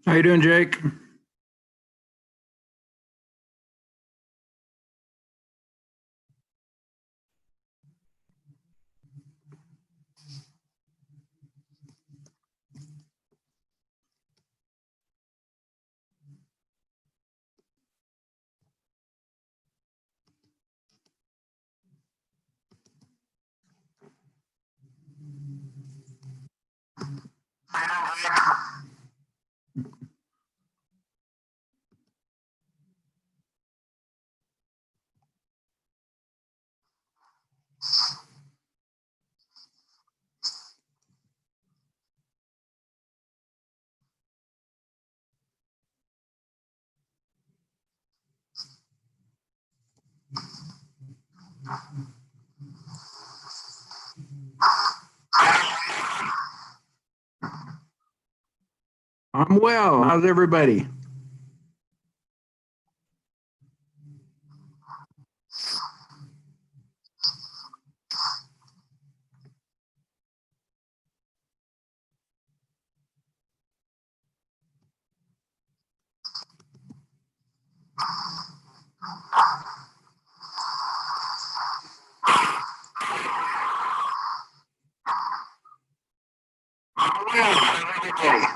How you doing, Jake? I'm well. How's everybody? I'm well. How's everybody?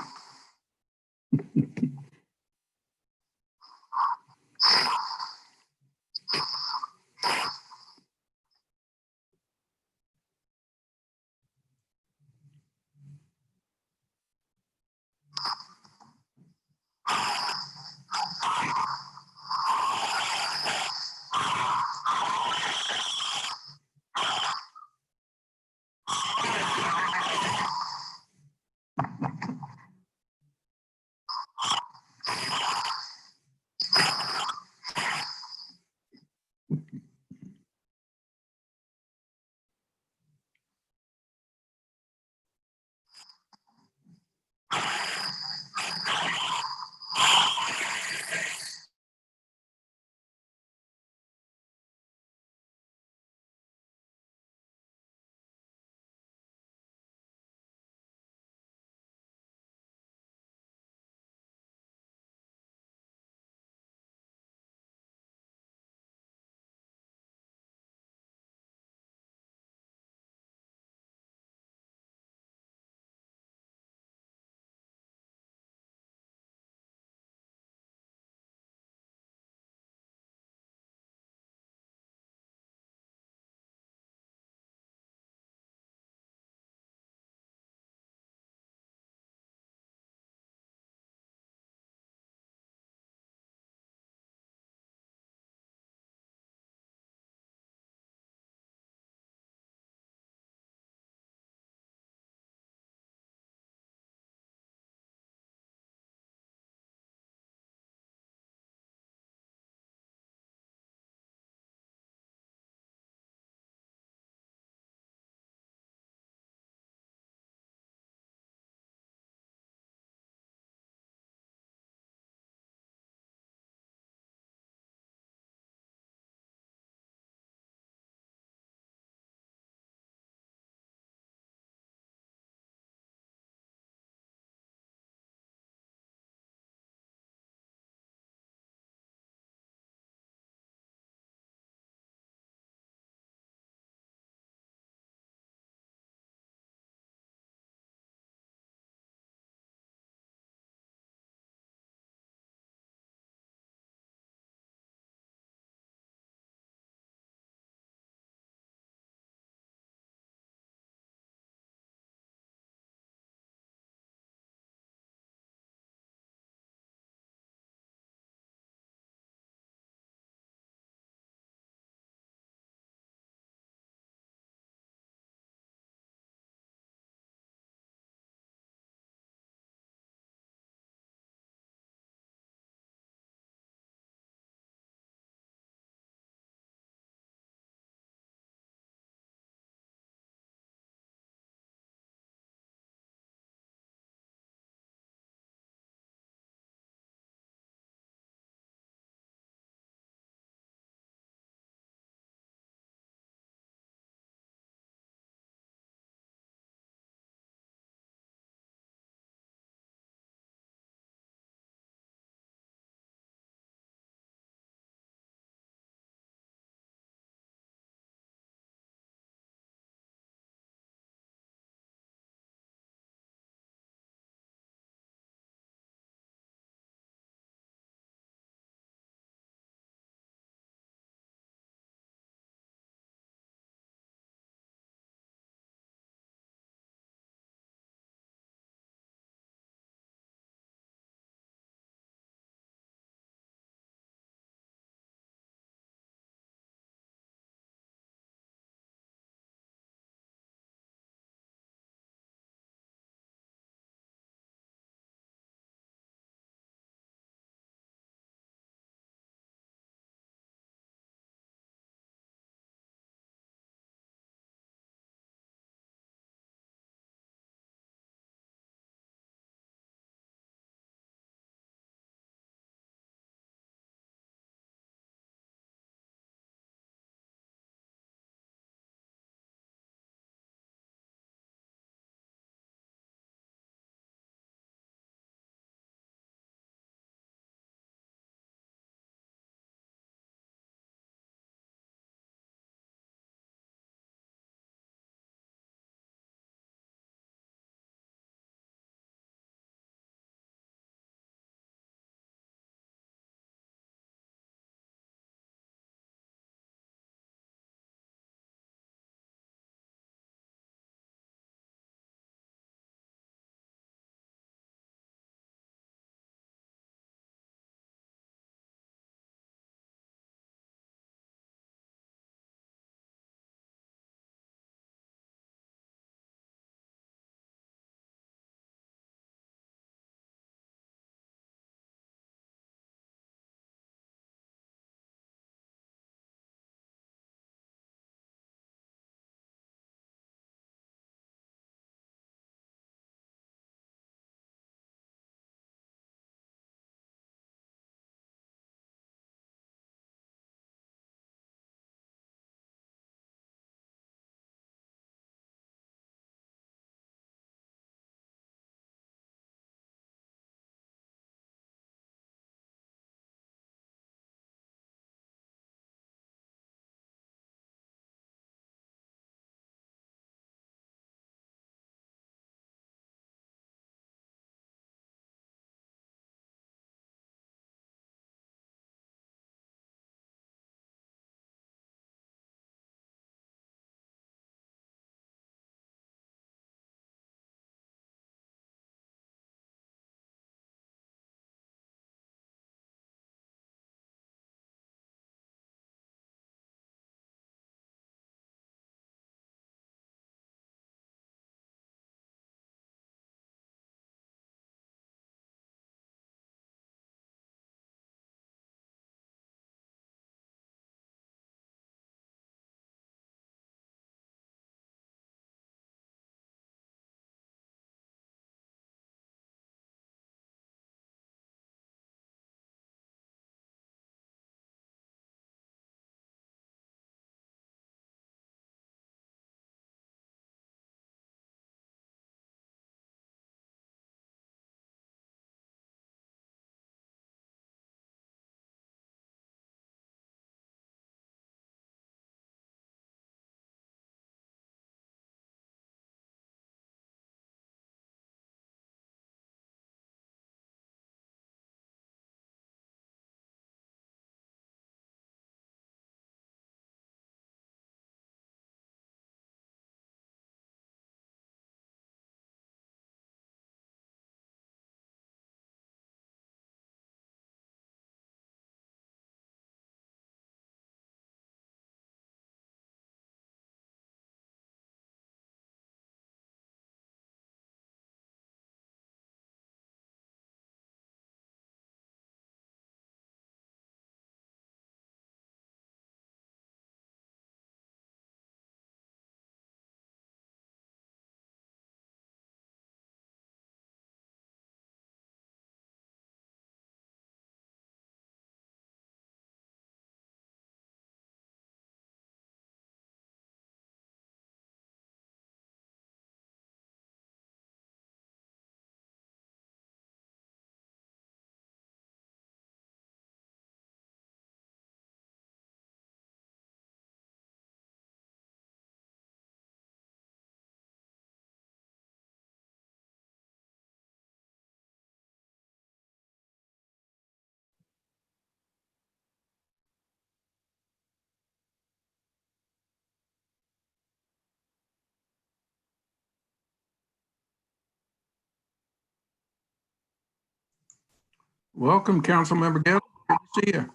Welcome, Councilmember Gale. Good to see you.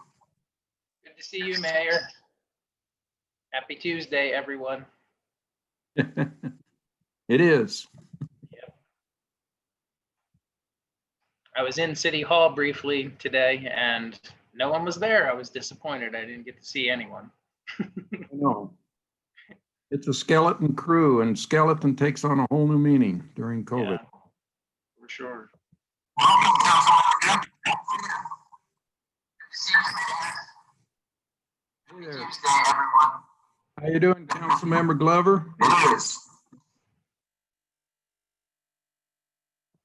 Good to see you, Mayor. Happy Tuesday, everyone. It is. I was in City Hall briefly today and no one was there. I was disappointed. I didn't get to see anyone. No. It's a skeleton crew, and skeleton takes on a whole new meaning during COVID. Yeah, for sure. Hey there. How you doing, Councilmember Glover? It is.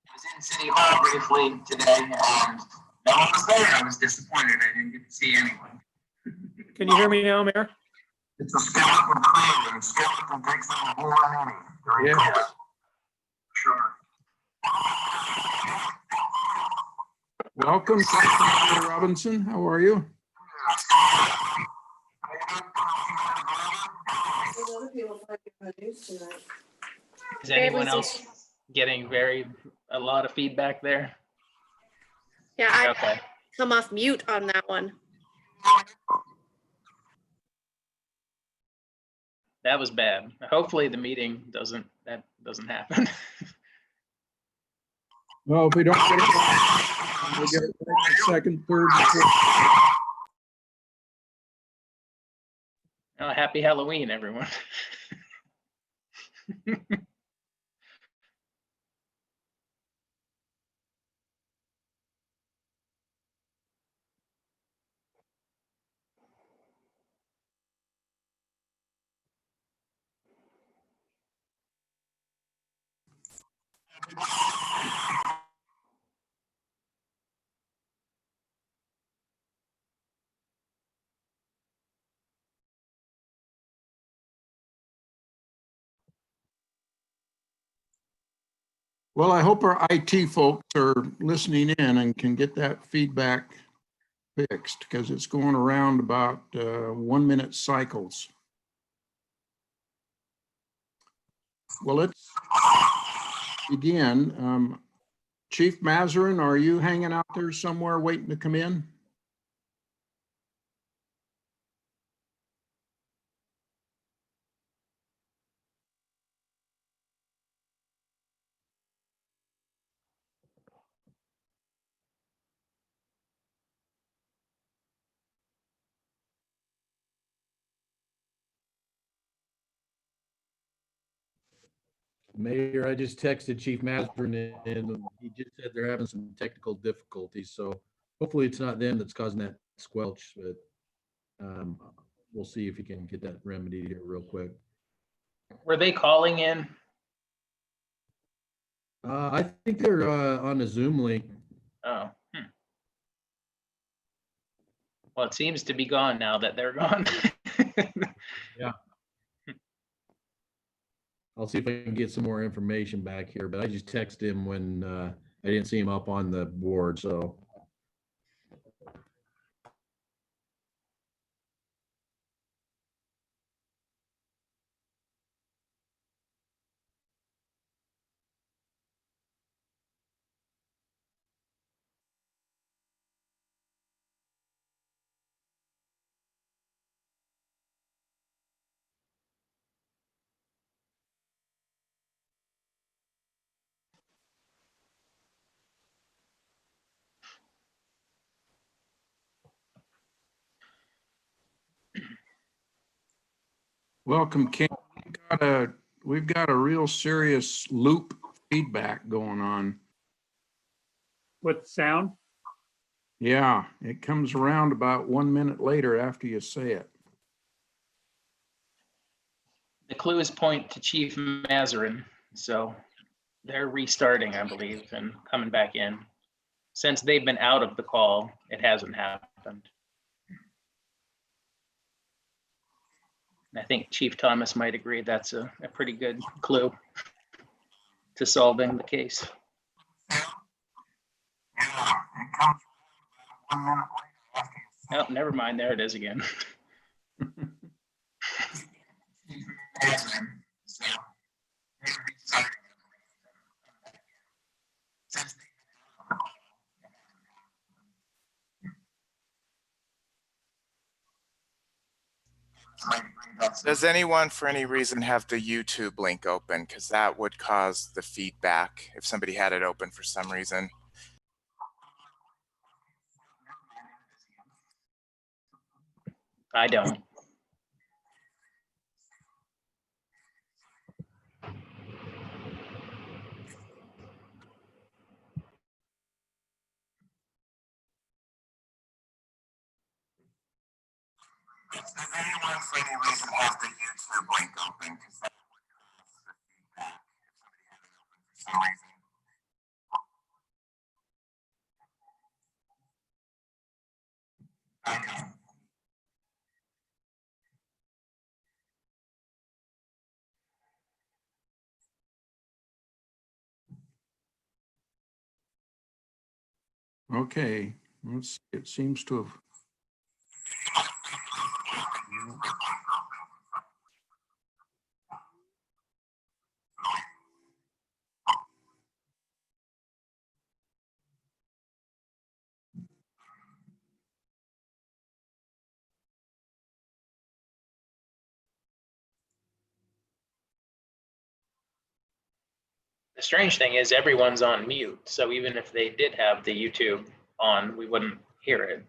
I was in City Hall briefly today and no one was there. I was disappointed. I didn't get to see anyone. Can you hear me now, Mayor? It's a skeleton crew, and skeleton takes on a whole new meaning during COVID. Yes. Sure. Welcome, Councilmember Robinson. How are you? Is anyone else getting a lot of feedback there? Yeah, I Okay. come off mute on that one. That was bad. Hopefully the meeting doesn't happen. Well, if we don't get it, we'll get it the second, third, and fourth. Oh, happy Halloween, everyone. Well, I hope our IT folks are listening in and can get that feedback fixed, because it's going around about 1 minute cycles. Well, let's begin. Chief Mazarin, are you hanging out there somewhere waiting to come in? Mayor, I just texted Chief Masterin and he just said they're having some technical difficulties. So hopefully it's not them that's causing that squelch, but we'll see if we can get that remedied here real quick. Were they calling in? I think they're on a Zoom link. Oh. Well, it seems to be gone now that they're gone. Yeah. I'll see if I can get some more information back here, but I just texted him when I didn't see him up on the board, so. Welcome, Ken. We've got a real serious loop feedback going on. With sound? Yeah, it comes around about 1 minute later after you say it. The clues point to Chief Mazarin, so they're restarting, I believe, and coming back in. Since they've been out of the call, it hasn't happened. I think Chief Thomas might agree that's a pretty good clue to solving the case. Oh, never mind. There it is again. Does anyone for any reason have the YouTube link open? Because that would cause the feedback if somebody had it open for some reason. I don't. Does anyone for any reason have the YouTube link open? Because that would cause the feedback if somebody had it open for some reason. Okay. Okay, it seems to have. The strange thing is everyone's on mute. So even if they did have the YouTube on, we wouldn't hear it.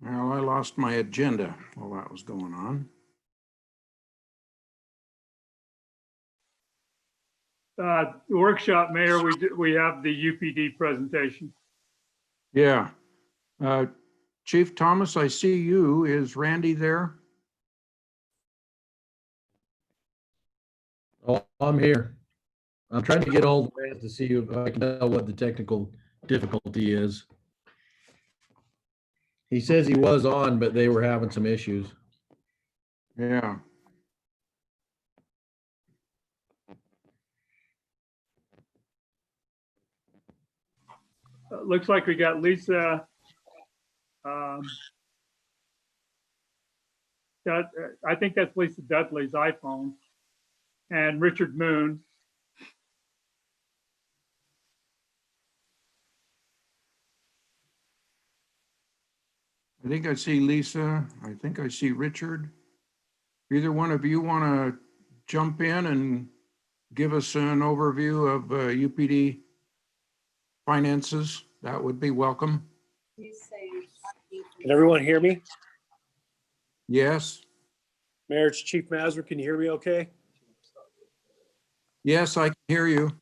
Well, I lost my agenda while that was going on. Workshop, Mayor, we have the UPD presentation. Yeah. Chief Thomas, I see you. Is Randy there? Oh, I'm here. I'm trying to get all the way to see if I can tell what the technical difficulty is. He says he was on, but they were having some issues. Yeah. Looks like we got Lisa. I think that's Lisa Dudley's iPhone, and Richard Moon. I think I see Lisa. I think I see Richard. Either one of you want to jump in and give us an overview of UPD finances? That would be welcome. Can everyone hear me? Yes. Mayor, it's Chief Mazur. Can you hear me okay? Yes, I can hear you.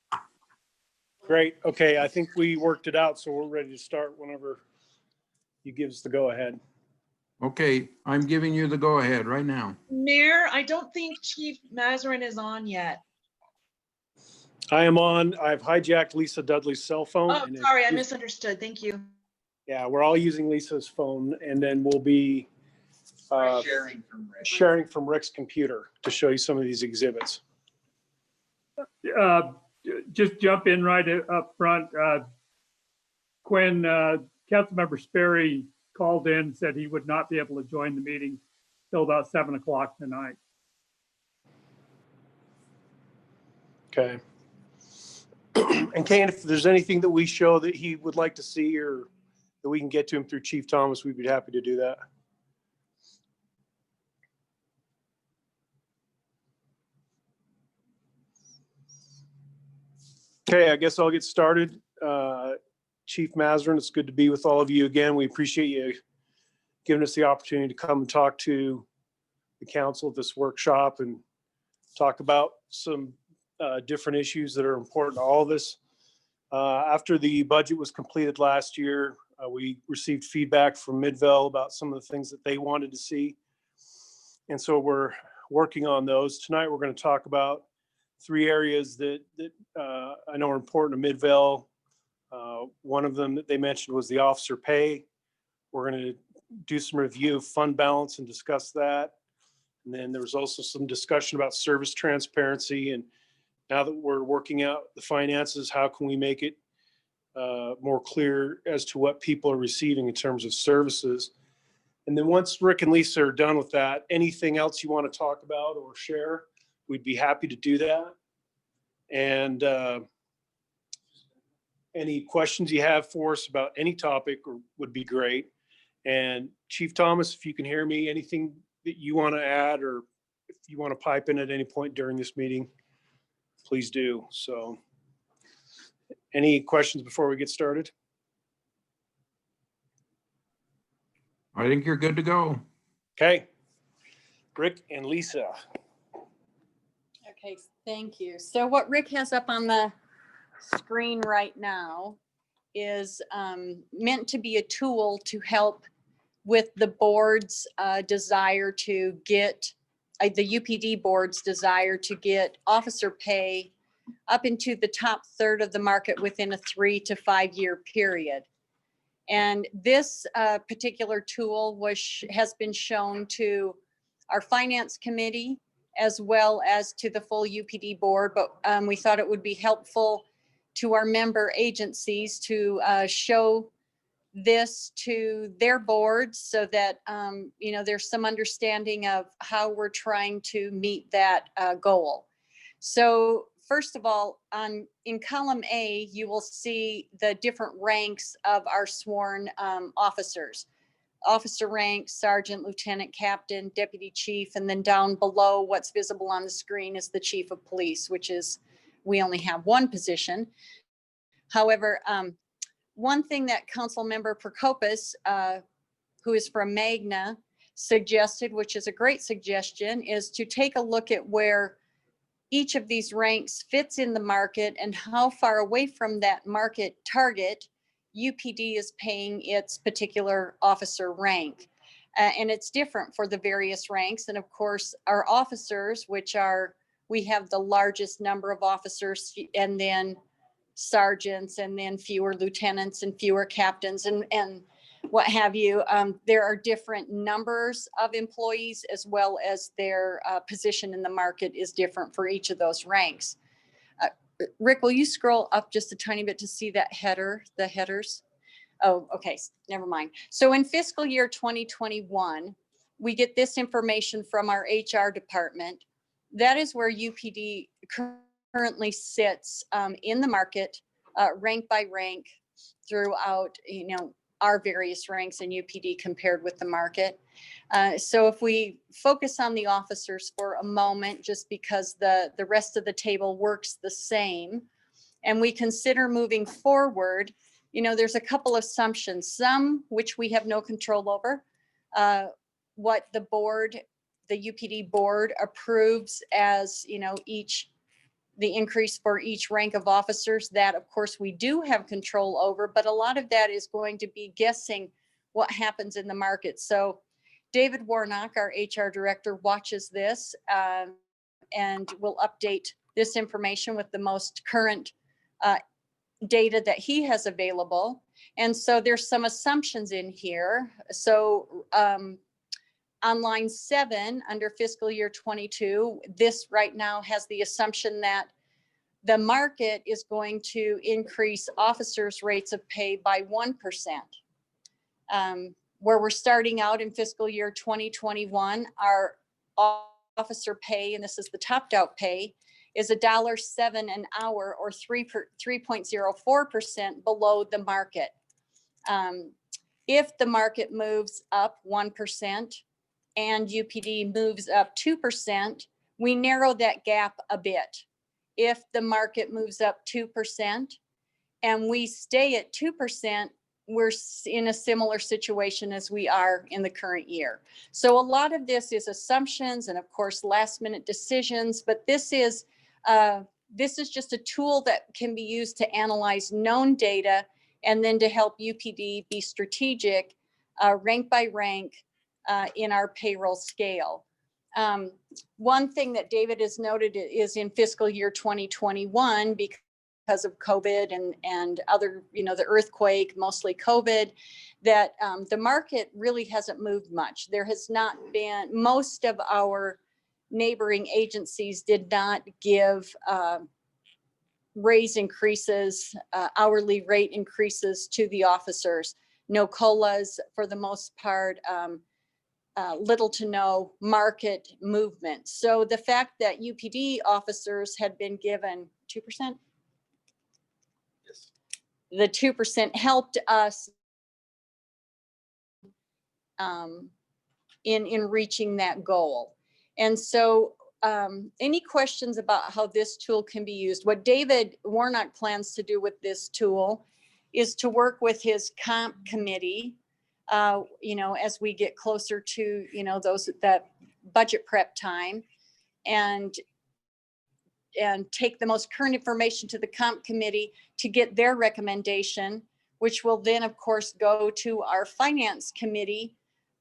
Great. Okay, I think we worked it out, so we're ready to start whenever you give us the go ahead. Okay, I'm giving you the go ahead right now. Mayor, I don't think Chief Mazarin is on yet. I am on. I've hijacked Lisa Dudley's cell phone. Oh, and sorry, I misunderstood. Thank you. Yeah, we're all using Lisa's phone, and then we'll be sharing from Rick's computer to show you some of these exhibits. Just jump in right up front. When Councilmember Sperry called in and said he would not be able to join the meeting till about 7 o'clock tonight. Okay. And Kane, if there's anything that we show that he would like to see or that we can get to him through Chief Thomas, we'd be happy to do that. Okay, I guess I'll get started. Chief Mazarin, it's good to be with all of you again. We appreciate you giving us the opportunity to come and talk to the council at this workshop and talk about some different issues that are important to all of us. After the budget was completed last year, we received feedback from Midvale about some of the things that they wanted to see. And so we're working on those. Tonight, we're going to talk about 3 areas that I know are important to Midvale. One of them that they mentioned was the officer pay. We're going to do some review of fund balance and discuss that. And then there was also some discussion about service transparency. And now that we're working out the finances, how can we make it more clear as to what people are receiving in terms of services? And then once Rick and Lisa are done with that, anything else you want to talk about or share, we'd be happy to do that. And any questions you have for us about any topic would be great. And Chief Thomas, if you can hear me, anything that you want to add, or if you want to pipe in at any point during this meeting, please do. So any questions before we get started? I think you're good to go. Okay. Rick and Lisa. Okay, thank you. So what Rick has up on the screen right now is meant to be a tool to help with the board's desire to get, the UPD board's desire to get officer pay up into the top third of the market within a 3 to 5 year period. And this particular tool has been shown to our finance committee as well as to the full UPD board, but we thought it would be helpful to our member agencies to show this to their boards so that, there's some understanding of how we're trying to meet that goal. So first of all, in column A, you will see the different ranks of our sworn officers. Officer rank, sergeant, lieutenant, captain, deputy chief, and then down below what's visible on the screen is the chief of police, which is, we only have one position. However, one thing that Council Member Prokopis, who is from Magna, suggested, which is a great suggestion, is to take a look at where each of these ranks fits in the market and how far away from that market target UPD is paying its particular officer rank. And it's different for the various ranks. And of course, our officers, which are, we have the largest number of officers, and then sergeants, and then fewer lieutenants and fewer captains and what have you. There are different numbers of employees, as well as their position in the market is different for each of those ranks. Rick, will you scroll up just a tiny bit to see that header, the headers? Oh, okay, never mind. So in fiscal year 2021, we get this information from our HR department. That is where UPD currently sits in the market, rank by rank throughout, our various ranks in UPD compared with the market. So if we focus on the officers for a moment, just because the rest of the table works the same, and we consider moving forward, there's a couple of assumptions, some which we have no control over. What the board, the UPD board approves as, the increase for each rank of officers, that of course we do have control over, but a lot of that is going to be guessing what happens in the market. So David Warnock, our HR director, watches this and will update this information with the most current data that he has available. And so there's some assumptions in here. So on line 7 under fiscal year 22, this right now has the assumption that the market is going to increase officers' rates of pay by 1%. Where we're starting out in fiscal year 2021, our officer pay, and this is the topped out pay, is $1.07 an hour, or 3.04% below the market. If the market moves up 1%, and UPD moves up 2%, we narrow that gap a bit. If the market moves up 2% and we stay at 2%, we're in a similar situation as we are in the current year. So a lot of this is assumptions and of course last minute decisions, but this is just a tool that can be used to analyze known data and then to help UPD be strategic rank by rank in our payroll scale. One thing that David has noted is in fiscal year 2021, because of COVID and other, the earthquake, mostly COVID, that the market really hasn't moved much. There has not been, most of our neighboring agencies did not give raise increases, hourly rate increases to the officers. No COLAs for the most part. little to no market movement. So the fact that UPD officers had been given 2%, the 2% helped us in reaching that goal. And so any questions about how this tool can be used? What David Warnock plans to do with this tool is to work with his comp committee, as we get closer to, that budget prep time, and take the most current information to the comp committee to get their recommendation, which will then of course go to our finance committee,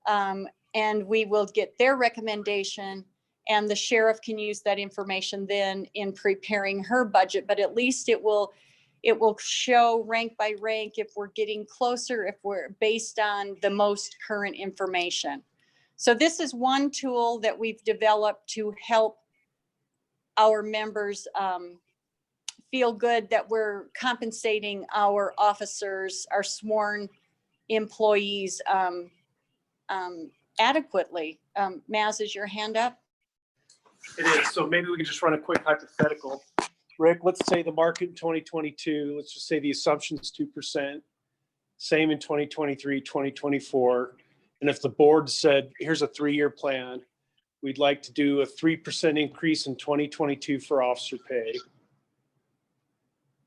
and we will get their recommendation, and the sheriff can use that information then in preparing her budget. But at least it will show rank by rank if we're getting closer, if we're based on the most current information. So this is one tool that we've developed to help our members feel good that we're compensating our officers, our sworn employees adequately. Maz, is your hand up? It is. So maybe we can just run a quick hypothetical. Rick, let's say the market in 2022, let's just say the assumption is 2%, same in 2023, 2024. And if the board said, here's a 3-year plan, we'd like to do a 3% increase in 2022 for officer pay.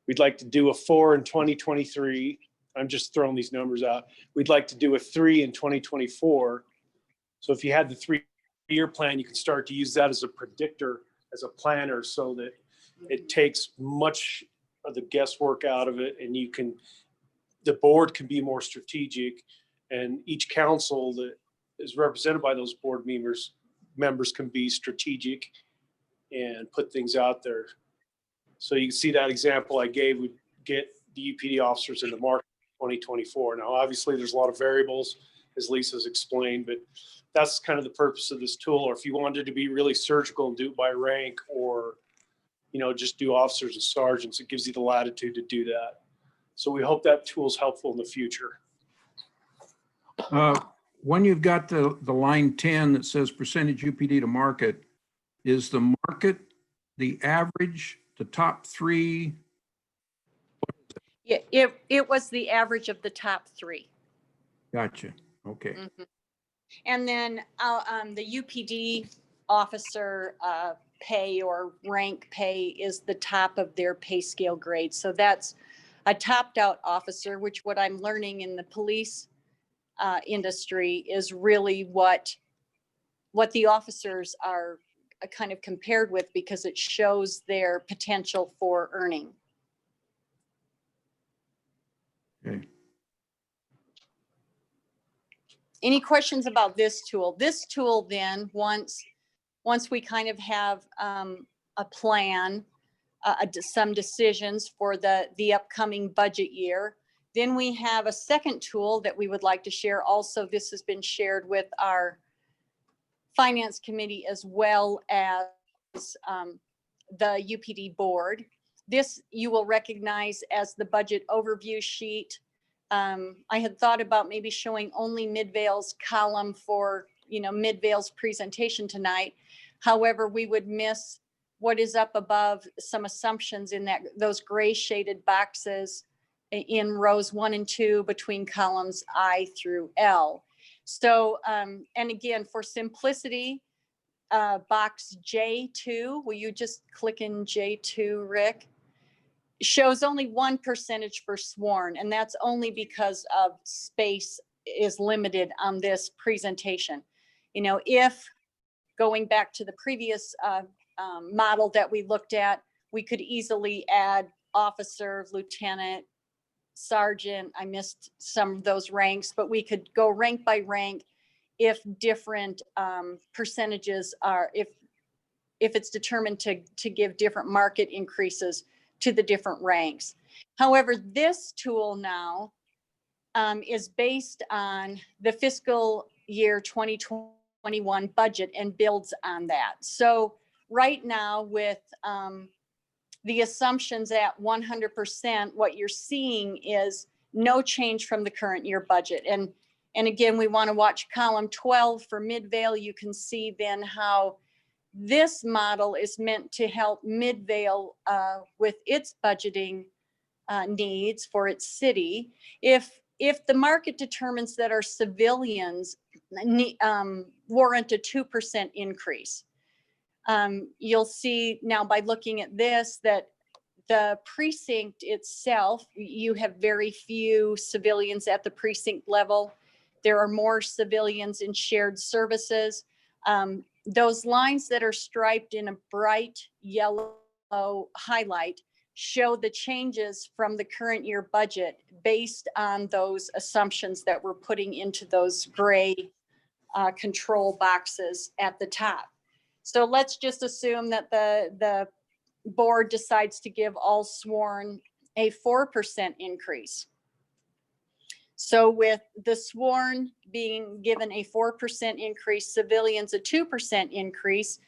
We'd like to do a 4 in 2023. I'm just throwing these numbers out. We'd like to do a 3 in 2024. So if you had the 3-year plan, you can start to use that as a predictor, as a planner, so that it takes much of the guesswork out of it, and the board can be more strategic, and each council that is represented by those board members can be strategic and put things out there. So you can see that example I gave would get the UPD officers in the market in 2024. Now, obviously there's a lot of variables, as Lisa's explained, but that's kind of the purpose of this tool. Or if you wanted to be really surgical and do it by rank, or just do officers and sergeants, it gives you the latitude to do that. So we hope that tool is helpful in the future. When you've got the line 10 that says percentage UPD to market, is the market the average, the top 3? Yeah, it was the average of the top 3. Gotcha. Okay. Mm-hmm. And then the UPD officer pay or rank pay is the top of their pay scale grade. So that's a topped out officer, which what I'm learning in the police industry is really what the officers are kind of compared with, because it shows their potential for earning. Okay. Any questions about this tool? This tool then, once we kind of have a plan, some decisions for the upcoming budget year, then we have a second tool that we would like to share. Also, this has been shared with our finance committee as well as the UPD board. This you will recognize as the budget overview sheet. I had thought about maybe showing only Midvale's column for, Midvale's presentation tonight. However, we would miss what is up above, some assumptions in those gray shaded boxes in rows 1 and 2 between columns I through L. So, and again, for simplicity, box J2, will you just click in J2, Rick? Shows only 1% for sworn, and that's only because of space is limited on this presentation. If going back to the previous model that we looked at, we could easily add officer, lieutenant, sergeant. I missed some of those ranks, but we could go rank by rank if different percentages are, if it's determined to give different market increases to the different ranks. However, this tool now is based on the fiscal year 2021 budget and builds on that. So right now with the assumptions at 100%, what you're seeing is no change from the current year budget. And And again, we want to watch column 12 for Midvale. You can see then how this model is meant to help Midvale with its budgeting needs for its city. If the market determines that our civilians warrant a 2% increase, you'll see now by looking at this that the precinct itself, you have very few civilians at the precinct level. There are more civilians in shared services. Those lines that are striped in a bright yellow highlight show the changes from the current year budget based on those assumptions that we're putting into those gray control boxes at the top. So let's just assume that the board decides to give all sworn a 4% increase. So with the sworn being given a 4% increase, civilians a 2% increase,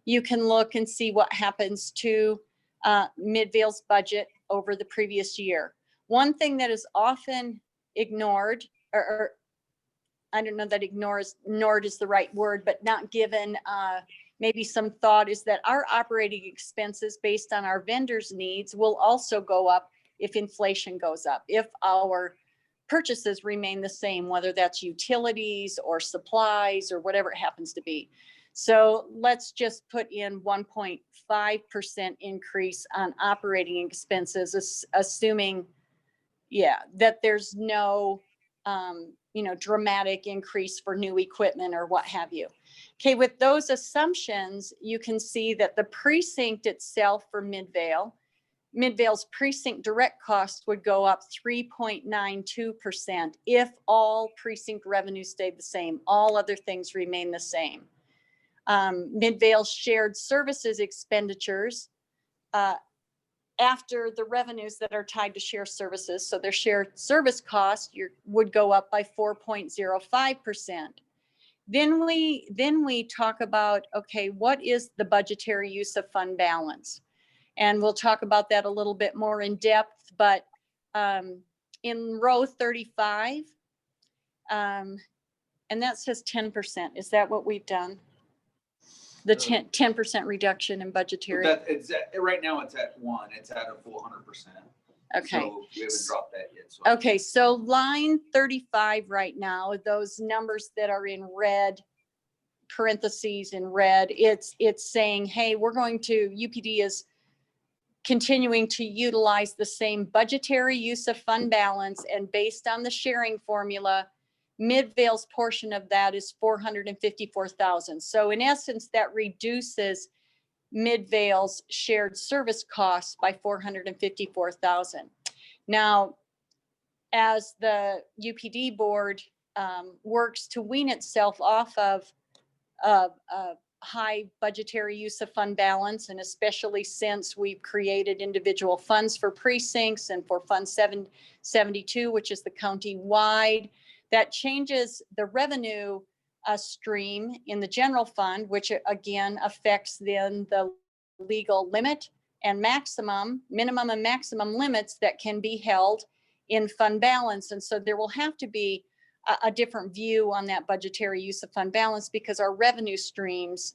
you can look and see what happens to Midvale's budget over the previous year. One thing that is often ignored, or I don't know that ignored is the right word, but not given maybe some thought, is that our operating expenses based on our vendors' needs will also go up if inflation goes up. If our purchases remain the same, whether that's utilities or supplies or whatever it happens to be. So let's just put in 1.5% increase on operating expenses, assuming, that there's no, dramatic increase for new equipment or what have you. Okay, with those assumptions, you can see that the precinct itself for Midvale's precinct direct costs would go up 3.92% if all precinct revenues stayed the same. All other things remain the same. Midvale's shared services expenditures after the revenues that are tied to shared services, so their shared service cost would go up by 4.05%. Then we talk about, okay, what is the budgetary use of fund balance? And we'll talk about that a little bit more in depth, but in row 35, and that says 10%. Is that what we've done? The 10% reduction in budgetary? Right now it's at 1, it's at a full 100%. Okay. So we haven't dropped that yet. So Okay, so line 35 right now, those numbers that are in red, parentheses in red, it's saying, hey, UPD is continuing to utilize the same budgetary use of fund balance, and based on the sharing formula, Midvale's portion of that is $454,000. So in essence, that reduces Midvale's shared service costs by $454,000. Now, as the UPD board works to wean itself off of high budgetary use of fund balance, and especially since we've created individual funds for precincts and for Fund 772, which is the county-wide, that changes the revenue stream in the general fund, which again affects then the legal limit and minimum and maximum limits that can be held in fund balance. And so there will have to be a different view on that budgetary use of fund balance because our revenue streams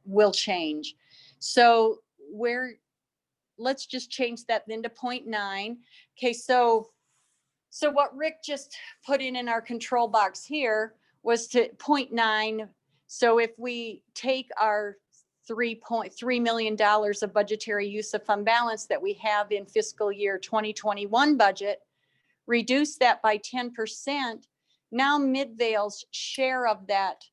will change. So let's just change that then to 0.9. Okay, so what Rick just put in our control box here was to 0.9. So if we take our $3.3 million of budgetary use of fund balance that we have in fiscal year 2021 budget, reduce that by 10%, now Midvale's share of that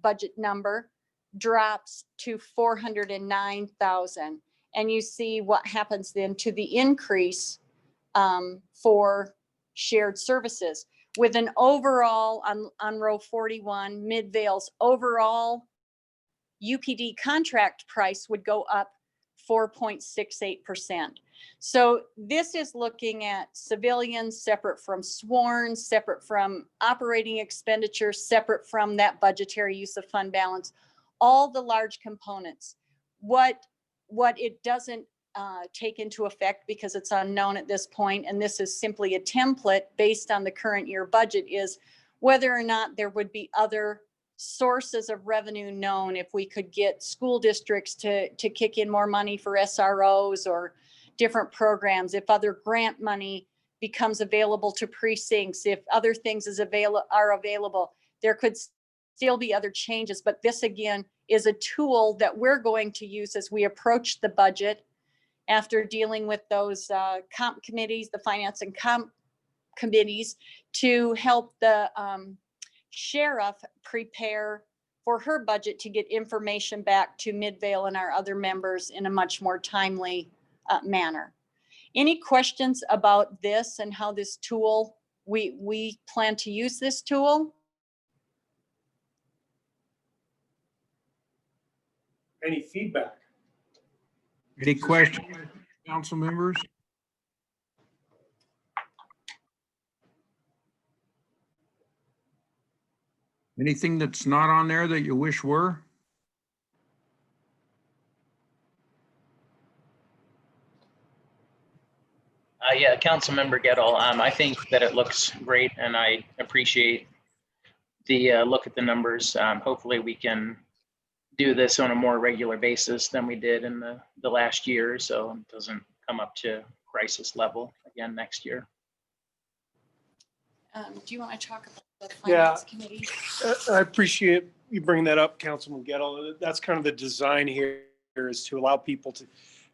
budget number drops to $409,000. And you see what happens then to the increase for shared services. With an overall, on row 41, Midvale's overall UPD contract price would go up 4.68%. So this is looking at civilians separate from sworn, separate from operating expenditures, separate from that budgetary use of fund balance, all the large components. What it doesn't take into effect, because it's unknown at this point, and this is simply a template based on the current year budget, is whether or not there would be other sources of revenue known, if we could get school districts to kick in more money for SROs or different programs, if other grant money becomes available to precincts, if other things are available, there could still be other changes. But this again is a tool that we're going to use as we approach the budget after dealing with those comp committees, the finance and comp committees, to help the sheriff prepare for her budget to get information back to Midvale and our other members in a much more timely manner. Any questions about this and how this tool, we plan to use this tool? Any feedback? Any questions, council members? Anything that's not on there that you wish were? Yeah, Councilmember Gettle, I think that it looks great, and I appreciate the look at the numbers. Hopefully we can do this on a more regular basis than we did in the last year, so it doesn't come up to crisis level again next year. Do you want to talk about the Yeah. finance committee? I appreciate you bringing that up, Councilman Gettle. That's kind of the design here, is to allow people to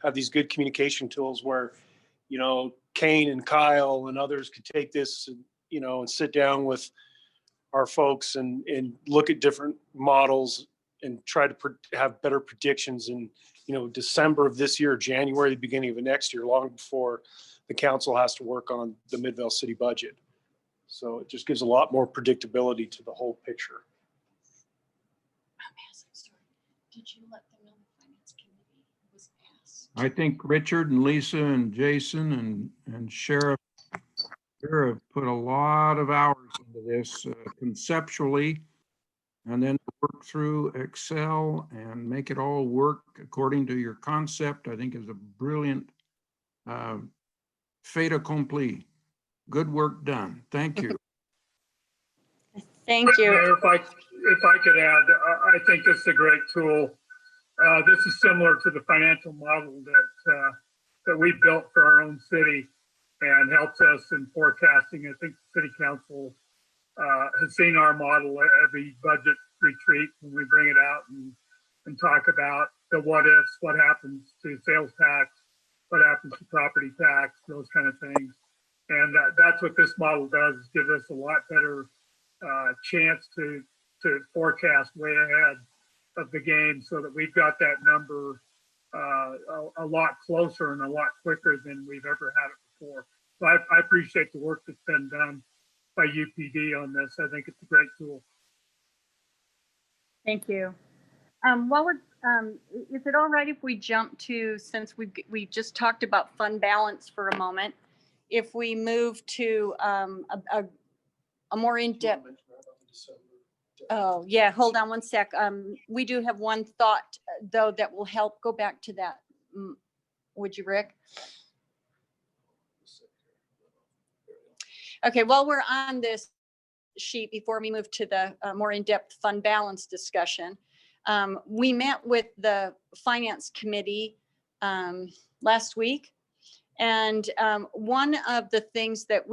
have these good communication tools where, you know, Kane and Kyle and others could take this, and, you know, and sit down with our folks and look at different models and try to have better predictions in, you know, December of this year, January, the beginning of the next year, long before the council has to work on the Midvale city budget. So it just gives a lot more predictability to the whole picture. Did you let them know the finance committee was asked? I think Richard and Lisa and Jason and Sheriff here have put a lot of hours into this conceptually, and then work through Excel and make it all work according to your concept. I think is a brilliant fait accompli. Good work done. Thank you. Thank you. Mayor, if I could add, I think this is a great tool. This is similar to the financial model that we built for our own city and helps us in forecasting. I think the city council has seen our model at every budget retreat when we bring it out and talk about the what ifs, what happens to sales tax, what happens to property tax, those kind of things. And that's what this model does, is give us a lot better chance to forecast way ahead of the game, so that we've got that number a lot closer and a lot quicker than we've ever had it before. So I appreciate the work that's been done by UPD on this. I think it's a great tool. Thank you. While we're, is it all right if we jump to, since we just talked about fund balance for a moment, if we move to a more in-depth. Oh, yeah, hold on one sec. We do have one thought, though, that will help. Go back to that. Would you, Rick? Okay, while we're on this sheet, before we move to the more in-depth fund balance discussion, we met with the finance committee last week. And one of the things that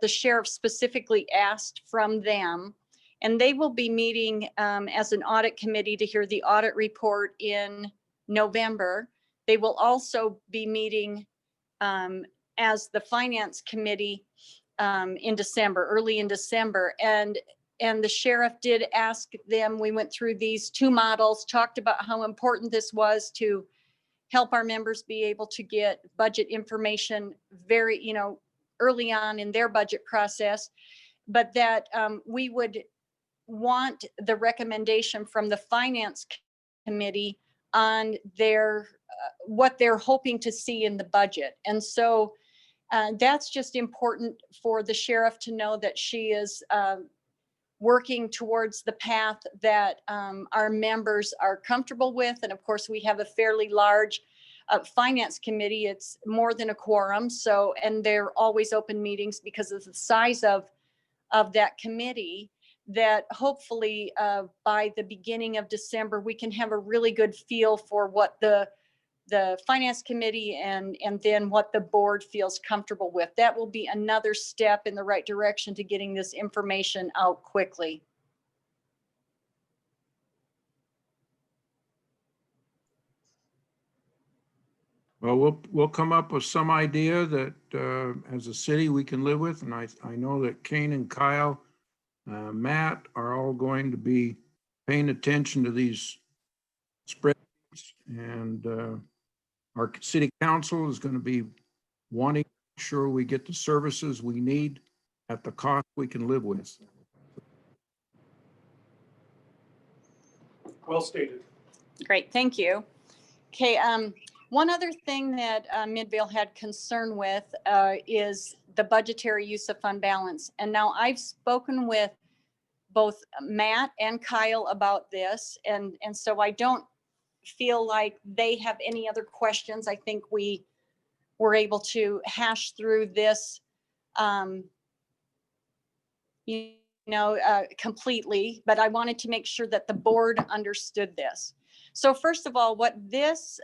the sheriff specifically asked from them, and they will be meeting as an audit committee to hear the audit report in November. They will also be meeting as the finance committee in December, early in December. And the sheriff did ask them, we went through these two models, talked about how important this was to help our members be able to get budget information very, early on in their budget process, but that we would want the recommendation from the finance committee on their what they're hoping to see in the budget. And so that's just important for the sheriff to know that she is working towards the path that our members are comfortable with. And of course, we have a fairly large finance committee. It's more than a quorum. So, and they're always open meetings because of the size of of that committee, that hopefully by the beginning of December, we can have a really good feel for what the finance committee and then what the board feels comfortable with. That will be another step in the right direction to getting this information out quickly. Well, we'll come up with some idea that as a city we can live with. And I know that Kane and Kyle, Matt are all going to be paying attention to these spreadsheets. And our city council is going to be wanting to make sure we get the services we need at the cost we can live with. Well stated. Great, thank you. Okay, one other thing that Midvale had concern with is the budgetary use of fund balance. And now I've spoken with both Matt and Kyle about this, and so I don't feel like they have any other questions. I think we were able to hash through this completely, but I wanted to make sure that the board understood this. So first of all, what this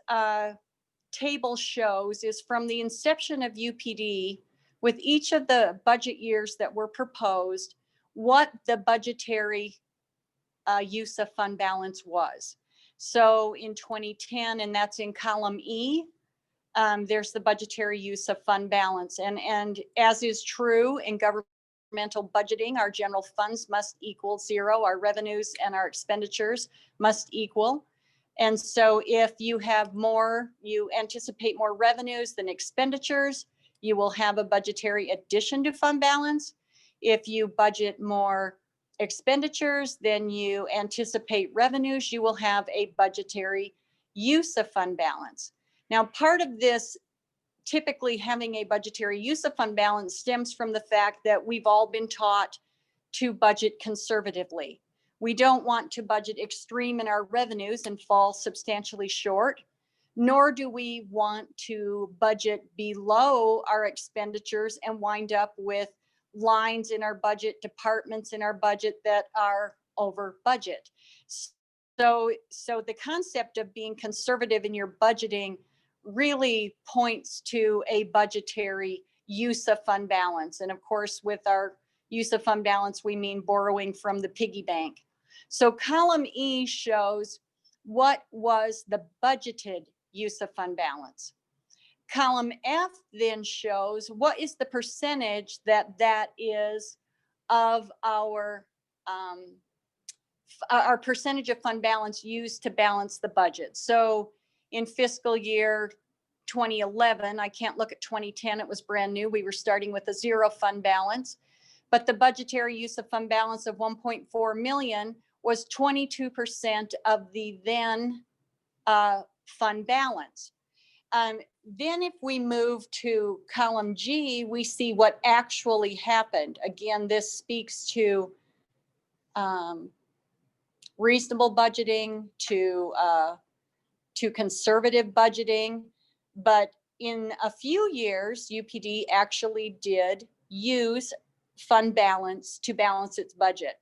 table shows is from the inception of UPD, with each of the budget years that were proposed, what the budgetary use of fund balance was. So in 2010, and that's in column E, there's the budgetary use of fund balance. And as is true in governmental budgeting, our general funds must equal zero. Our revenues and our expenditures must equal. And so if you have more, you anticipate more revenues than expenditures, you will have a budgetary addition to fund balance. If you budget more expenditures than you anticipate revenues, you will have a budgetary use of fund balance. Now, part of this typically having a budgetary use of fund balance stems from the fact that we've all been taught to budget conservatively. We don't want to budget extreme in our revenues and fall substantially short, nor do we want to budget below our expenditures and wind up with lines in our budget, departments in our budget that are over budget. So the concept of being conservative in your budgeting really points to a budgetary use of fund balance. And of course, with our use of fund balance, we mean borrowing from the piggy bank. So column E shows what was the budgeted use of fund balance. Column F then shows what is the percentage that is of our percentage of fund balance used to balance the budget. So in fiscal year 2011, I can't look at 2010, it was brand new. We were starting with a zero fund balance, but the budgetary use of fund balance of 1.4 million was 22% of the then fund balance. Then if we move to column G, we see what actually happened. Again, this speaks to reasonable budgeting, to conservative budgeting. But in a few years, UPD actually did use fund balance to balance its budget.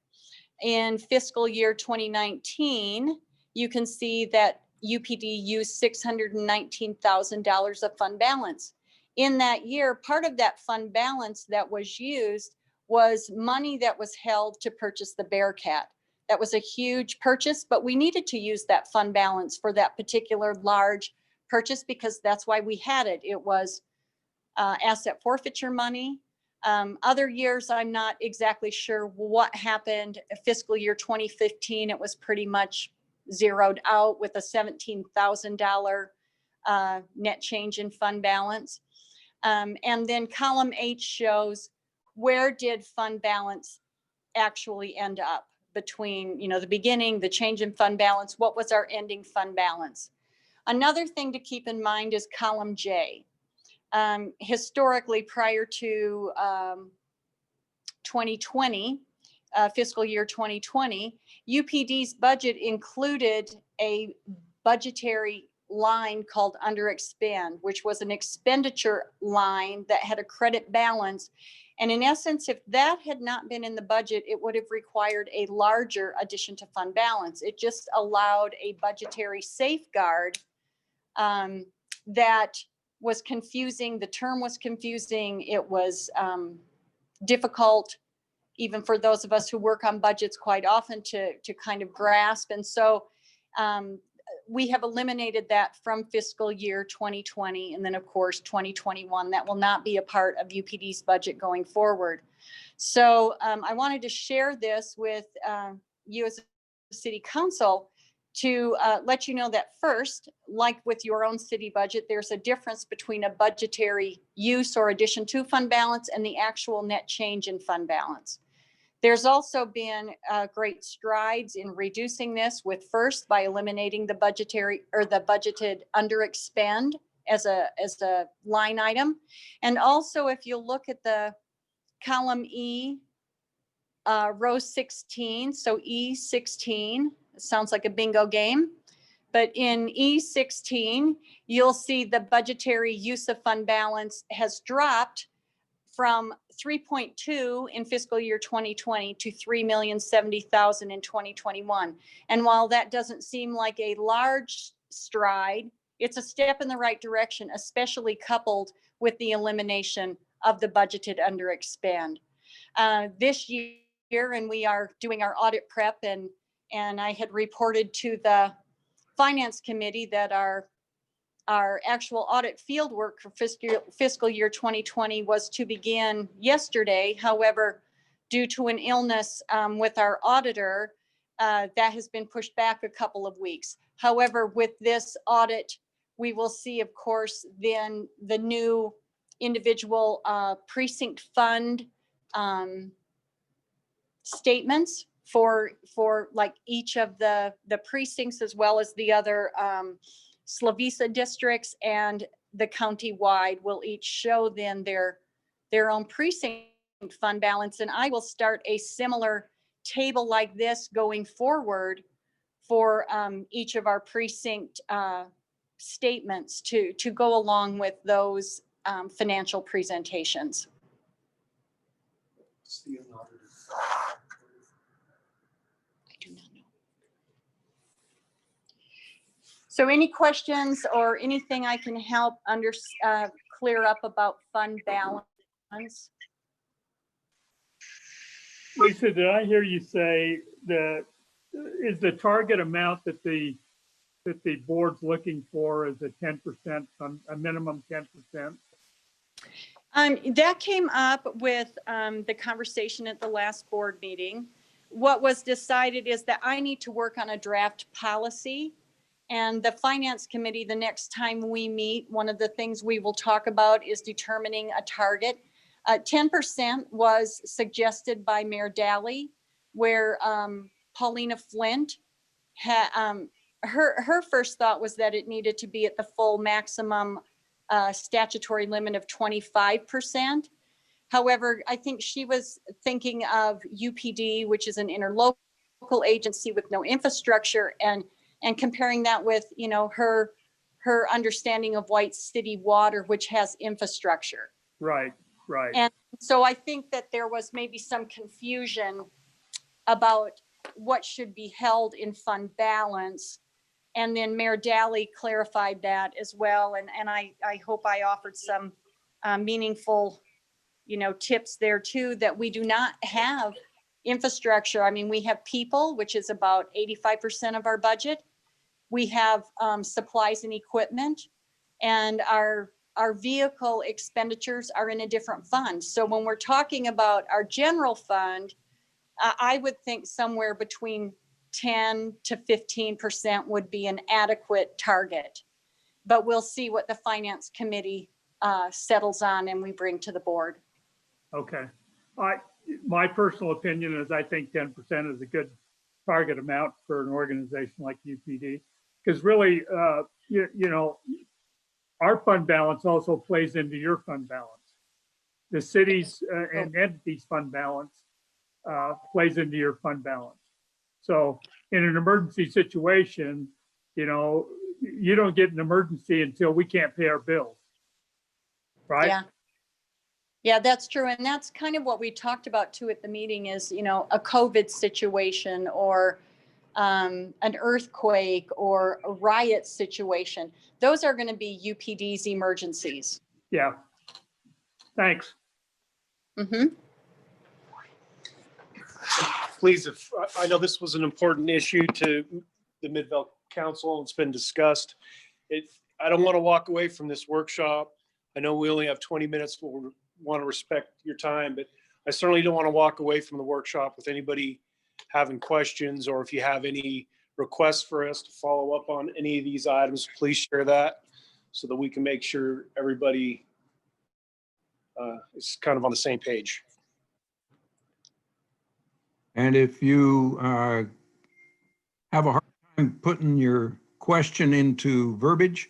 In fiscal year 2019, you can see that UPD used $619,000 of fund balance. In that year, part of that fund balance that was used was money that was held to purchase the Bearcat. That was a huge purchase, but we needed to use that fund balance for that particular large purchase because that's why we had it. It was asset forfeiture money. Other years, I'm not exactly sure what happened. Fiscal year 2015, it was pretty much zeroed out with a $17,000 net change in fund balance. And then column H shows where did fund balance actually end up between, the beginning, the change in fund balance, what was our ending fund balance? Another thing to keep in mind is column J. Historically, prior to 2020, fiscal year 2020, UPD's budget included a budgetary line called under expend, which was an expenditure line that had a credit balance. And in essence, if that had not been in the budget, it would have required a larger addition to fund balance. It just allowed a budgetary safeguard that was confusing. The term was confusing. It was difficult, even for those of us who work on budgets quite often, to kind of grasp. And so we have eliminated that from fiscal year 2020. And then of course, 2021, that will not be a part of UPD's budget going forward. So I wanted to share this with you as a city council to let you know that first, like with your own city budget, there's a difference between a budgetary use or addition to fund balance and the actual net change in fund balance. There's also been great strides in reducing this, with first by eliminating the budgetary or the budgeted under expend as a line item. And also, if you look at the column E, row 16, so E16, sounds like a bingo game. But in E16, you'll see the budgetary use of fund balance has dropped from 3.2 in fiscal year 2020 to 3,070,000 in 2021. And while that doesn't seem like a large stride, it's a step in the right direction, especially coupled with the elimination of the budgeted under expend. This year, and we are doing our audit prep, and I had reported to the finance committee that our actual audit field work for fiscal year 2020 was to begin yesterday. However, due to an illness with our auditor, that has been pushed back a couple of weeks. However, with this audit, we will see, of course, then the new individual precinct fund statements for like each of the precincts, as well as the other Slavisa districts, and the county-wide will each show then their own precinct fund balance. And I will start a similar table like this going forward for each of our precinct statements to go along with those financial presentations. I do not know. So any questions or anything I can help clear up about fund balance? Lisa, did I hear you say is the target amount that the board's looking for is a 10%, a minimum 10%? That came up with the conversation at the last board meeting. What was decided is that I need to work on a draft policy, and the finance committee, the next time we meet, one of the things we will talk about is determining a target. 10% was suggested by Mayor Daly, where Paulina Flint her first thought was that it needed to be at the full maximum statutory limit of 25%. However, I think she was thinking of UPD, which is an interlocal agency with no infrastructure, and comparing that with, you know, her understanding of White City Water, which has infrastructure. Right. And so I think that there was maybe some confusion about what should be held in fund balance. And then Mayor Daly clarified that as well. And I hope I offered some meaningful, you know, tips there too, that we do not have infrastructure. I mean, we have people, which is about 85% of our budget. We have supplies and equipment, and our vehicle expenditures are in a different fund. So when we're talking about our general fund, I would think somewhere between 10 to 15% would be an adequate target. But we'll see what the finance committee settles on and we bring to the board. Okay. My personal opinion is I think 10% is a good target amount for an organization like UPD, because really, you know, our fund balance also plays into your fund balance. The city's and entities fund balance plays into your fund balance. So in an emergency situation, you know, you don't get an emergency until we can't pay our bills. Right? Yeah. Yeah, that's true. And that's kind of what we talked about too at the meeting is, you know, a COVID situation or an earthquake or a riot situation. Those are going to be UPD's emergencies. Yeah. Thanks. Mm-hmm. Please, if, I know this was an important issue to the Midvale Council, it's been discussed. I don't want to walk away from this workshop. I know we only have 20 minutes, but we want to respect your time, but I certainly don't want to walk away from the workshop with anybody having questions, or if you have any requests for us to follow up on any of these items, please share that so that we can make sure everybody is kind of on the same page. And if you have a hard time putting your question into verbiage,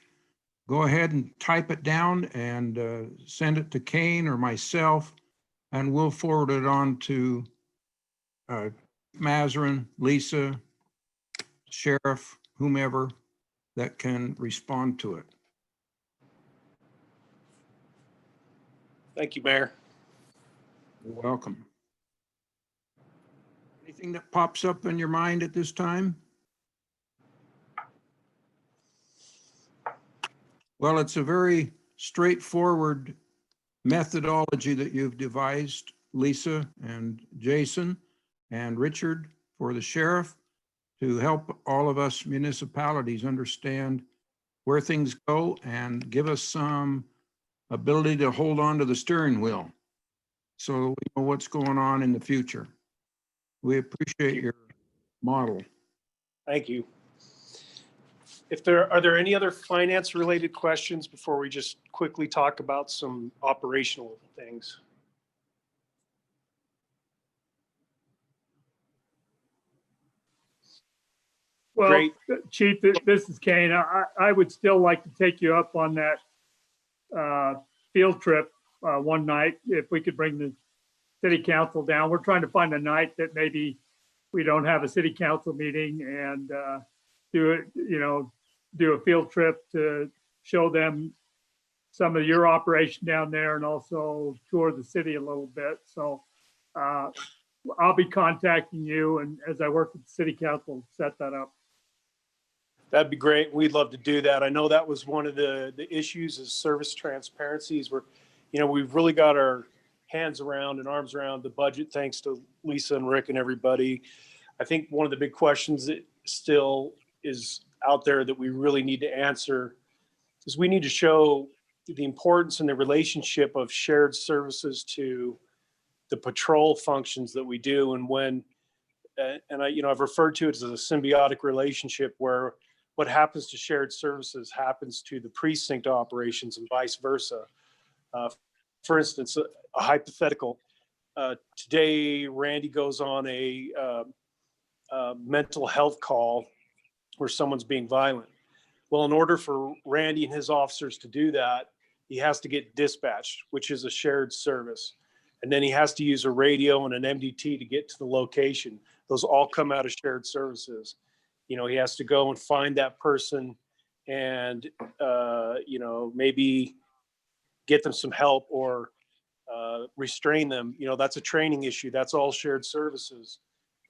go ahead and type it down and send it to Kane or myself, and we'll forward it on to Mazarin, Lisa, Sheriff, whomever that can respond to it. Thank you, Mayor. You're welcome. Anything that pops up in your mind at this time? Well, it's a very straightforward methodology that you've devised, Lisa and Jason and Richard, for the sheriff, to help all of us municipalities understand where things go and give us some ability to hold on to the steering wheel so we know what's going on in the future. We appreciate your model. Thank you. Are there any other finance related questions before we just quickly talk about some operational things? Well, Great. Chief, this is Kane. I would still like to take you up on that field trip one night, if we could bring the city council down. We're trying to find a night that maybe we don't have a city council meeting and do it, you know, do a field trip to show them some of your operation down there and also tour the city a little bit. So I'll be contacting you, and as I work with the city council, set that up. That'd be great. We'd love to do that. I know that was one of the issues is service transparencies where, you know, we've really got our hands around and arms around the budget, thanks to Lisa and Rick and everybody. I think one of the big questions that still is out there that we really need to answer is we need to show the importance and the relationship of shared services to the patrol functions that we do. And when, and I, you know, I've referred to it as a symbiotic relationship where what happens to shared services happens to the precinct operations and vice versa. For instance, a hypothetical, today Randy goes on a mental health call where someone's being violent. Well, in order for Randy and his officers to do that, he has to get dispatched, which is a shared service. And then he has to use a radio and an MDT to get to the location. Those all come out of shared services. You know, he has to go and find that person and, you know, maybe get them some help or restrain them. You know, that's a training issue. That's all shared services.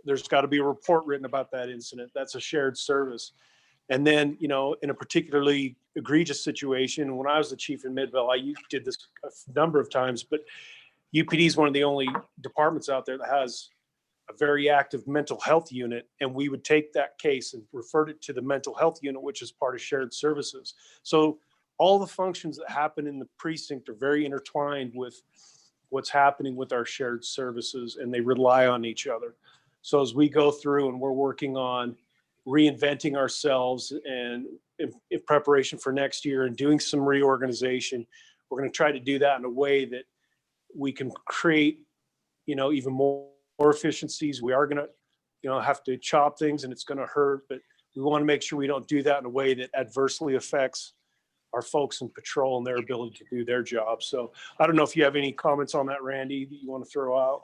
There's got to be a report written about that incident. That's a shared service. And then, you know, in a particularly egregious situation, when I was the chief in Midvale, I did this a number of times, but UPD is one of the only departments out there that has a very active mental health unit. And we would take that case and refer it to the mental health unit, which is part of shared services. So all the functions that happen in the precinct are very intertwined with what's happening with our shared services, and they rely on each other. So as we go through and we're working on reinventing ourselves and in preparation for next year and doing some reorganization, we're going to try to do that in a way that we can create, you know, even more efficiencies. We are going to, you know, have to chop things and it's going to hurt, but we want to make sure we don't do that in a way that adversely affects our folks in patrol and their ability to do their job. So I don't know if you have any comments on that, Randy, that you want to throw out.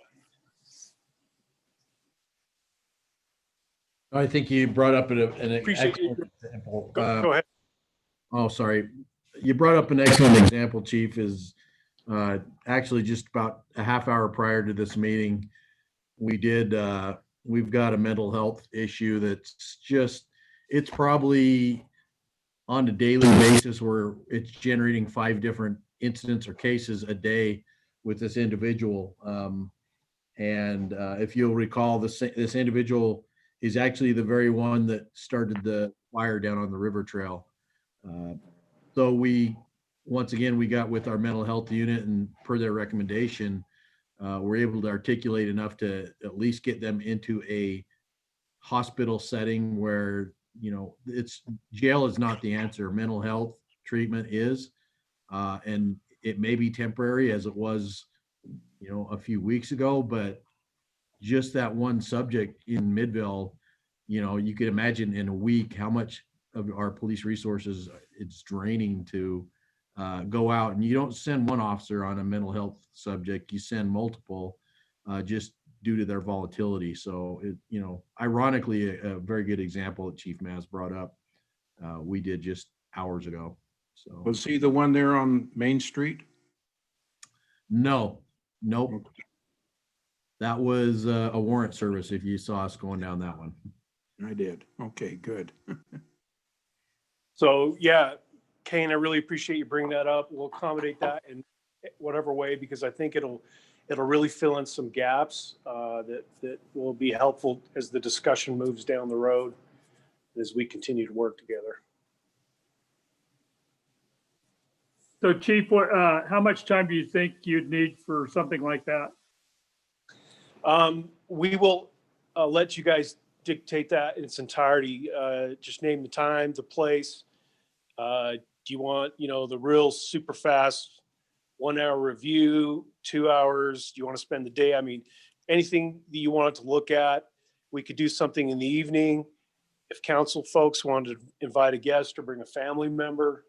I think you brought up an Appreciate excellent you. example. Go ahead. Oh, sorry. You brought up an excellent example, Chief, is actually just about a half hour prior to this meeting, we've got a mental health issue that's just, it's probably on a daily basis where it's generating 5 different incidents or cases a day with this individual. And if you'll recall, this individual is actually the very one that started the fire down on the river trail. So once again, we got with our mental health unit, and per their recommendation, we're able to articulate enough to at least get them into a hospital setting where, it's jail is not the answer. Mental health treatment is, and it may be temporary as it was, a few weeks ago, but just that one subject in Midville, you could imagine in a week how much of our police resources it's draining to go out. And you don't send one officer on a mental health subject, you send multiple, just due to their volatility. So ironically, a very good example that Chief Maz brought up, we did just hours ago. So Was he the one there on Main Street? nope. That was a warrant service, if you saw us going down that one. I did. Okay, good. So, yeah, Kane, I really appreciate you bringing that up. We'll accommodate that in whatever way, because I think it'll really fill in some gaps that will be helpful as the discussion moves down the road, as we continue to work together. So Chief, how much time do you think you'd need for something like that? We will let you guys dictate that in its entirety. Just name the time, the place. Do you want, the real super fast 1 hour review, 2 hours? Do you want to spend the day? I mean, anything that you want to look at. We could do something in the evening. If council folks wanted to invite a guest or bring a family member,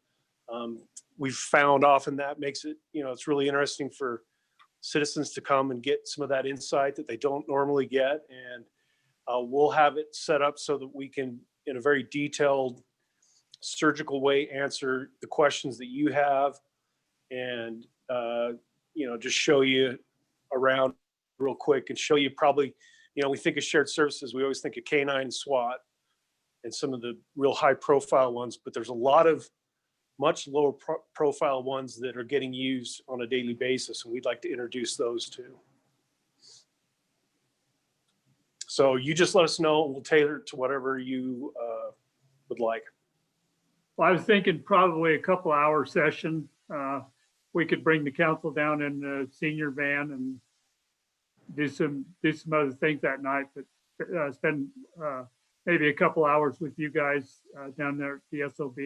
we've found often that makes it, it's really interesting for citizens to come and get some of that insight that they don't normally get. And we'll have it set up so that we can, in a very detailed, surgical way, answer the questions that you have, and just show you around real quick and show you probably, we think of shared services, we always think of K9 and SWAT and some of the real high profile ones, but there's a lot of much lower profile ones that are getting used on a daily basis, and we'd like to introduce those too. So you just let us know, and we'll tailor it to whatever you would like. Well, I was thinking probably a couple hour session. We could bring the council down in the senior van and do some other things that night, but spend maybe a couple hours with you guys down there at the SOB.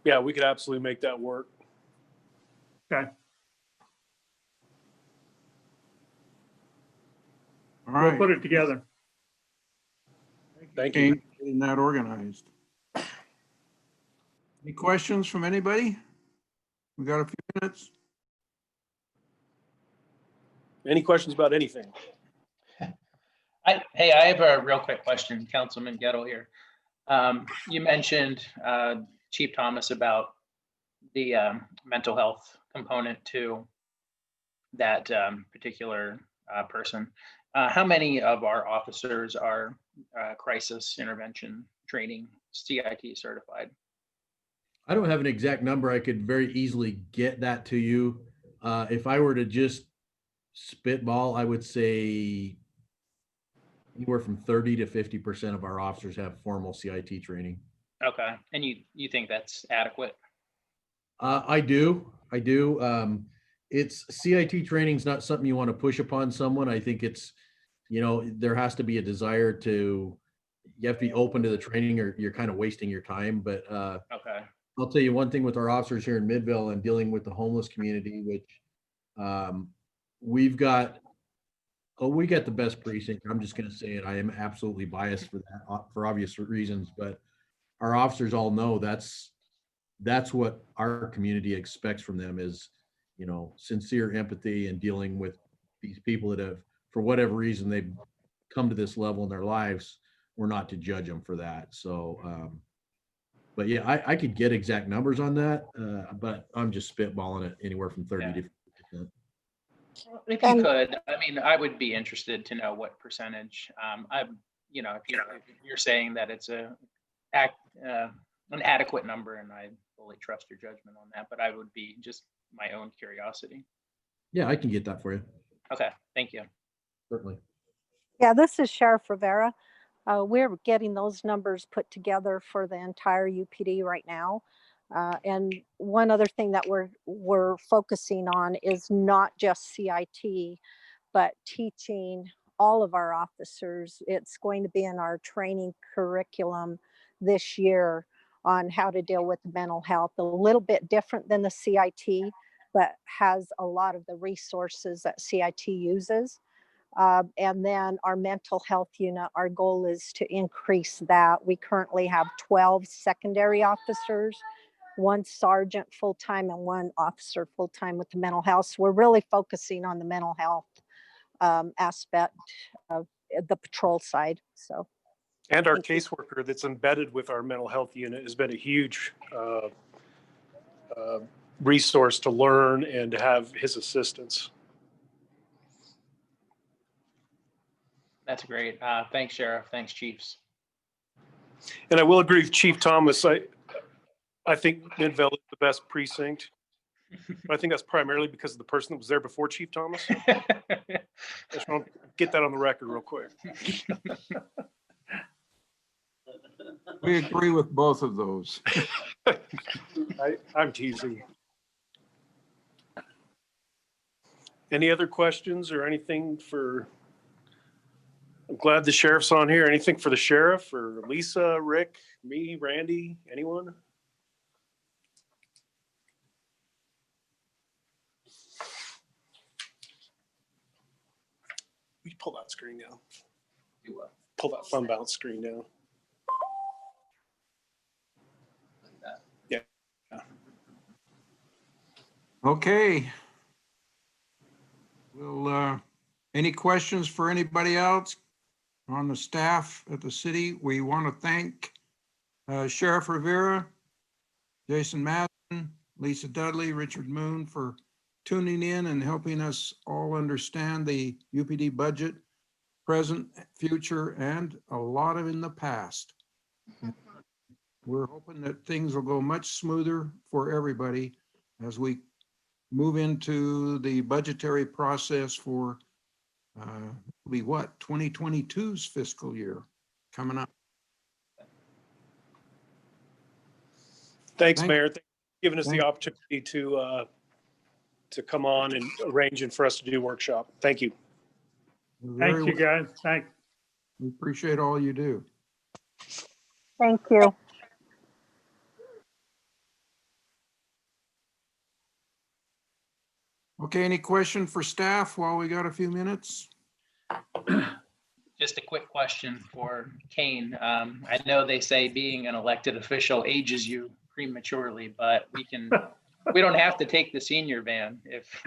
Yeah, we could absolutely make that work. Okay. All We'll right. put it together. Thank you. Getting that organized. Any questions from anybody? We got a few minutes. Any questions about anything? Hey, I have a real quick question, Councilman Gettle here. You mentioned, Chief Thomas, about the mental health component to that particular person. How many of our officers are crisis intervention training CIT certified? I don't have an exact number. I could very easily get that to you. If I were to just spitball, I would say anywhere from 30 to 50% of our officers have formal CIT training. Okay, and you think that's adequate? I do. It's CIT training is not something you want to push upon someone. I think it's, there has to be a desire to, you have to be open to the training, or you're kind of wasting your time. But Okay. I'll tell you one thing with our officers here in Midville and dealing with the homeless community, which we got the best precinct. I'm just going to say it. I am absolutely biased for that for obvious reasons, but our officers all know that's what our community expects from them is, sincere empathy and dealing with these people that have, for whatever reason, they've come to this level in their lives. We're not to judge them for that. So But yeah, I could get exact numbers on that, but I'm just spitballing it anywhere from 30 Yeah. to 50%. If you could, I mean, I would be interested to know what percentage. I'm, if you're saying that it's an adequate number, and I fully trust your judgment on that, but I would be just my own curiosity. Yeah, I can get that for you, Okay, thank you. certainly. Yeah, this is Sheriff Rivera. We're getting those numbers put together for the entire UPD right now. And one other thing that we're focusing on is not just CIT, but teaching all of our officers. It's going to be in our training curriculum this year on how to deal with mental health, a little bit different than the CIT, but has a lot of the resources that CIT uses. And then our mental health unit, our goal is to increase that. We currently have 12 secondary officers, 1 sergeant full-time and 1 officer full-time with the mental health. So we're really focusing on the mental health aspect of the patrol side. So. And our Thank you. caseworker that's embedded with our mental health unit has been a huge resource to learn and to have his assistance. That's great. Thanks, Sheriff. Thanks, Chiefs. And I will agree with Chief Thomas. I think Midvale is the best precinct. I think that's primarily because of the person that was there before Chief Thomas. I just want to get that on the record real quick. We agree with both of those. I'm teasing. Any other questions or anything for? I'm glad the sheriff's on here. Anything for the sheriff or Lisa, Rick, me, Randy, anyone? We pull that screen down. Do what? Pull that fund balance screen down. Like that. Okay. Well, any questions for anybody else on the staff at the city? We want to thank Sheriff Rivera, Jason Madden, Lisa Dudley, Richard Moon for tuning in and helping us all understand the UPD budget, present, future, and a lot of in the past. We're hoping that things will go much smoother for everybody as we move into the budgetary process for 2022's fiscal year coming up. Thanks, Mayor. Thanks for giving us the opportunity to come on and arranging for us to do workshop. Thank you. Thank you, guys. Thanks. We appreciate all you do. Thank you. Okay, any question for staff while we got a few minutes? Just a quick question for Kane. I know they say being an elected official ages you prematurely, but we don't have to take the senior van if.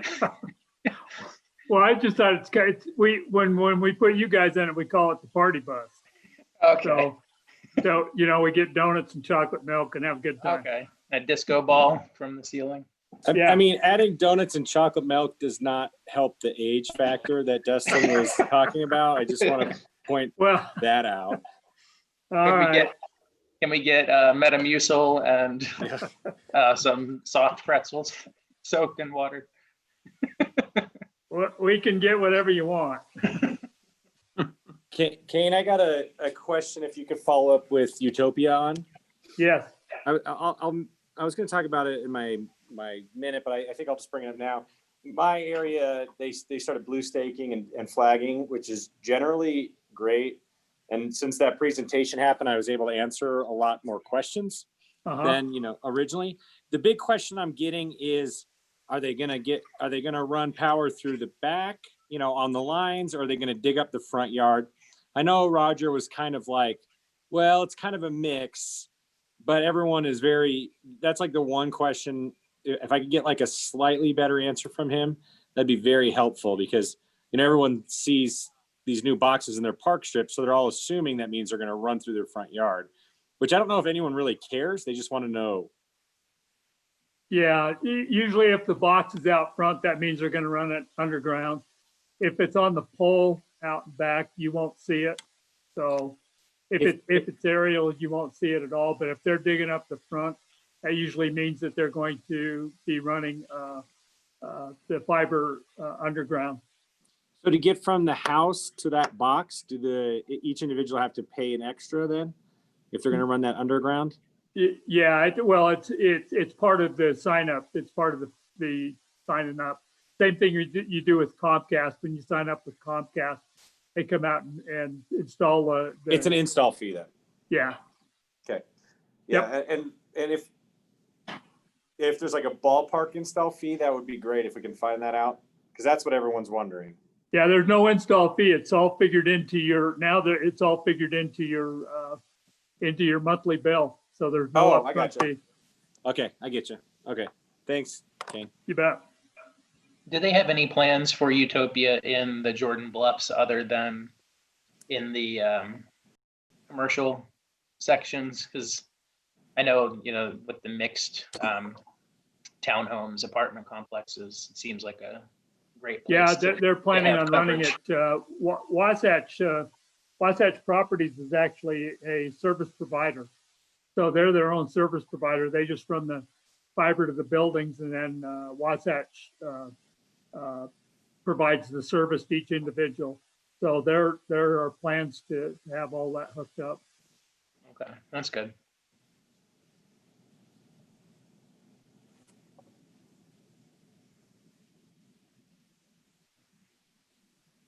Well, I just thought when we put you guys in it, we call it the party bus. Okay. So we get donuts and chocolate milk and have a good time. Okay. A disco ball from the ceiling. Yeah. I mean, adding donuts and chocolate milk does not help the age factor that Dustin was talking about. I just want to point that out. Can we get Metamucil and some soft pretzels soaked in water? We can get whatever you want. Kane, I got a question if you could follow up with Utopia on. Yes. I was going to talk about it in my minute, but I think I'll just bring it up now. My area, they started blue staking and flagging, which is generally great. And since that presentation happened, I was able to answer a lot more questions than originally. The big question I'm getting is, are they gonna run power through the back, on the lines, or are they gonna dig up the front yard? I know Roger was kind of like, well, it's kind of a mix, but everyone is that's like the one question. If I could get like a slightly better answer from him, that'd be very helpful, because everyone sees these new boxes in their park strips, so they're all assuming that means they're going to run through their front yard. which I don't know if anyone really cares. They just want to know. Yeah, usually if the box is out front, that means they're gonna run it underground. If it's on the pole out and back, you won't see it. So if it's aerial, you won't see it at all. But if they're digging up the front, that usually means that they're going to be running the fiber underground. So to get from the house to that box, do each individual have to pay an extra then if they're going to run that underground? Yeah, well, it's part of the sign up. It's part of the signing up. Same thing you do with Comcast. When you sign up with Comcast, they come out and install the. It's an install fee then. Yeah. Okay. Yeah, and if there's like a ballpark install fee, that would be great if we can find that out, because that's what everyone's wondering. Yeah, there's no install fee. It's all figured into your it's all figured into your monthly bill. So there's no I upfront gotcha. fee. Okay, I get you. Okay, thanks, Kane. You bet. Do they have any plans for Utopia in the Jordan Bluffs other than in the commercial sections? Because I know, with the mixed townhomes, apartment complexes, it seems like a great place. Yeah, they're planning have on running coverage. it. Wasatch Properties is actually a service provider. So they're their own service provider. They just run the fiber to the buildings, and then Wasatch provides the service to each individual. So there are plans to have all that hooked up. Okay, that's good.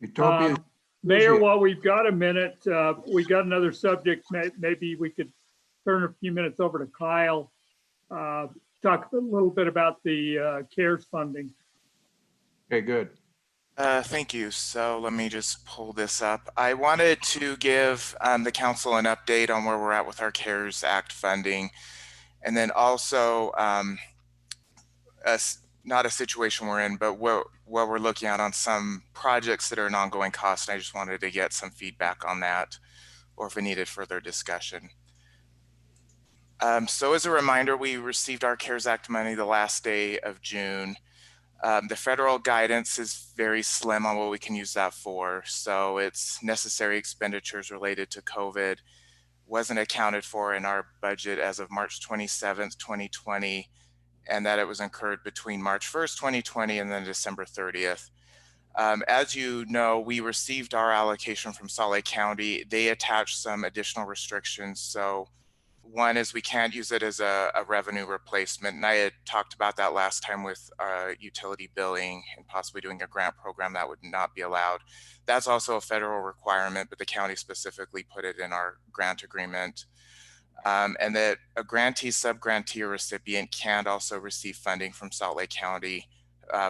Utopia. Mayor, while we've got a minute, we got another subject. Maybe we could turn a few minutes over to Kyle. Talk a little bit about the CARES funding. Okay, good. Thank you. So let me just pull this up. I wanted to give the council an update on where we're at with our CARES Act funding. And then also, not a situation we're in, but what we're looking at on some projects that are an ongoing cost. And I just wanted to get some feedback on that, or if we needed further discussion. So as a reminder, we received our CARES Act money the last day of June. The federal guidance is very slim on what we can use that for. So it's necessary expenditures related to COVID wasn't accounted for in our budget as of March 27th, 2020, and that it was incurred between March 1st, 2020 and then December 30th. As you know, we received our allocation from Salt Lake County. They attached some additional restrictions. So one is we can't use it as a revenue replacement. And I had talked about that last time with utility billing and possibly doing a grant program that would not be allowed. That's also a federal requirement, but the county specifically put it in our grant agreement. And that a grantee, sub-grantee, or recipient can't also receive funding from Salt Lake County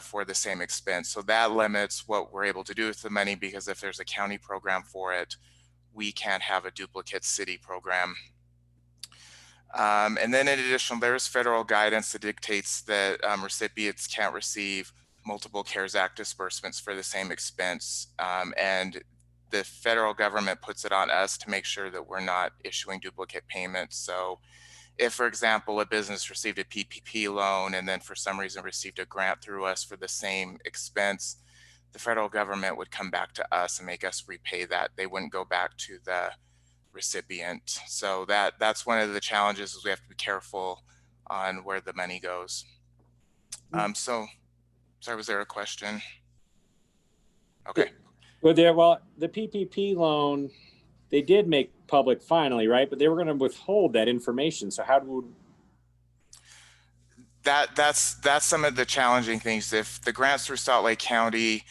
for the same expense. So that limits what we're able to do with the money, because if there's a county program for it, we can't have a duplicate city program. And then in addition, there's federal guidance that dictates that recipients can't receive multiple CARES Act disbursements for the same expense. And the federal government puts it on us to make sure that we're not issuing duplicate payments. So if, for example, a business received a PPP loan and then for some reason received a grant through us for the same expense, the federal government would come back to us and make us repay that. They wouldn't go back to the recipient. So that's one of the challenges, is we have to be careful on where the money goes. So sorry, was there a question? Okay. Well, the PPP loan, they did make public finally, right? But they were going to withhold that information. So how do that's some of the challenging things. If the grants through Salt Lake County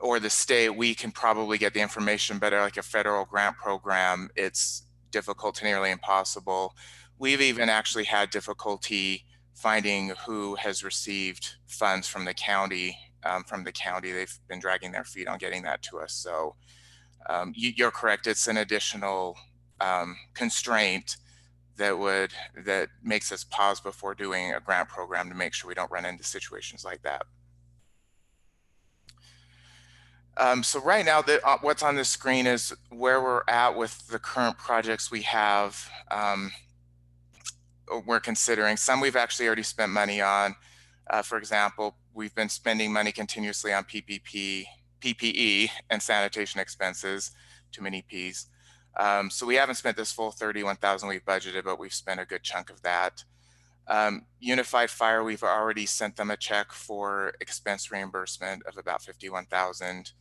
or the state, we can probably get the information better. Like a federal grant program, it's difficult to nearly impossible. We've even actually had difficulty finding who has received funds from the county. They've been dragging their feet on getting that to us. So you're correct. It's an additional constraint that makes us pause before doing a grant program to make sure we don't run into situations like that. So right now, what's on the screen is where we're at with the current projects we have. we're considering. Some we've actually already spent money on. For example, we've been spending money continuously on PPE and sanitation expenses, too many P's. So we haven't spent this full 31,000 we've budgeted, but we've spent a good chunk of that. Unified Fire, we've already sent them a check for expense reimbursement of about 51,000.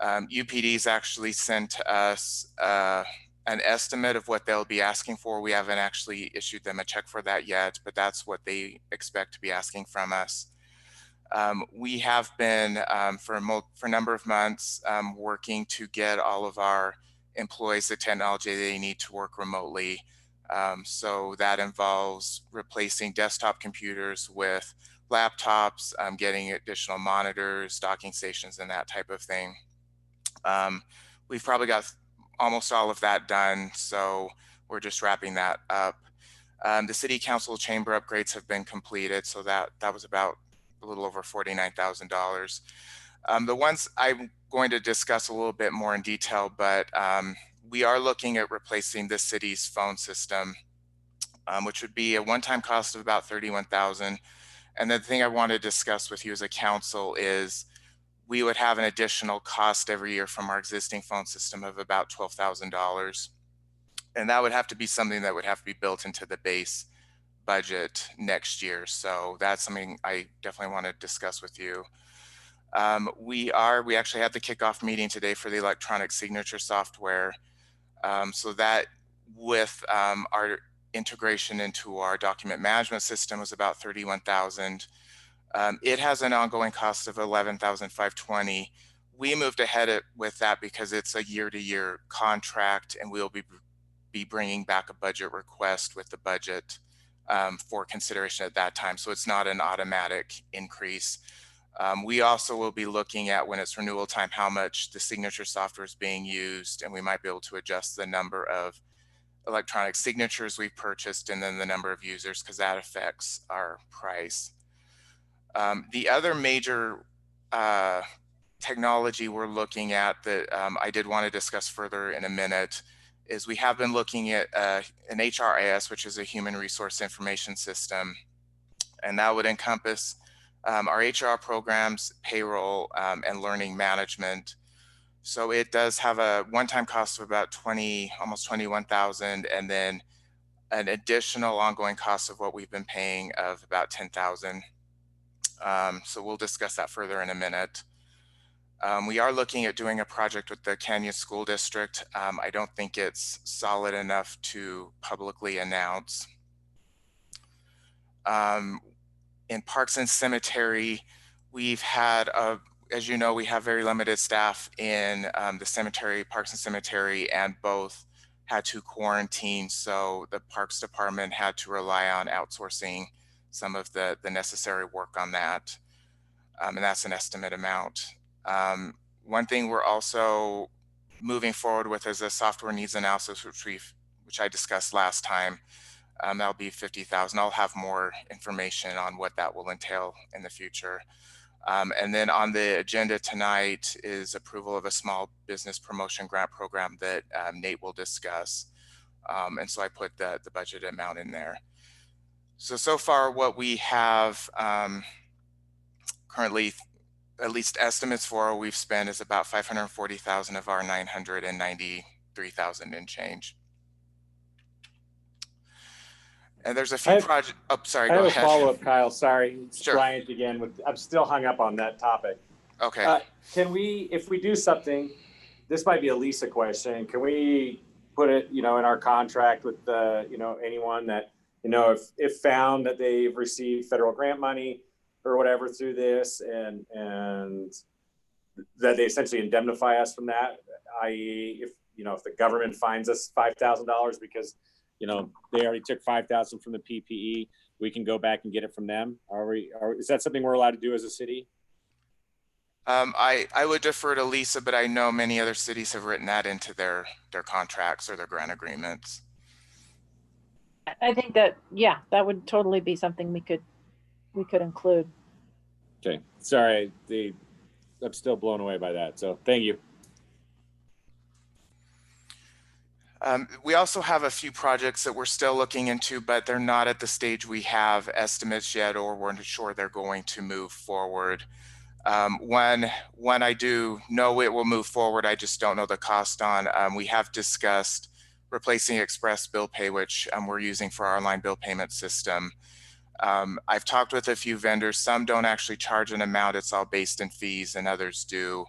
UPD's actually sent us an estimate of what they'll be asking for. We haven't actually issued them a check for that yet, but that's what they expect to be asking from us. We have been for a number of months working to get all of our employees the technology they need to work remotely. So that involves replacing desktop computers with laptops, getting additional monitors, docking stations, and that type of thing. We've probably got almost all of that done, so we're just wrapping that up. The city council chamber upgrades have been completed, so that was about a little over $49,000. The ones I'm going to discuss a little bit more in detail, but we are looking at replacing the city's phone system, which would be a one-time cost of about $31,000. And the thing I want to discuss with you as a council is we would have an additional cost every year from our existing phone system of about $12,000. And that would have to be something that would have to be built into the base budget next year. So that's something I definitely want to discuss with you. We actually had the kickoff meeting today for the electronic signature software. So that with our integration into our document management system was about $31,000. It has an ongoing cost of $11,520. We moved ahead with that because it's a year-to-year contract, and we'll be bringing back a budget request with the budget for consideration at that time. So it's not an automatic increase. We also will be looking at, when it's renewal time, how much the signature software is being used, and we might be able to adjust the number of electronic signatures we've purchased and then the number of users, because that affects our price. The other major technology we're looking at that I did want to discuss further in a minute is we have been looking at an HRIS, which is a human resource information system, and that would encompass our HR programs, payroll, and learning management. So it does have a one-time cost of about almost 21,000, and then an additional ongoing cost of what we've been paying of about 10,000. So we'll discuss that further in a minute. We are looking at doing a project with the Canyon School District. I don't think it's solid enough to publicly announce. In Parks and Cemetery, we've had, as you know, we have very limited staff in the cemetery, Parks and Cemetery, and both had to quarantine. So the Parks Department had to rely on outsourcing some of the necessary work on that. And that's an estimate amount. One thing we're also moving forward with is a software needs analysis, which I discussed last time. That'll be 50,000. I'll have more information on what that will entail in the future. And then on the agenda tonight is approval of a small business promotion grant program that Nate will discuss. And so I put the budget amount in there. So far what we have currently, at least estimates for, we've spent is about 540,000 of our 993,000 and change. And there's a few projects. Oh, sorry, go ahead. I have a follow-up, Kyle. Sorry, it's Sure. Bryant again. I'm still hung up on that topic. Okay. Can we, if we do something, this might be a Lisa question. Can we put it, in our contract with anyone that, if found that they've received federal grant money or whatever through this, and that they essentially indemnify us from that, i.e., if the government fines us $5,000 because they already took 5,000 from the PPE, we can go back and get it from them. Is that something we're allowed to do as a city? I would defer to Lisa, but I know many other cities have written that into their contracts or their grant agreements. I think that, yeah, that would totally be something we could include. Okay, sorry, I'm still blown away by that. So thank you. We also have a few projects that we're still looking into, but they're not at the stage we have estimates yet, or we're not sure they're going to move forward. When I do know it will move forward, I just don't know the cost on. We have discussed replacing Express Bill Pay, which we're using for our online bill payment system. I've talked with a few vendors. Some don't actually charge an amount. It's all based in fees, and others do.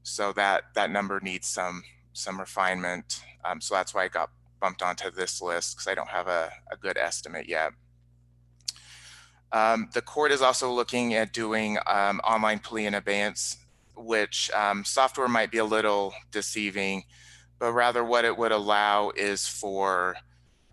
So that number needs some refinement. So that's why I got bumped onto this list, because I don't have a good estimate yet. The court is also looking at doing online plea in abeyance, which software might be a little deceiving, but rather what it would allow is for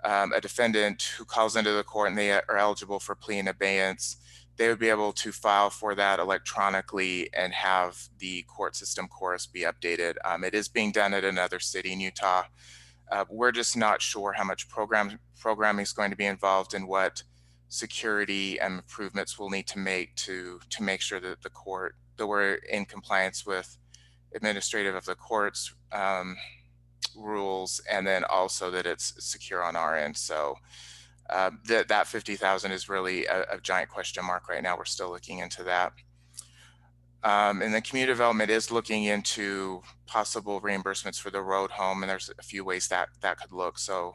a defendant who calls into the court and they are eligible for plea in abeyance, they would be able to file for that electronically and have the court system chorus be updated. It is being done at another city in Utah. We're just not sure how much programming is going to be involved and what security and improvements we'll need to make to make sure that that we're in compliance with administrative of the court's rules, and then also that it's secure on our end. So that 50,000 is really a giant question mark right now. We're still looking into that. And then community development is looking into possible reimbursements for the road home, and there's a few ways that could look. So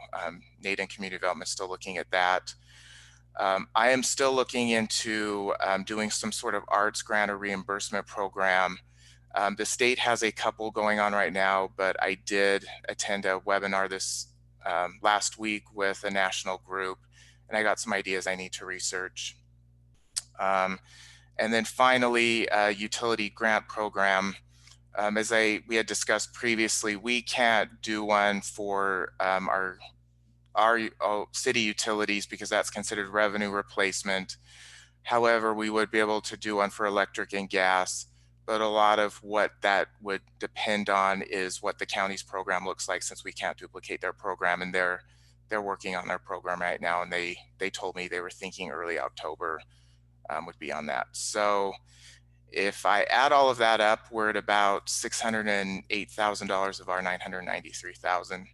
Nate and community development is still looking at that. I am still looking into doing some sort of arts grant or reimbursement program. The state has a couple going on right now, but I did attend a webinar this last week with a national group, and I got some ideas I need to research. And then finally, utility grant program. As we had discussed previously, we can't do one for our city utilities because that's considered revenue replacement. However, we would be able to do one for electric and gas, but a lot of what that would depend on is what the county's program looks like, since we can't duplicate their program, and they're working on their program right now, and they told me they were thinking early October would be on that. So if I add all of that up, we're at about $608,000 of our $993,000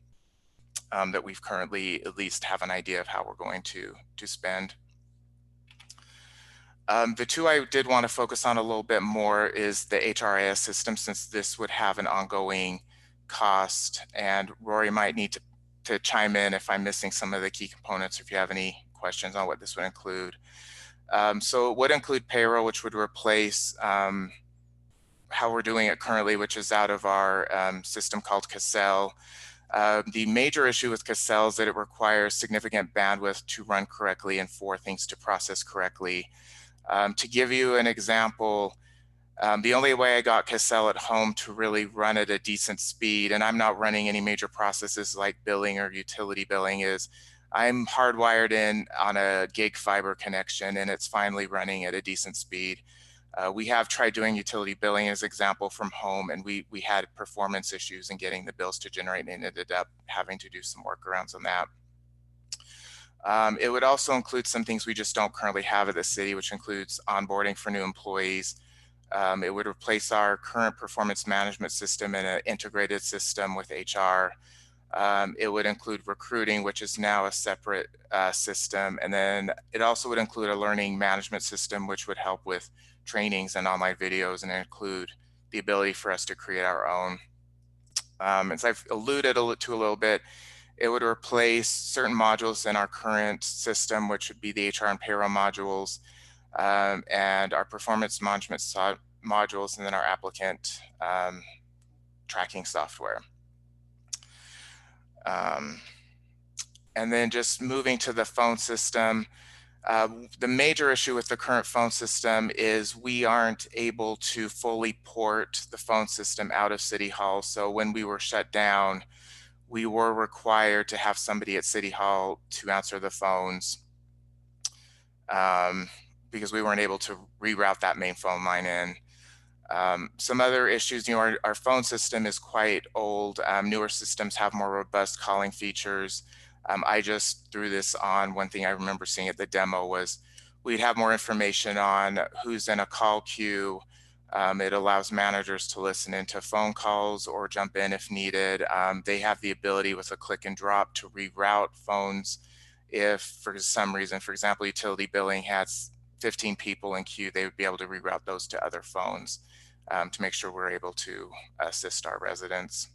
that we've currently at least have an idea of how we're going to spend. The two I did want to focus on a little bit more is the HRIS system, since this would have an ongoing cost, and Rory might need to chime in if I'm missing some of the key components, or if you have any questions on what this would include. So it would include payroll, which would replace how we're doing it currently, which is out of our system called Cassell. The major issue with Cassell is that it requires significant bandwidth to run correctly and for things to process correctly. To give you an example, the only way I got Cassell at home to really run at a decent speed, and I'm not running any major processes like billing or utility billing, is I'm hardwired in on a gig fiber connection, and it's finally running at a decent speed. We have tried doing utility billing as example from home, and we had performance issues in getting the bills to generate, and ended up having to do some workarounds on that. It would also include some things we just don't currently have at the city, which includes onboarding for new employees. It would replace our current performance management system in an integrated system with HR. It would include recruiting, which is now a separate system. And then it also would include a learning management system, which would help with trainings and online videos, and include the ability for us to create our own. As I've alluded to a little bit, it would replace certain modules in our current system, which would be the HR and payroll modules, and our performance management modules, and then our applicant tracking software. And then just moving to the phone system, the major issue with the current phone system is we aren't able to fully port the phone system out of City Hall. So when we were shut down, we were required to have somebody at City Hall to answer the phones because we weren't able to reroute that main phone line in. Some other issues, our phone system is quite old. Newer systems have more robust calling features. I just threw this on. One thing I remember seeing at the demo was we'd have more information on who's in a call queue, It allows managers to listen into phone calls or jump in if needed. They have the ability with a click and drop to reroute phones if for some reason, for example, utility billing has 15 people in queue, they would be able to reroute those to other phones to make sure we're able to assist our residents.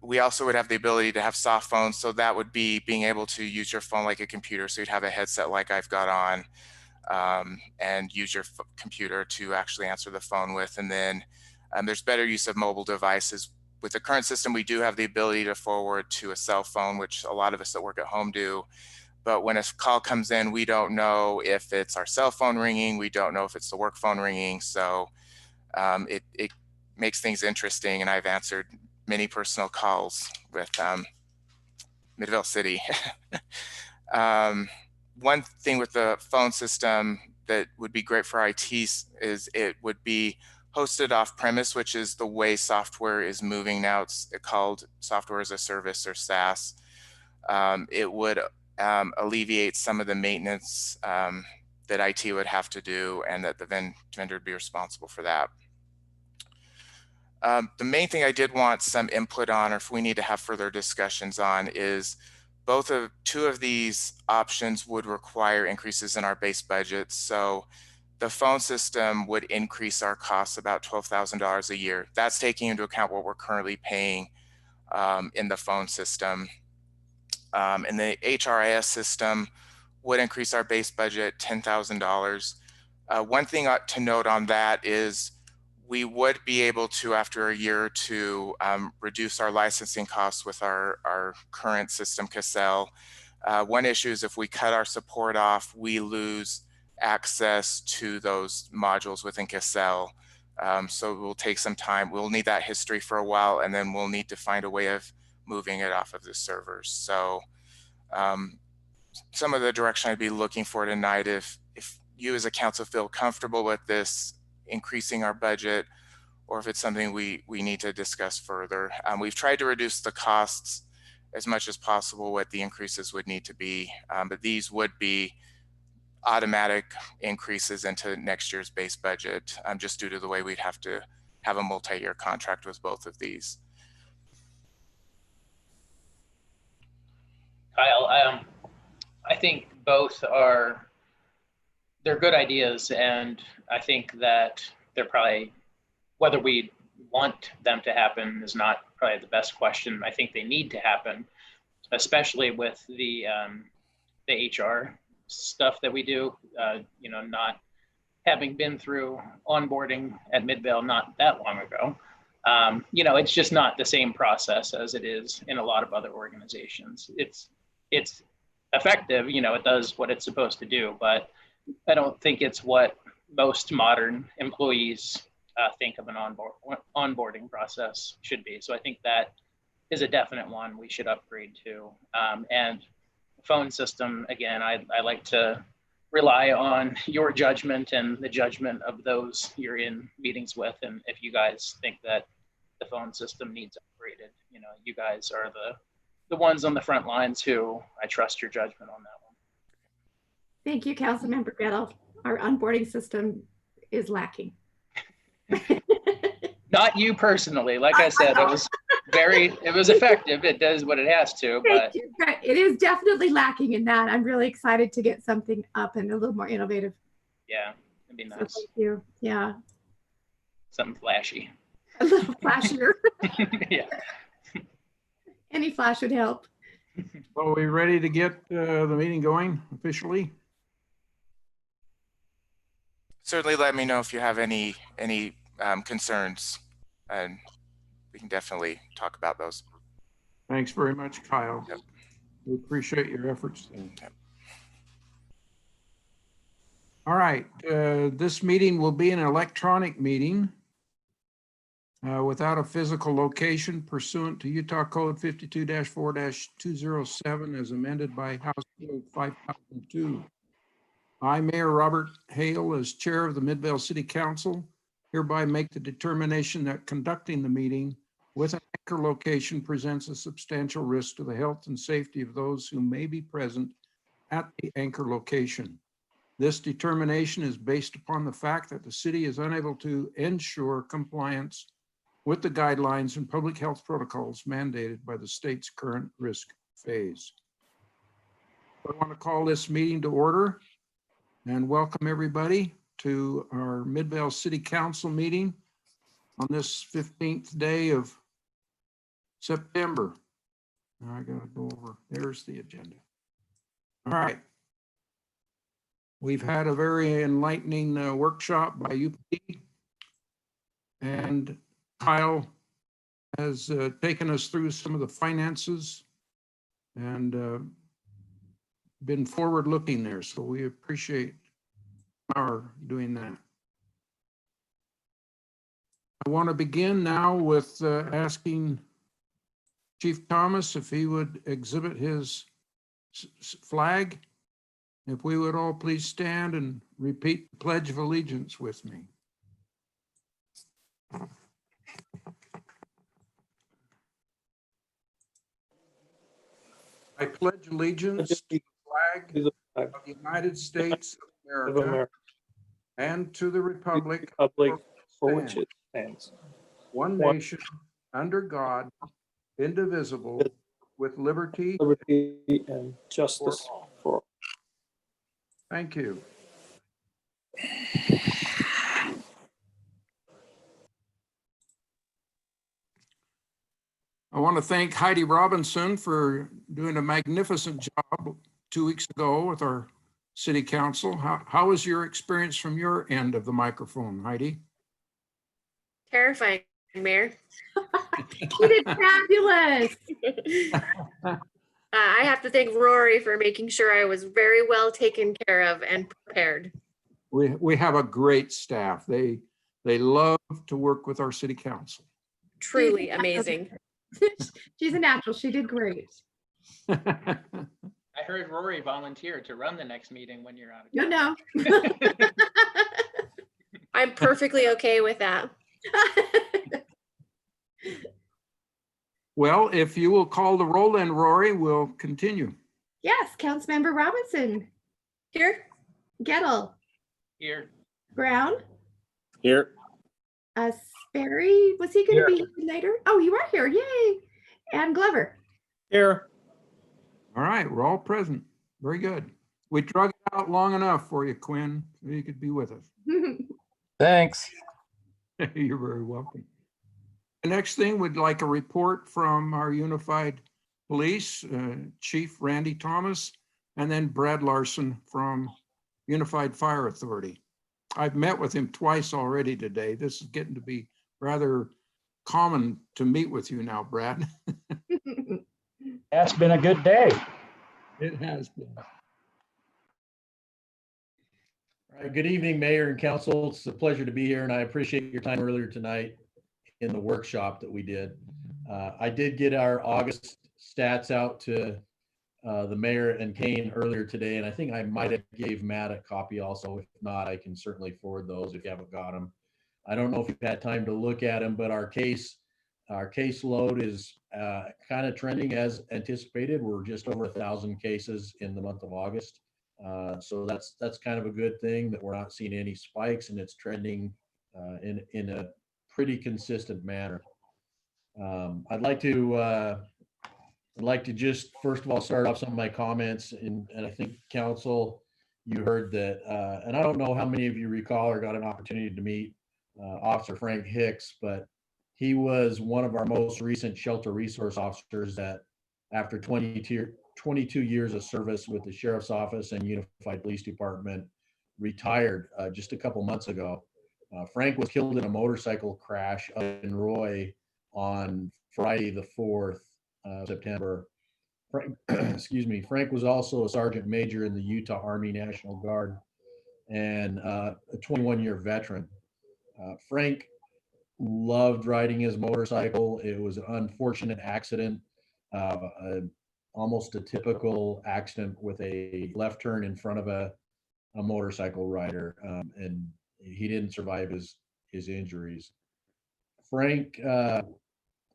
We also would have the ability to have soft phones. So that would be being able to use your phone like a computer. So you'd have a headset like I've got on and use your computer to actually answer the phone with. And then there's better use of mobile devices. With the current system, we do have the ability to forward to a cell phone, which a lot of us that work at home do. But when a call comes in, we don't know if it's our cell phone ringing. We don't know if it's the work phone ringing. So it makes things interesting. And I've answered many personal calls with Midvale City. One thing with the phone system that would be great for IT is it would be hosted off premise, which is the way software is moving now. It's called software as a service or SaaS. It would alleviate some of the maintenance that IT would have to do, and that the vendor would be responsible for that. The main thing I did want some input on, or if we need to have further discussions on, is two of these options would require increases in our base budget. So the phone system would increase our costs about $12,000 a year. That's taking into account what we're currently paying in the phone system. And the HRIS system would increase our base budget $10,000. One thing to note on that is we would be able to, after a year or two, reduce our licensing costs with our current system, Cassell. One issue is if we cut our support off, we lose access to those modules within Cassell. So it will take some time. We'll need that history for a while, and then we'll need to find a way of moving it off of the servers. So some of the direction I'd be looking for tonight, if you as a council feel comfortable with this increasing our budget, or if it's something we need to discuss further. We've tried to reduce the costs as much as possible, what the increases would need to be, but these would be automatic increases into next year's base budget, just due to the way we'd have to have a multi-year contract with both of these. Kyle, I think both they're good ideas, and I think that they're probably, whether we want them to happen is not probably the best question. I think they need to happen, especially with the HR stuff that we do, not having been through onboarding at Midvale not that long ago. It's just not the same process as it is in a lot of other organizations. It's effective, it does what it's supposed to do, but I don't think it's what most modern employees think of an onboarding process should be. So I think that is a definite one we should upgrade to. And phone system, again, I like to rely on your judgment and the judgment of those you're in meetings with. And if you guys think that the phone system needs upgraded, you guys are the ones on the front lines who I trust your judgment on that one. Thank you, Councilmember Gettle. Our onboarding system is lacking. Not you personally. Like I said, it was effective. It does what it has to, but it is definitely lacking in that. I'm really excited to get something up and a little more innovative. Yeah, it'd be nice. So thank you. Yeah. Something flashy. A little flashier. Yeah. Any flash would help. Well, are we ready to get the meeting going officially? Certainly let me know if you have any concerns, and we can definitely talk about those. Thanks very much, Kyle. Yep. We appreciate your efforts. Yep. All right, this meeting will be an electronic meeting without a physical location pursuant to Utah Code 52-4-207 as amended by House Code 5002. I, Mayor Robert Hale, as Chair of the Midvale City Council, hereby make the determination that conducting the meeting with an anchor location presents a substantial risk to the health and safety of those who may be present at the anchor location. This determination is based upon the fact that the city is unable to ensure compliance with the guidelines and public health protocols mandated by the state's current risk phase. I want to call this meeting to order and welcome everybody to our Midvale City Council meeting on this 15th day of September. Now I gotta go over, there's the agenda. All right. We've had a very enlightening workshop by UP. And Kyle has taken us through some of the finances and been forward looking there. So we appreciate our doing that. I want to begin now with asking Chief Thomas if he would exhibit his flag. If we would all please stand and repeat the Pledge of Allegiance with me. I pledge allegiance to the flag of the United States of America and to the republic for which it stands, one nation, under God, indivisible, with liberty and justice for all. Thank you. I want to thank Heidi Robinson for doing a magnificent job 2 weeks ago with our city council. How was your experience from your end of the microphone, Heidi? Terrifying, Mayor. You did fabulous. I have to thank Rory for making sure I was very well taken care of and prepared. We have a great staff. They love to work with our city council. Truly amazing. She's a natural. She did great. I heard Rory volunteer to run the next meeting when you're out of No. I'm perfectly okay with that. Well, if you will call the roll then, Rory, we'll continue. Yes, Councilmember Robinson. Here. Gettle. here. Brown. Here. Sperry, was he going to be later? Oh, you are here. Yay. And Glover. Here. All right, we're all present. Very good. We drug it out long enough for you, Quinn, so you could be with us. Thanks. You're very welcome. The next thing, we'd like a report from our Unified Police, Chief Randy Thomas, and then Brad Larson from Unified Fire Authority. I've met with him twice already today. This is getting to be rather common to meet with you now, Brad. That's been a good day. It has been. All right, good evening, Mayor and Council. It's a pleasure to be here, and I appreciate your time earlier tonight in the workshop that we did. I did get our August stats out to the mayor and Kane earlier today, and I think I might have gave Matt a copy also. If not, I can certainly forward those if you haven't got them. I don't know if you've had time to look at them, but our caseload is kind of trending as anticipated. We're just over 1,000 cases in the month of August. So that's kind of a good thing that we're not seeing any spikes, and it's trending in a pretty consistent manner. I'd like to just first of all start off some of my comments, and I think Council, you heard that, and I don't know how many of you recall or got an opportunity to meet Officer Frank Hicks, but he was one of our most recent shelter resource officers that, after 22 years of service with the Sheriff's Office and Unified Police Department, retired just a couple months ago. Frank was killed in a motorcycle crash up in Roy on Friday the 4th of September. Frank, excuse me, Frank was also a sergeant major in the Utah Army National Guard and a 21-year veteran. Frank loved riding his motorcycle. It was an unfortunate accident, almost a typical accident with a left turn in front of a motorcycle rider, and he didn't survive his injuries. Frank,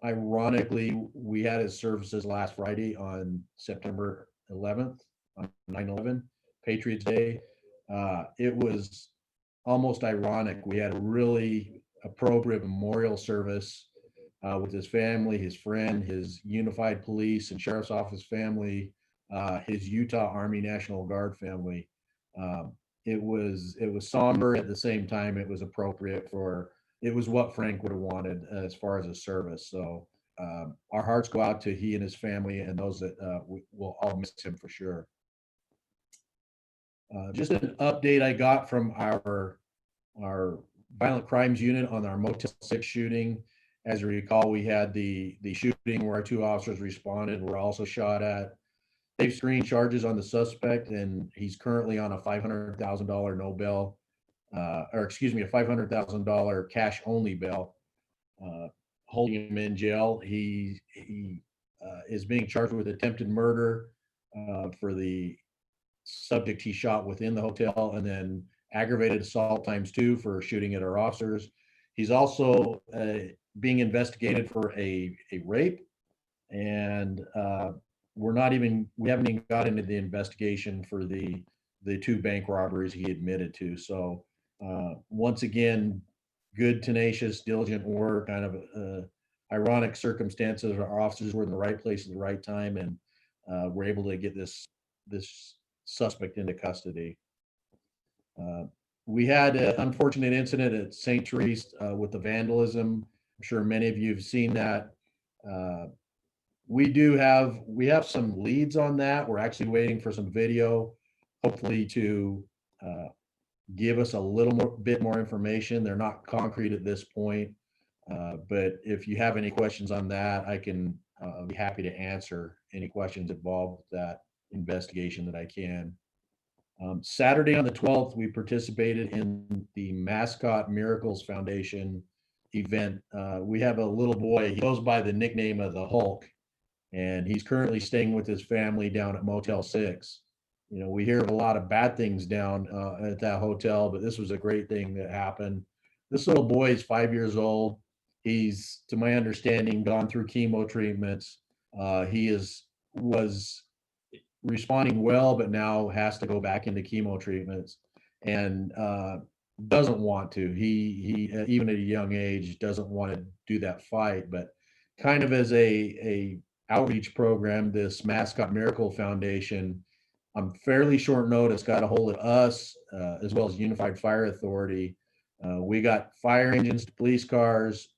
ironically, we had his services last Friday on September 11th, on 9/11, Patriots Day. It was almost ironic. We had a really appropriate memorial service with his family, his friend, his Unified Police and Sheriff's Office family, his Utah Army National Guard family. It was somber at the same time. It was appropriate for. It was what Frank would have wanted as far as a service. So our hearts go out to he and his family and those that will all miss him for sure. Just an update I got from our violent crimes unit on our Motel 6 shooting. As you recall, we had the shooting where our 2 officers responded, were also shot at. They've screened charges on the suspect, and he's currently on a $500,000 no bail, or excuse me, a $500,000 cash only bail, holding him in jail. He is being charged with attempted murder for the subject he shot within the hotel, and then aggravated assault × 2 for shooting at our officers. He's also being investigated for a rape, and we haven't even got into the investigation for the 2 bank robberies he admitted to. So once again, good, tenacious, diligent work, kind of ironic circumstances. Our officers were in the right place at the right time, and we're able to get this suspect into custody. We had an unfortunate incident at St. Therese with the vandalism. I'm sure many of you have seen that. We have some leads on that. We're actually waiting for some video, hopefully to give us a little bit more information. They're not concrete at this point, but if you have any questions on that, I can be happy to answer any questions involved with that investigation that I can. Saturday on the 12th, we participated in the Mascot Miracles Foundation event. We have a little boy, he goes by the nickname of the Hulk, and he's currently staying with his family down at Motel 6. You know, we hear of a lot of bad things down at that hotel, but this was a great thing that happened. This little boy is 5 years old. He's, to my understanding, gone through chemo treatments. He was responding well, but now has to go back into chemo treatments, and doesn't want to. He even at a young age doesn't want to do that fight, but kind of as a outreach program, this Mascot Miracle Foundation, on fairly short notice, got a hold of us as well as Unified Fire Authority. We got fire engines to police cars,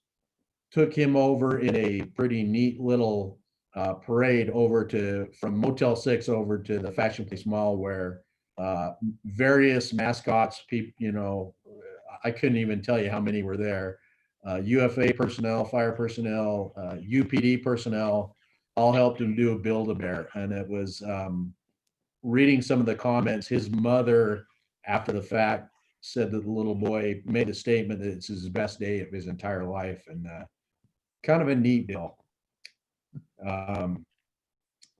took him over in a pretty neat little parade over from Motel 6 over to the Fashion Place Mall, where various mascots, people, you know, I couldn't even tell you how many were there. UFA personnel, fire personnel, UPD personnel, all helped him do a Build-A-Bear. And it was reading some of the comments, his mother, after the fact, said that the little boy made a statement that it's his best day of his entire life, and kind of a neat deal. I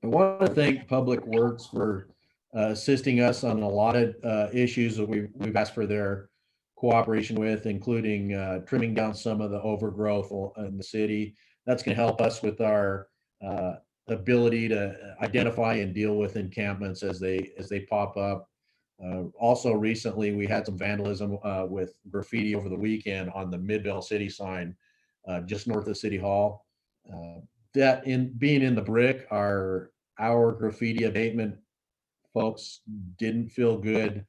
want to thank Public Works for assisting us on a lot of issues that we've asked for their cooperation with, including trimming down some of the overgrowth in the city. That's going to help us with our ability to identify and deal with encampments as they pop up. Also, recently we had some vandalism with graffiti over the weekend on the Midvale City sign, just north of City Hall. That being in the brick, our graffiti abatement folks didn't feel good.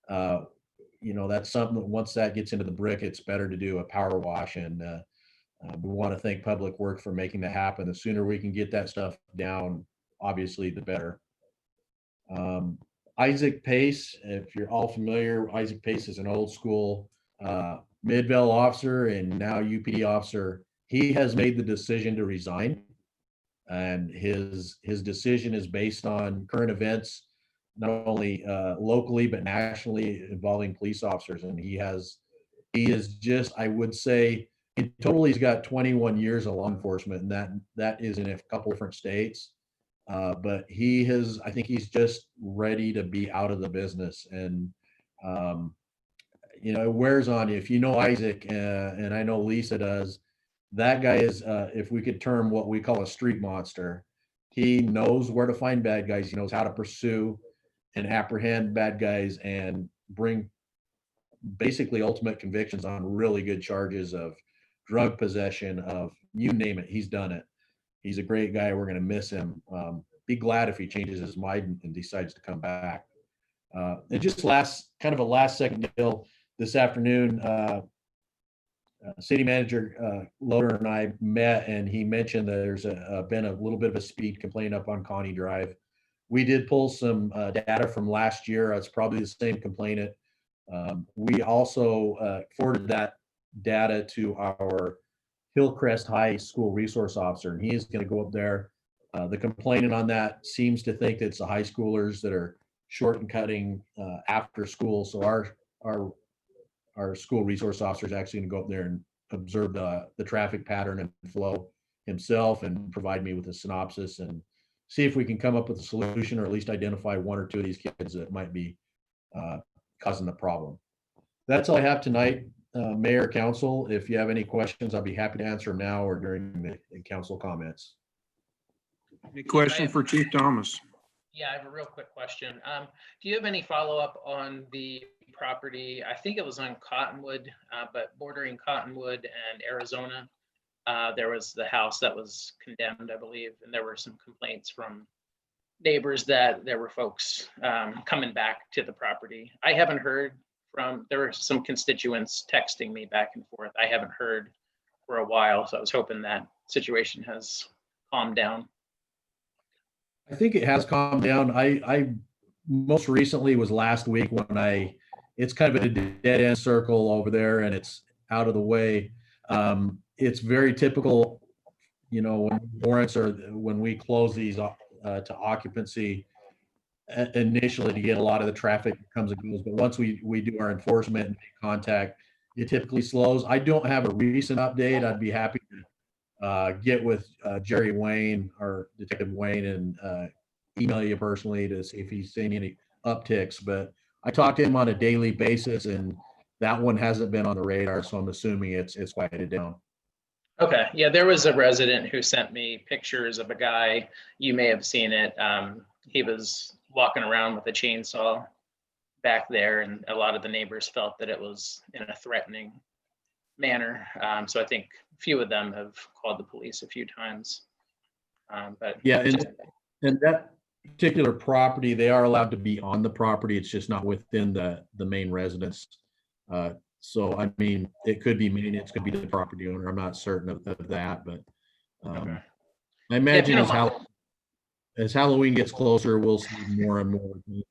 You know, that's something that once that gets into the brick, it's better to do a power wash, and we want to thank Public Works for making that happen. The sooner we can get that stuff down, obviously, the better. Isaac Pace, if you're all familiar, Isaac Pace is an old school Midvale officer and now UPD officer. He has made the decision to resign, and his decision is based on current events, not only locally but nationally, involving police officers. And he is just, I would say, in total, he's got 21 years of law enforcement, and that is in a couple different states. But I think he's just ready to be out of the business. And you know, it wears on you. If you know Isaac, and I know Lisa does, that guy is, if we could term what we call a street monster. He knows where to find bad guys. He knows how to pursue and apprehend bad guys. And bring basically ultimate convictions on really good charges of drug possession, of you name it, he's done it. He's a great guy. We're going to miss him. Be glad if he changes his mind and decides to come back. And just kind of a last second deal this afternoon, City Manager Loader and I met, and he mentioned that there's been a little bit of a speed complaint up on Connie Drive. We did pull some data from last year. It's probably the same complainant. We also forwarded that data to our Hillcrest High School resource officer, and he is going to go up there. The complainant on that seems to think that it's the high schoolers that are short and cutting after school. So our school resource officer is actually going to go up there and observe the traffic pattern and flow himself and provide me with a synopsis and see if we can come up with a solution, or at least identify one or two of these kids that might be causing the problem. That's all I have tonight. Mayor, Council, if you have any questions, I'll be happy to answer them now or during the council comments. Any question for Chief Thomas? Yeah, I have a real quick question. Do you have any follow-up on the property? I think it was on Cottonwood, but bordering Cottonwood and Arizona. There was the house that was condemned, I believe, and there were some complaints from neighbors that there were folks coming back to the property. I haven't heard from, there were some constituents texting me back and forth. I haven't heard for a while, so I was hoping that situation has calmed down. I think it has calmed down. I most recently was last week when it's kind of a dead end circle over there and it's out of the way. It's very typical, when warrants or when we close these to occupancy initially to get a lot of the traffic that comes and goes. But once we do our enforcement and make contact, it typically slows. I don't have a recent update. I'd be happy to get with Jerry Wayne or Detective Wayne and email you personally to see if he's seen any upticks. But I talk to him on a daily basis, and that one hasn't been on the radar. So I'm assuming it's quieted down. Okay, yeah, there was a resident who sent me pictures of a guy. You may have seen it. He was walking around with a chainsaw back there, and a lot of the neighbors felt that it was in a threatening manner. So I think a few of them have called the police a few times. But yeah, and that particular property, they are allowed to be on the property. It's just not within the main residence. So, I mean, it could be maintenance, could be the property owner. I'm not certain of that, but okay. I imagine as Halloween gets closer, we'll see more and more. Yeah.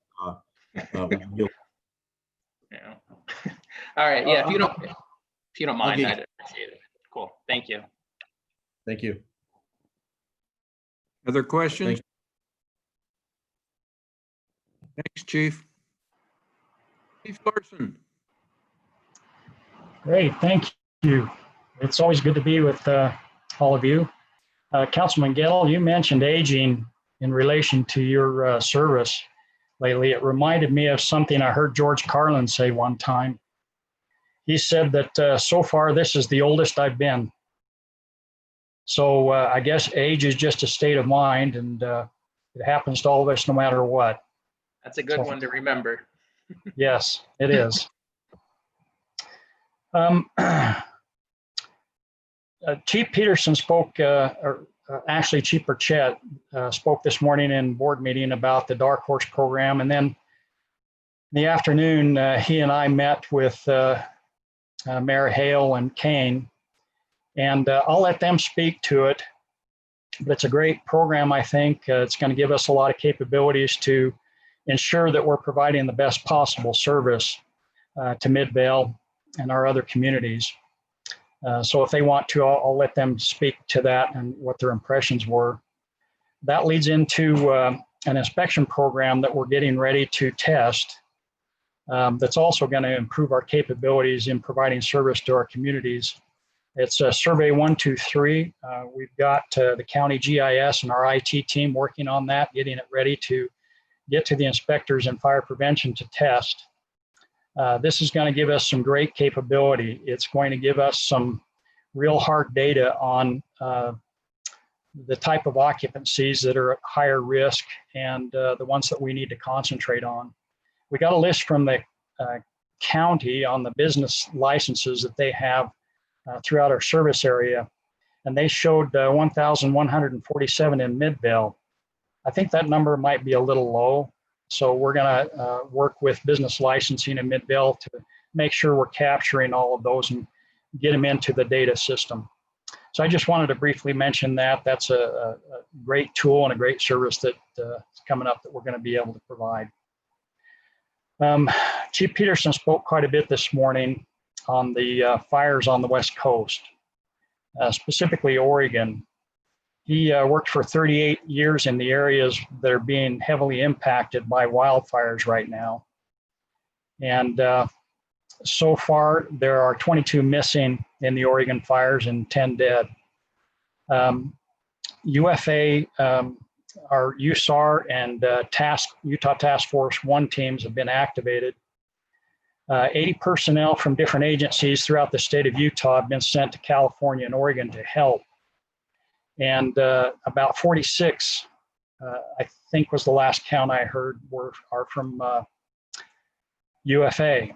All right. Yeah. If you don't mind, I'd appreciate it. Cool. Thank you. Thank you. Other questions? Thanks, Chief. Chief Larson. Great, thank you. It's always good to be with all of you. Councilman Gettle, you mentioned aging in relation to your service lately. It reminded me of something I heard George Carlin say one time. He said that so far this is the oldest I've been. So I guess age is just a state of mind, and it happens to all of us no matter what. That's a good one to remember. Yes, it is. Chief Peterson spoke, actually Chief Burchett spoke this morning in board meeting about the Dark Horse program. And then in the afternoon, he and I met with Mayor Hale and Kane, and I'll let them speak to it. But it's a great program, I think. It's going to give us a lot of capabilities to ensure that we're providing the best possible service to Midvale and our other communities. So if they want to, I'll let them speak to that and what their impressions were. That leads into an inspection program that we're getting ready to test that's also going to improve our capabilities in providing service to our communities. It's Survey 123. We've got the county GIS and our IT team working on that, getting it ready to get to the inspectors and fire prevention to test. This is going to give us some great capability. It's going to give us some real hard data on the type of occupancies that are at higher risk and the ones that we need to concentrate on. We got a list from the county on the business licenses that they have throughout our service area, and they showed 1,147 in Midvale. I think that number might be a little low, so we're going to work with business licensing in Midvale to make sure we're capturing all of those and get them into the data system. So I just wanted to briefly mention that. That's a great tool and a great service that is coming up that we're going to be able to provide. Chief Peterson spoke quite a bit this morning on the fires on the West Coast, specifically Oregon. He worked for 38 years in the areas that are being heavily impacted by wildfires right now. And so far, there are 22 missing in the Oregon fires and 10 dead. UFA, our USAR and Utah Task Force 1 teams have been activated. 80 personnel from different agencies throughout the state of Utah have been sent to California and Oregon to help. And about 46, I think was the last count I heard, are from UFA,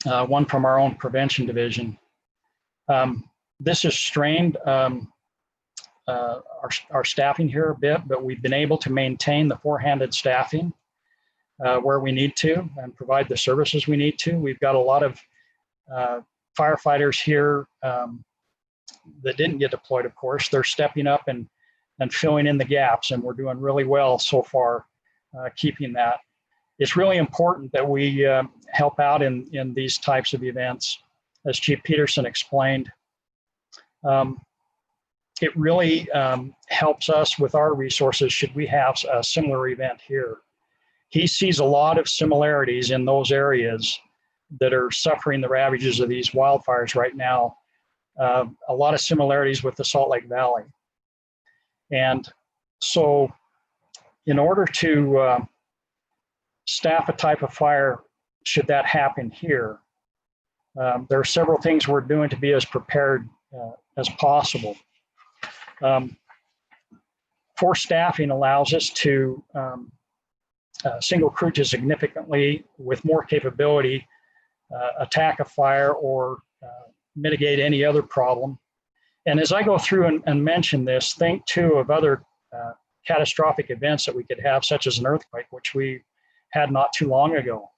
one from our own prevention division. This has strained our staffing here a bit, but we've been able to maintain the four-handed staffing where we need to and provide the services we need to. We've got a lot of firefighters here that didn't get deployed, of course. They're stepping up and filling in the gaps, and we're doing really well so far keeping that. It's really important that we help out in these types of events, as Chief Peterson explained. It really helps us with our resources should we have a similar event here. He sees a lot of similarities in those areas that are suffering the ravages of these wildfires right now. A lot of similarities with the Salt Lake Valley. And so in order to staff a type of fire, should that happen here, there are several things we're doing to be as prepared as possible. Force staffing allows us to single crew to significantly, with more capability, attack a fire or mitigate any other problem. And as I go through and mention this, think too of other catastrophic events that we could have, such as an earthquake, which we had not too long ago.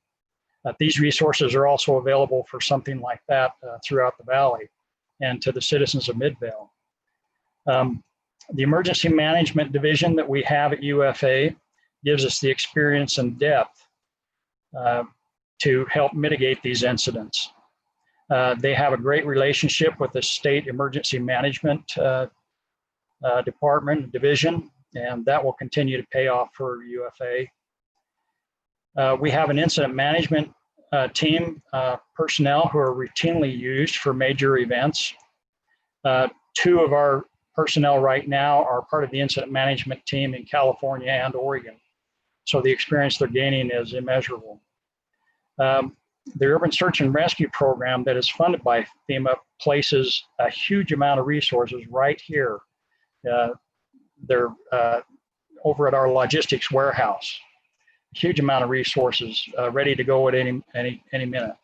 These resources are also available for something like that throughout the valley and to the citizens of Midvale. The emergency management division that we have at UFA gives us the experience and depth to help mitigate these incidents. They have a great relationship with the state emergency management department division, and that will continue to pay off for UFA. We have an incident management team personnel who are routinely used for major events. Two of our personnel right now are part of the incident management team in California and Oregon. So the experience they're gaining is immeasurable. The Urban Search and Rescue Program that is funded by FEMA places a huge amount of resources right here. They're over at our logistics warehouse. Huge amount of resources ready to go at any minute.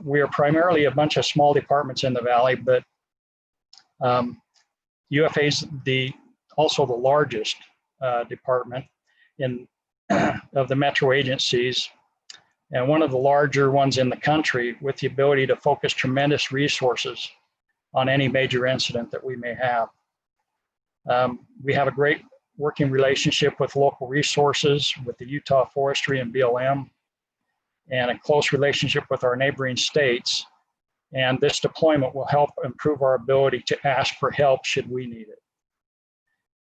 We are primarily a bunch of small departments in the valley, but UFA is also the largest department of the metro agencies, and one of the larger ones in the country, with the ability to focus tremendous resources on any major incident that we may have. We have a great working relationship with local resources, with the Utah Forestry and BLM, and a close relationship with our neighboring states. And this deployment will help improve our ability to ask for help should we need it.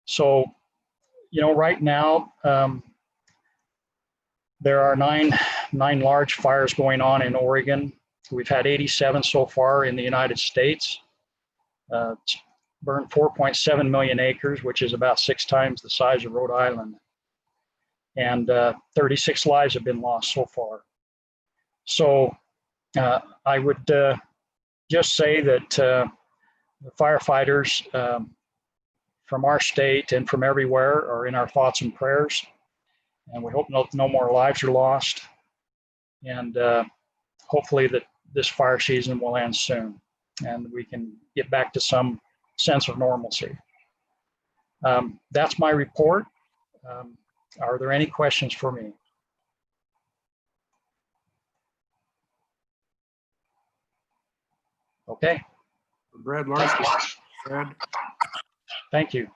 So, right now, there are nine large fires going on in Oregon. We've had 87 so far in the United States. It's burned 4.7 million acres, which is about 6 times the size of Rhode Island. And 36 lives have been lost so far. So I would just say that the firefighters from our state and from everywhere are in our thoughts and prayers. And we hope no more lives are lost. And hopefully that this fire season will end soon and we can get back to some sense of normalcy. That's my report. Are there any questions for me? Okay. Brad Larson. Brad. Thank you.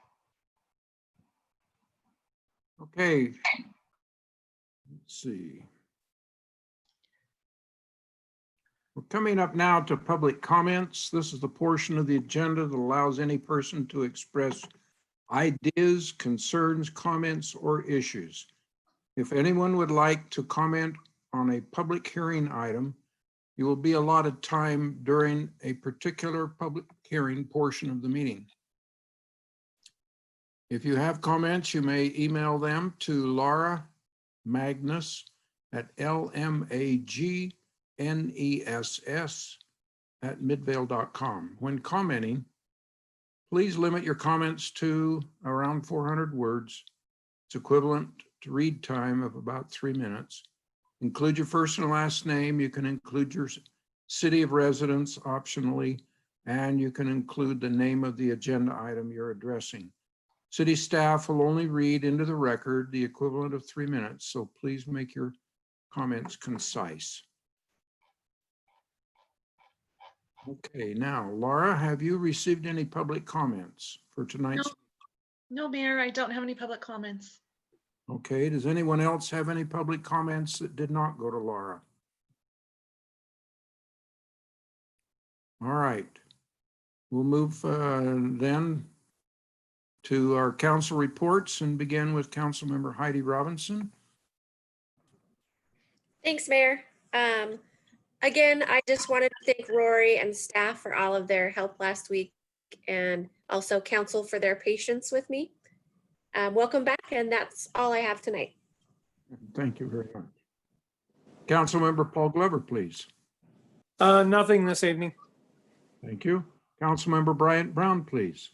Okay. Let's see. We're coming up now to public comments. This is the portion of the agenda that allows any person to express ideas, concerns, comments, or issues. If anyone would like to comment on a public hearing item, you will be allotted time during a particular public hearing portion of the meeting. If you have comments, you may email them to Laura Magnus at lmagness@midvale.com. When commenting, please limit your comments to around 400 words. It's equivalent to read time of about 3 minutes. Include your first and last name. You can include your city of residence optionally, and you can include the name of the agenda item you're addressing. City staff will only read into the record the equivalent of 3 minutes, so please make your comments concise. Okay, now, Laura, have you received any public comments for tonight's? No, Mayor, I don't have any public comments. Okay, does anyone else have any public comments that did not go to Laura? All right, we'll move then to our council reports and begin with Councilmember Heidi Robinson. Thanks, Mayor. Again, I just wanted to thank Rory and staff for all of their help last week and also council for their patience with me. Welcome back, and that's all I have tonight. Thank you very much. Councilmember Paul Glover, please. Nothing this evening. Thank you. Councilmember Bryant Brown, please.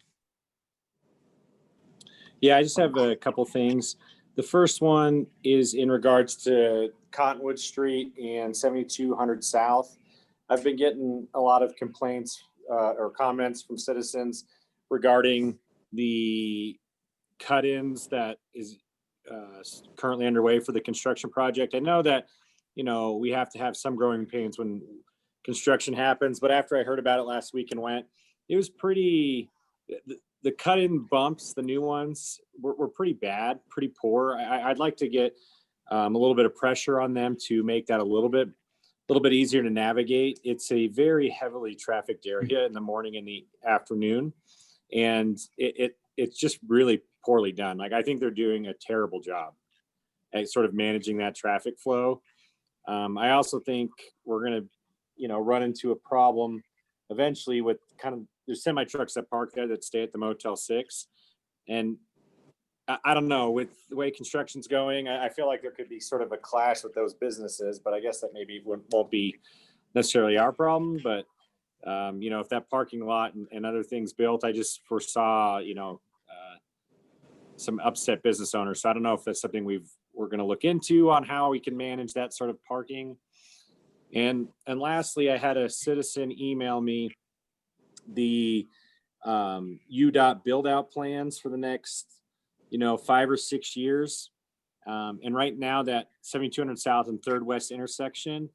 Yeah, I just have a couple things. The first one is in regards to Cottonwood Street and 7200 South. I've been getting a lot of complaints or comments from citizens regarding the cut-ins that is currently underway for the construction project. I know that, you know, we have to have some growing pains when construction happens, but after I heard about it last week and went, it was pretty, the cut-in bumps, the new ones were pretty bad, pretty poor. I'd like to get a little bit of pressure on them to make that a little bit easier to navigate. It's a very heavily trafficked area in the morning and the afternoon, and it's just really poorly done. Like, I think they're doing a terrible job at sort of managing that traffic flow. I also think we're going to, you know, run into a problem eventually with kind of, there's semi trucks that park there that stay at the Motel 6. And I don't know, with the way construction's going, I feel like there could be sort of a clash with those businesses, but I guess that maybe won't be necessarily our problem. But, you know, if that parking lot and other things built, I just foresaw, you know, some upset business owners. So I don't know if that's something we're going to look into on how we can manage that sort of parking. And lastly, I had a citizen email me the UDOT build out plans for the next, you know, 5 or 6 years. And right now that 7200 South and 3rd West intersection,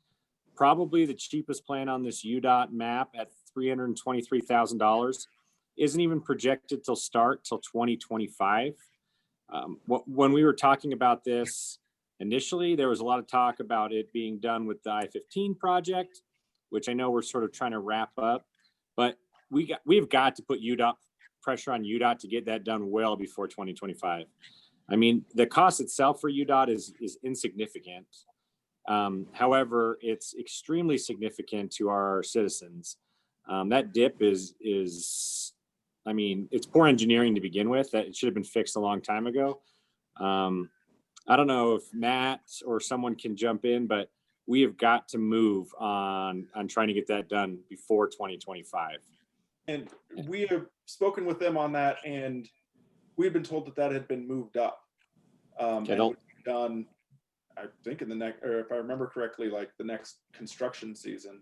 probably the cheapest plan on this UDOT map at $323,000 isn't even projected to start till 2025. When we were talking about this initially, there was a lot of talk about it being done with the I-15 project, which I know we're sort of trying to wrap up, but we've got to put pressure on UDOT to get that done well before 2025. I mean, the cost itself for UDOT is insignificant. However, it's extremely significant to our citizens. That dip is, I mean, it's poor engineering to begin with. That it should have been fixed a long time ago. I don't know if Matt or someone can jump in, but we have got to move on trying to get that done before 2025. And we have spoken with them on that, and we've been told that had been moved up. And would be done I think in the next, or if I remember correctly, like the next construction season.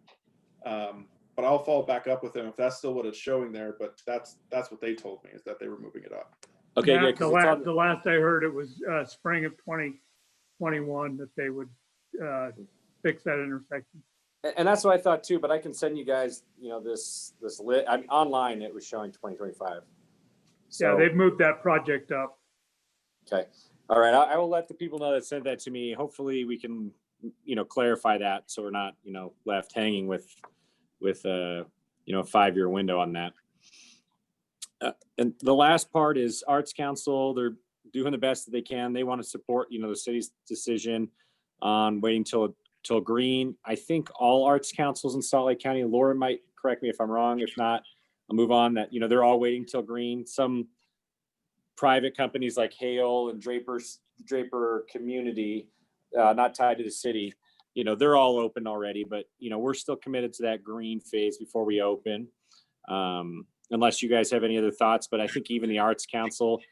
But I'll follow back up with them if that's still what it's showing there. But that's what they told me, is that they were moving it up. Okay, Matt, good. 'Cause it's on- the last I heard, it was spring of 2021 that they would fix that intersection. And that's what I thought too, but I can send you guys, this lit, I mean, online, it was showing 2025. Yeah, So, they've moved that project up. okay. All right. I will let the people know that sent that to me. Hopefully we can, clarify that so we're not, left hanging with a 5-year window on that. And the last part is Arts Council. They're doing the best that they can. They want to support, the city's decision on waiting till green. I think all arts councils in Salt Lake County, Laura might correct me if I'm wrong. If not, I'll move on. That, they're all waiting till green. Some private companies like Hale and Draper Community, not tied to the city, they're all open already, but we're still committed to that green phase before we open. Unless you guys have any other thoughts, but I think even the Arts Council,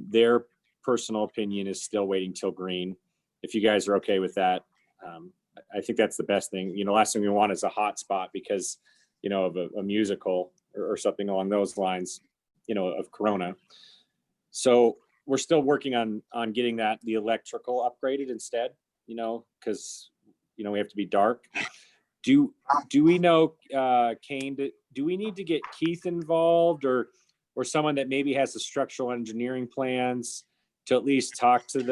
their personal opinion is still waiting till green. If you guys are okay with that, I think that's the best thing. Last thing we want is a hot spot because, of a musical or something along those lines, of Corona. So we're still working on getting the electrical upgraded instead, because, we have to be dark. Do we know, Kane, do we need to get Keith involved or someone that maybe has the structural engineering plans to at least talk to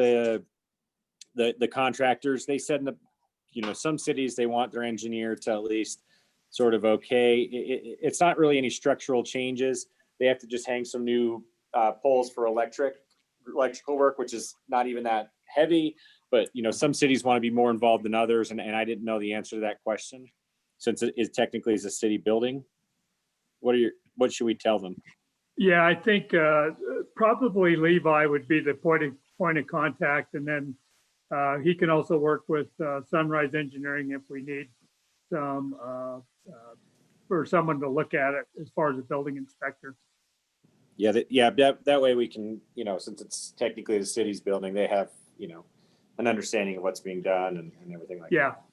the contractors? They said in the, some cities, they want their engineer to at least sort of, it's not really any structural changes. They have to just hang some new poles for electrical work, which is not even that heavy. But, some cities want to be more involved than others. And I didn't know the answer to that question since it is technically is a city building. What should we tell them? Yeah, I think probably Levi would be the point of contact. And then he can also work with Sunrise Engineering if we need some for someone to look at it as far as a building inspector. Yeah, that way we can, since it's technically the city's building, they have, an understanding of what's being done and everything like Yeah. that.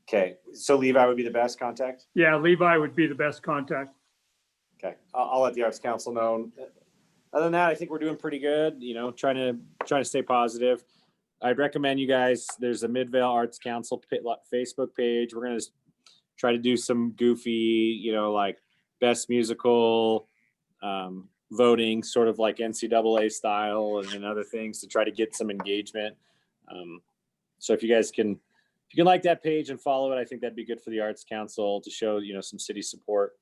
Okay, so Levi would be the best contact? Yeah, Levi would be the best contact. Okay, I'll let the Arts Council know. Other than that, I think we're doing pretty good, trying to stay positive. I'd recommend you guys, there's a Midvale Arts Council Facebook page. We're going to try to do some goofy, like best musical voting, sort of like NCAA style and other things to try to get some engagement. So if you guys can like that page and follow it, I think that'd be good for the Arts Council to show, some city support.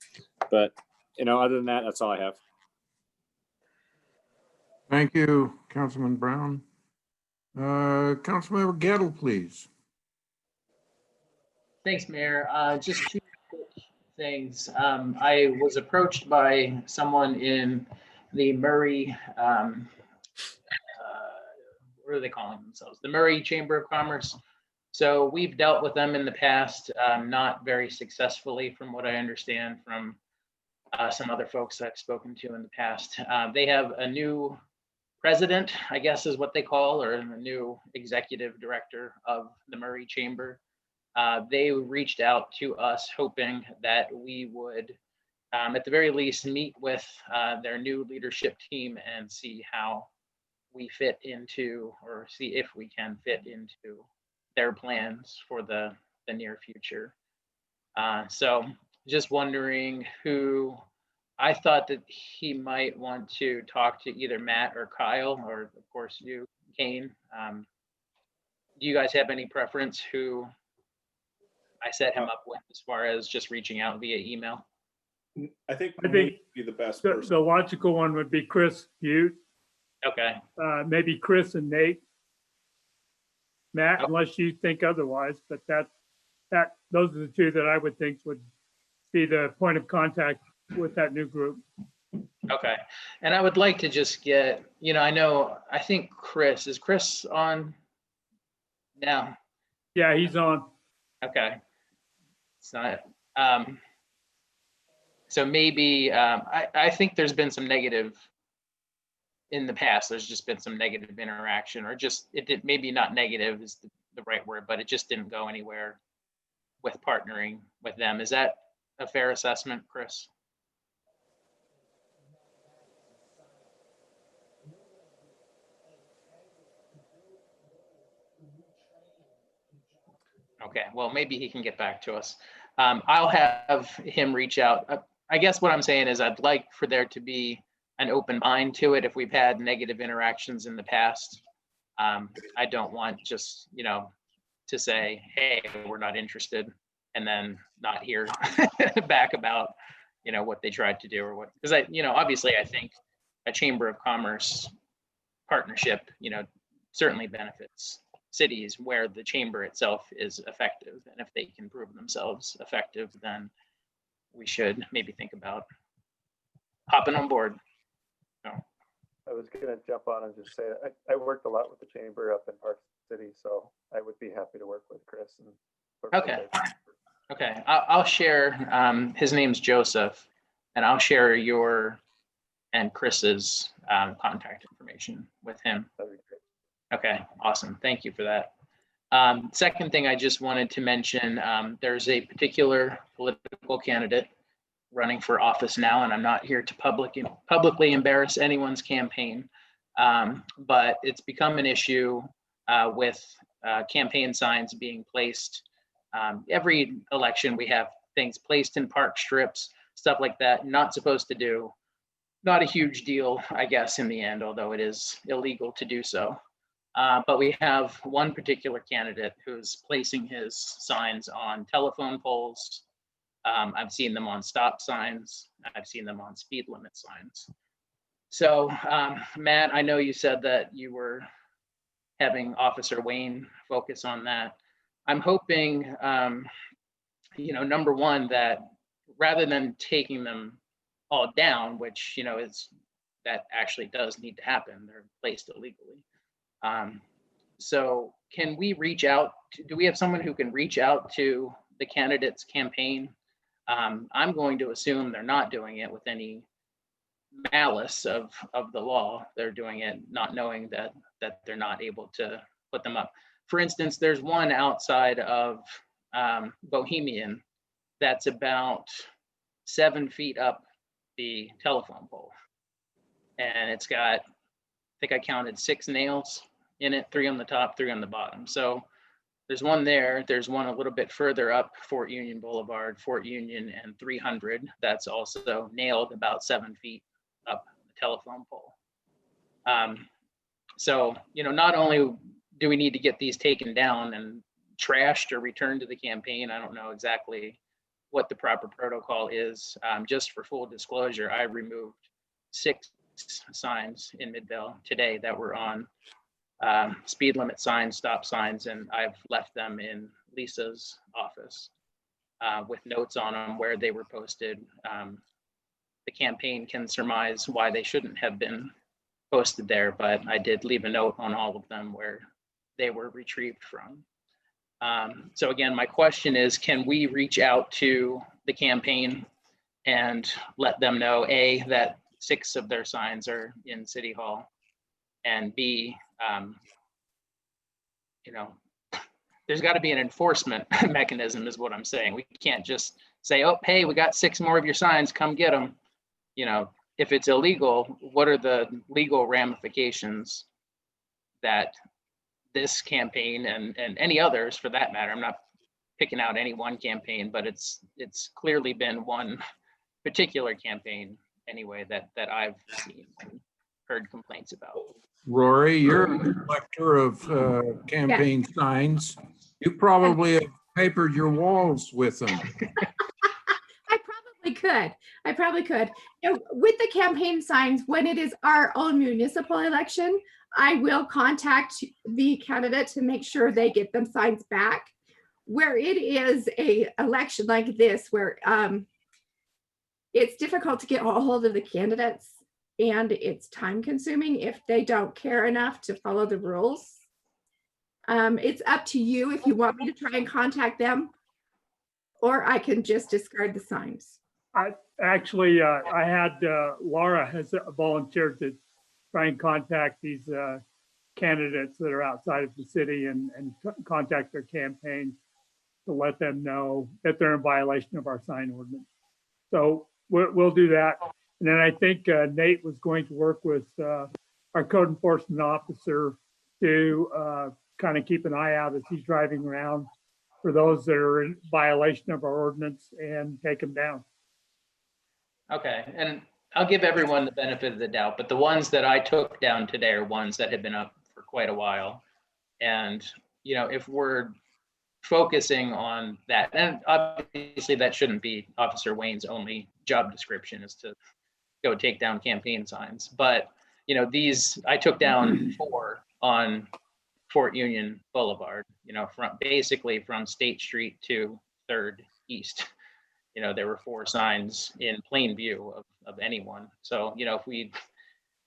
But, other than that, that's all I have. Thank you, Councilman Brown. Councilmember Gettle, please. Thanks, Mayor. Just two quick things. I was approached by someone in the Murray, what are they calling themselves? The Murray Chamber of Commerce. So we've dealt with them in the past, not very successfully from what I understand from some other folks I've spoken to in the past. They have a new president, I guess is what they call, or a new executive director of the Murray Chamber. They reached out to us hoping that we would, at the very least, meet with their new leadership team and see how we fit into, or see if we can fit into their plans for the near future. So just wondering who, I thought that he might want to talk to either Matt or Kyle, or of course you, Kane. Do you guys have any preference who I set him up with as far as just reaching out via email? I think be the best the person. logical one would be Chris Butte. Okay. Maybe Chris and Nate. Matt, unless you think otherwise, but those are the two that I would think would be the point of contact with that new group. Okay. And I would like to just get, I think is Chris on now? Yeah, he's on. Okay. It's not, so maybe, I think there's been some negative in the past, there's just been some negative interaction, or just, it did, maybe not negative is the right word, but it just didn't go anywhere with partnering with them. Is that a fair assessment, Chris? Okay, well, maybe he can get back to us. I'll have him reach out. I guess what I'm saying is I'd like for there to be an open mind to it if we've had negative interactions in the past. I don't want just, you know, to say, hey, we're not interested, and then not hear back about, you know, what they tried to do or what, because I, you know, obviously I think a Chamber of Commerce partnership, you know, certainly benefits cities where the chamber itself is effective. And if they can prove themselves effective, then we should maybe think about hopping on board. No. I was going to jump on and just say I worked a lot with the chamber up in Park City, so I would be happy to work with Chris. And okay. Okay, I'll share. His name's Joseph, and I'll share your and Chris's contact information with him. That'd be great. Okay, awesome. Thank you for that. Second thing I just wanted to mention, there's a particular political candidate running for office now, and I'm not here to publicly embarrass anyone's campaign, but it's become an issue with campaign signs being placed. Every election we have things placed in park strips, stuff like that, not supposed to do. Not a huge deal, I guess, in the end, although it is illegal to do so. But we have one particular candidate who's placing his signs on telephone poles. I've seen them on stop signs. I've seen them on speed limit signs. So, Matt, I know you said that you were having Officer Wayne focus on that. I'm hoping, you know, number one, that rather than taking them all down, which, you know, that actually does need to happen, they're placed illegally. So can we reach out do we have someone who can reach out to the candidate's campaign? I'm going to assume they're not doing it with any malice of the law. They're doing it not knowing that they're not able to put them up. For instance, there's one outside of Bohemian that's about 7 feet up the telephone pole. And it's got, I think I counted 6 nails in it, 3 on the top, 3 on the bottom. So there's one there. There's one a little bit further up Fort Union Boulevard, Fort Union and 300. That's also nailed about 7 feet up the telephone pole. So, you know, not only do we need to get these taken down and trashed or returned to the campaign, I don't know exactly what the proper protocol is. Just for full disclosure, I removed 6 signs in Midvale today that were on speed limit signs, stop signs, and I've left them in Lisa's office with notes on them where they were posted. The campaign can surmise why they shouldn't have been posted there, but I did leave a note on all of them where they were retrieved from. So again, my question is, can we reach out to the campaign and let them know, A, that 6 of their signs are in City Hall, and B, you know, there's got to be an enforcement mechanism is what I'm saying. We can't just say, oh, hey, we got 6 more of your signs, come get them. You know, if it's illegal, what are the legal ramifications that this campaign and any others for that matter, I'm not picking out any one campaign, but it's clearly been one particular campaign anyway that I've seen and heard complaints about. Rory, you're a collector of campaign signs. You probably have papered your walls with them. I probably could. You know, with the campaign signs, when it is our own municipal election, I will contact the candidate to make sure they get them signs back. Where it is a election like this, where it's difficult to get a hold of the candidates and it's time consuming if they don't care enough to follow the rules. It's up to you if you want me to try and contact them, or I can just discard the signs. I had Laura has volunteered to try and contact these candidates that are outside of the city and contact their campaigns to let them know that they're in violation of our sign ordinance. So we'll do that. And then I think Nate was going to work with our code enforcement officer to kind of keep an eye out as he's driving around for those that are in violation of our ordinance and take them down. Okay, and I'll give everyone the benefit of the doubt, but the ones that I took down today are ones that had been up for quite a while. And, you know, if we're focusing on that, and obviously that shouldn't be Officer Wayne's only job description, is to go take down campaign signs. But, you know, these, I took down 4 on Fort Union Boulevard, you know, basically from State Street to 3rd East. You know, there were 4 signs in plain view of anyone. So, you know,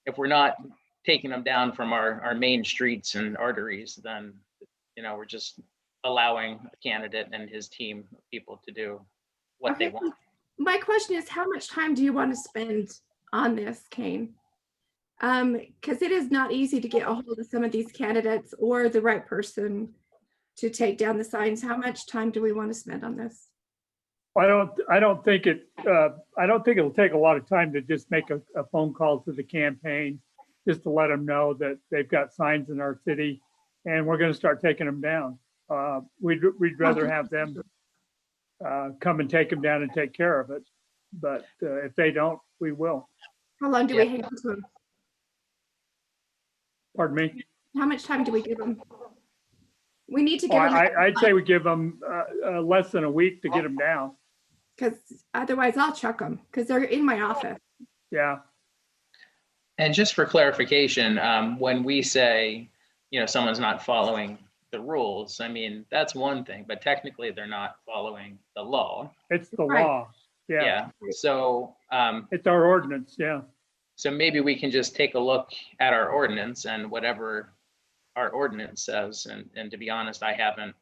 if we're not taking them down from our main streets and arteries, then, you know, we're just allowing a candidate and his team of people to do what they want. My question is, how much time do you want to spend on this, Kane? Because it is not easy to get a hold of some of these candidates or the right person to take down the signs. How much time do we want to spend on this? I don't think it'll take a lot of time to just make a phone call to the campaign, just to let them know that they've got signs in our city and we're going to start taking them down. We'd rather have them come and take them down and take care of it. But if they don't, we will. How long do we hang on to them? Pardon me? How much time do we give them? We need to give them. I'd say we give them less than a week to get them down. Because otherwise I'll chuck them because they're in my office. Yeah. And just for clarification, when we say, you know, someone's not following the rules, I mean, that's one thing, but technically they're not following the law. It's the law. Yeah. Yeah. So it's our ordinance. Yeah. So maybe we can just take a look at our ordinance and whatever our ordinance says. And to be honest, I haven't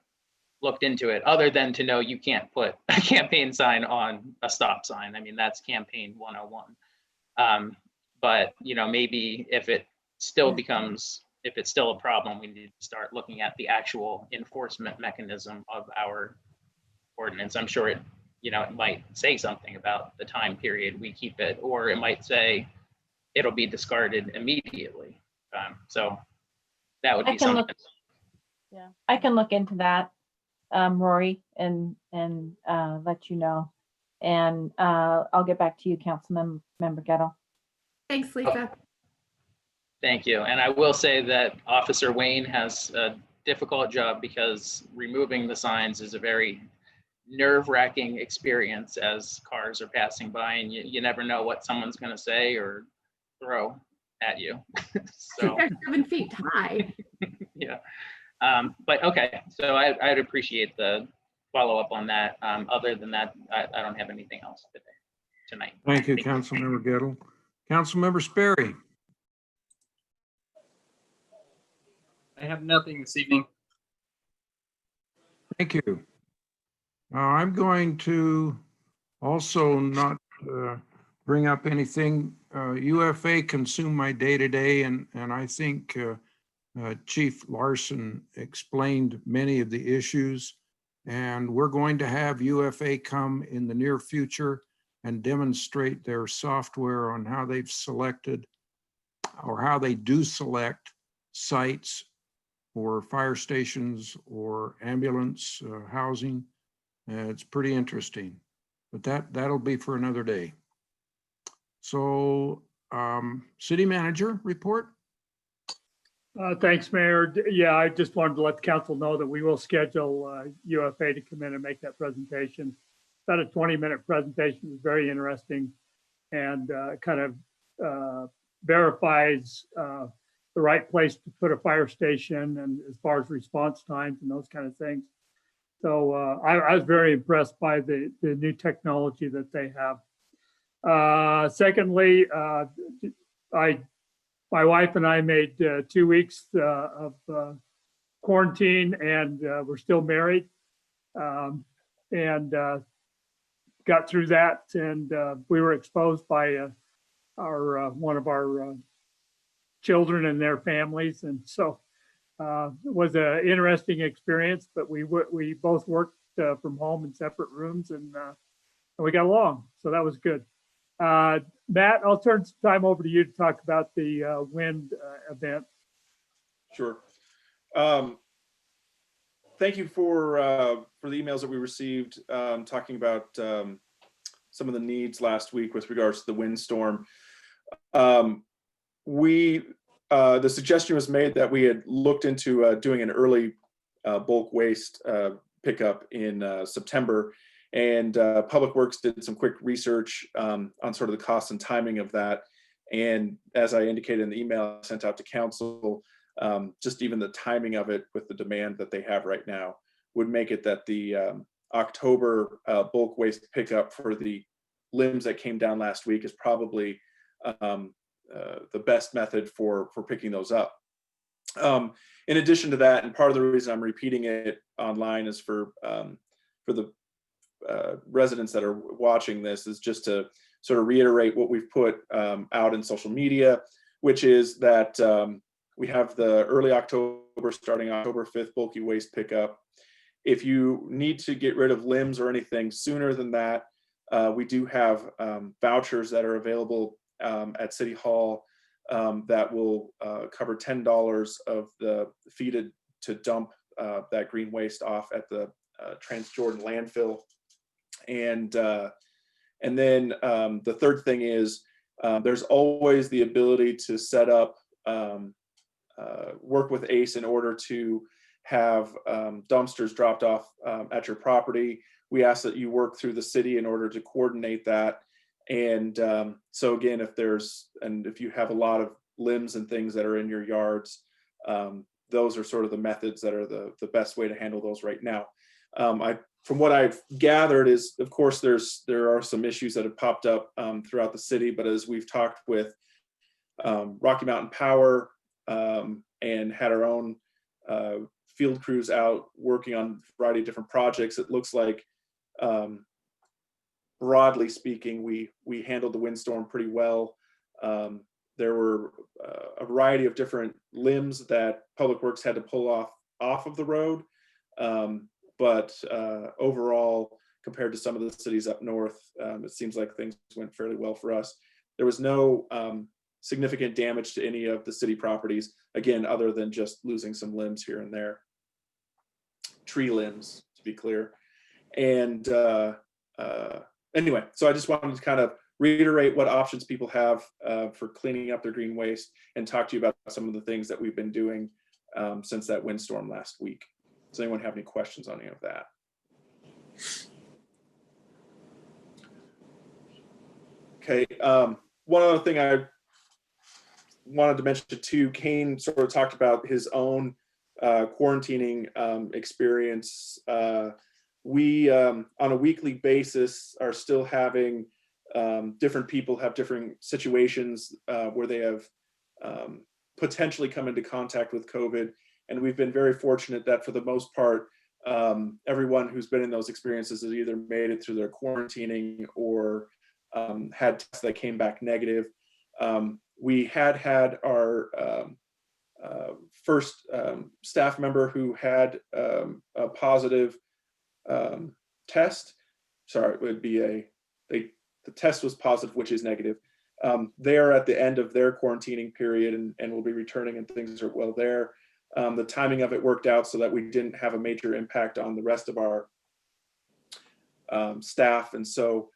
looked into it other than to know you can't put a campaign sign on a stop sign. I mean, that's campaign 101. But, you know, maybe if it's still a problem, we need to start looking at the actual enforcement mechanism of our ordinance. I'm sure it might say something about the time period we keep it, or it might say it'll be discarded immediately. So that would be something. Yeah, I can look into that, Rory, and let you know. And I'll get back to you, Councilmember Gettle. Thanks, Lisa. Thank you. And I will say that Officer Wayne has a difficult job because removing the signs is a very nerve-wracking experience as cars are passing by, and you never know what someone's going to say or throw at you. So they're 7 feet high. Yeah. But okay, so I'd appreciate the follow-up on that. Other than that, I don't have anything else tonight. Thank you, Councilmember Gettle. Councilmember Sperry. I have nothing this evening. Thank you. I'm going to also not bring up anything. UFA consume my day-to-day, and I think Chief Larson explained many of the issues, and we're going to have UFA come in the near future and demonstrate their software on how they've selected or how they do select sites for fire stations or ambulance housing. It's pretty interesting, but that'll be for another day. So city manager report. Thanks, Mayor. Yeah, I just wanted to let the council know that we will schedule UFA to come in and make that presentation. About a 20-minute presentation. It was very interesting and kind of verifies the right place to put a fire station and as far as response times and those kind of things. So I was very impressed by the new technology that they have. Secondly, my wife and I made 2 weeks of quarantine, and we're still married, and got through that. And we were exposed by one of our children and their families. And so it was an interesting experience, but we both worked from home in separate rooms, and we got along. So that was good. Matt, I'll turn some time over to you to talk about the wind event. Sure. Thank you for the emails that we received talking about some of the needs last week with regards to the windstorm. The suggestion was made that we had looked into doing an early bulk waste pickup in September, and Public Works did some quick research on sort of the cost and timing of that. And as I indicated in the email I sent out to council, just even the timing of it with the demand that they have right now would make it that the October bulk waste pickup for the limbs that came down last week is probably the best method for picking those up. In addition to that, and part of the reason I'm repeating it online is for the residents that are watching this, is just to sort of reiterate what we've put out in social media, which is that we have the early October, starting October 5th, bulky waste pickup. If you need to get rid of limbs or anything sooner than that, we do have vouchers that are available at City Hall that will cover $10 of the fee to dump that green waste off at the Transjordan landfill. And then the third thing is there's always the ability to set up, work with ACE in order to have dumpsters dropped off at your property. We ask that you work through the city in order to coordinate that. And so again, if you have a lot of limbs and things that are in your yards, those are sort of the methods that are the best way to handle those right now. From what I've gathered is, of course, there are some issues that have popped up throughout the city, but as we've talked with Rocky Mountain Power and had our own field crews out working on a variety of different projects, it looks like broadly speaking, we handled the windstorm pretty well. There were a variety of different limbs that Public Works had to pull off of the road. But overall, compared to some of the cities up north, it seems like things went fairly well for us. There was no significant damage to any of the city properties, again, other than just losing some limbs here and there. Tree limbs, to be clear. And anyway, so I just wanted to kind of reiterate what options people have for cleaning up their green waste and talk to you about some of the things that we've been doing since that windstorm last week. Does anyone have any questions on any of that? Okay, one other thing I wanted to mention too, Kane sort of talked about his own quarantining experience. We, on a weekly basis, are still having different people have different situations where they have potentially come into contact with COVID. And we've been very fortunate that for the most part, everyone who's been in those experiences has either made it through their quarantining or had tests that came back negative. We had our first staff member who had a positive test. Sorry, it would be the test was positive, which is negative. They are at the end of their quarantining period and will be returning, and things are well there. The timing of it worked out so that we didn't have a major impact on the rest of our staff. And so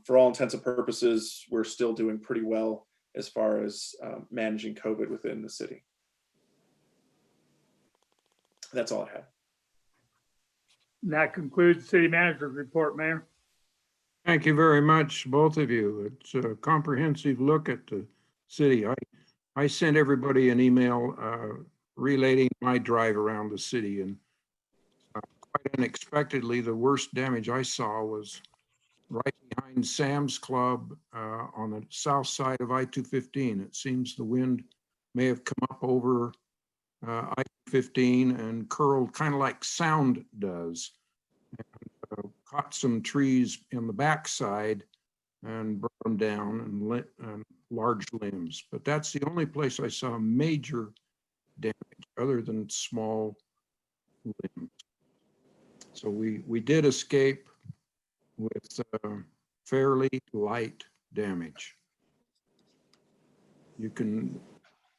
for all intents and purposes, we're still doing pretty well as far as managing COVID within the city. That's all I had. And that concludes City Manager's report, Mayor. Thank you very much, both of you. It's a comprehensive look at the city. I sent everybody an email relating my drive around the city, and quite unexpectedly, the worst damage I saw was right behind Sam's Club on the south side of I-215. It seems the wind may have come up over I-215 and curled kind of like sound does. And, caught some trees in the backside and brought them down and large limbs, but that's the only place I saw major damage other than small limbs. So we did escape with fairly light damage. You can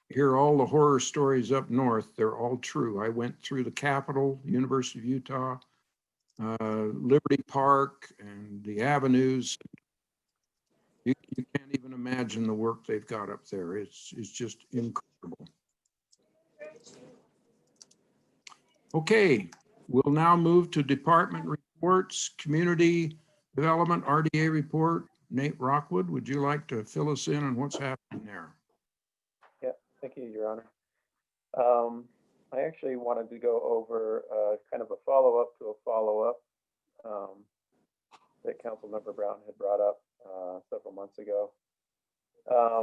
hear all the horror stories up north. They're all true. I went through the Capitol, University of Utah, Liberty Park, and the avenues. You can't even imagine the work they've got up there. It's just incredible. Okay, we'll now move to department reports, community development, RDA report. Nate Rockwood, would you like to fill us in on what's happening there? Yeah, thank you, Your Honor. I actually wanted to go over kind of a follow-up to a follow-up that Councilmember Brown had brought up several months ago.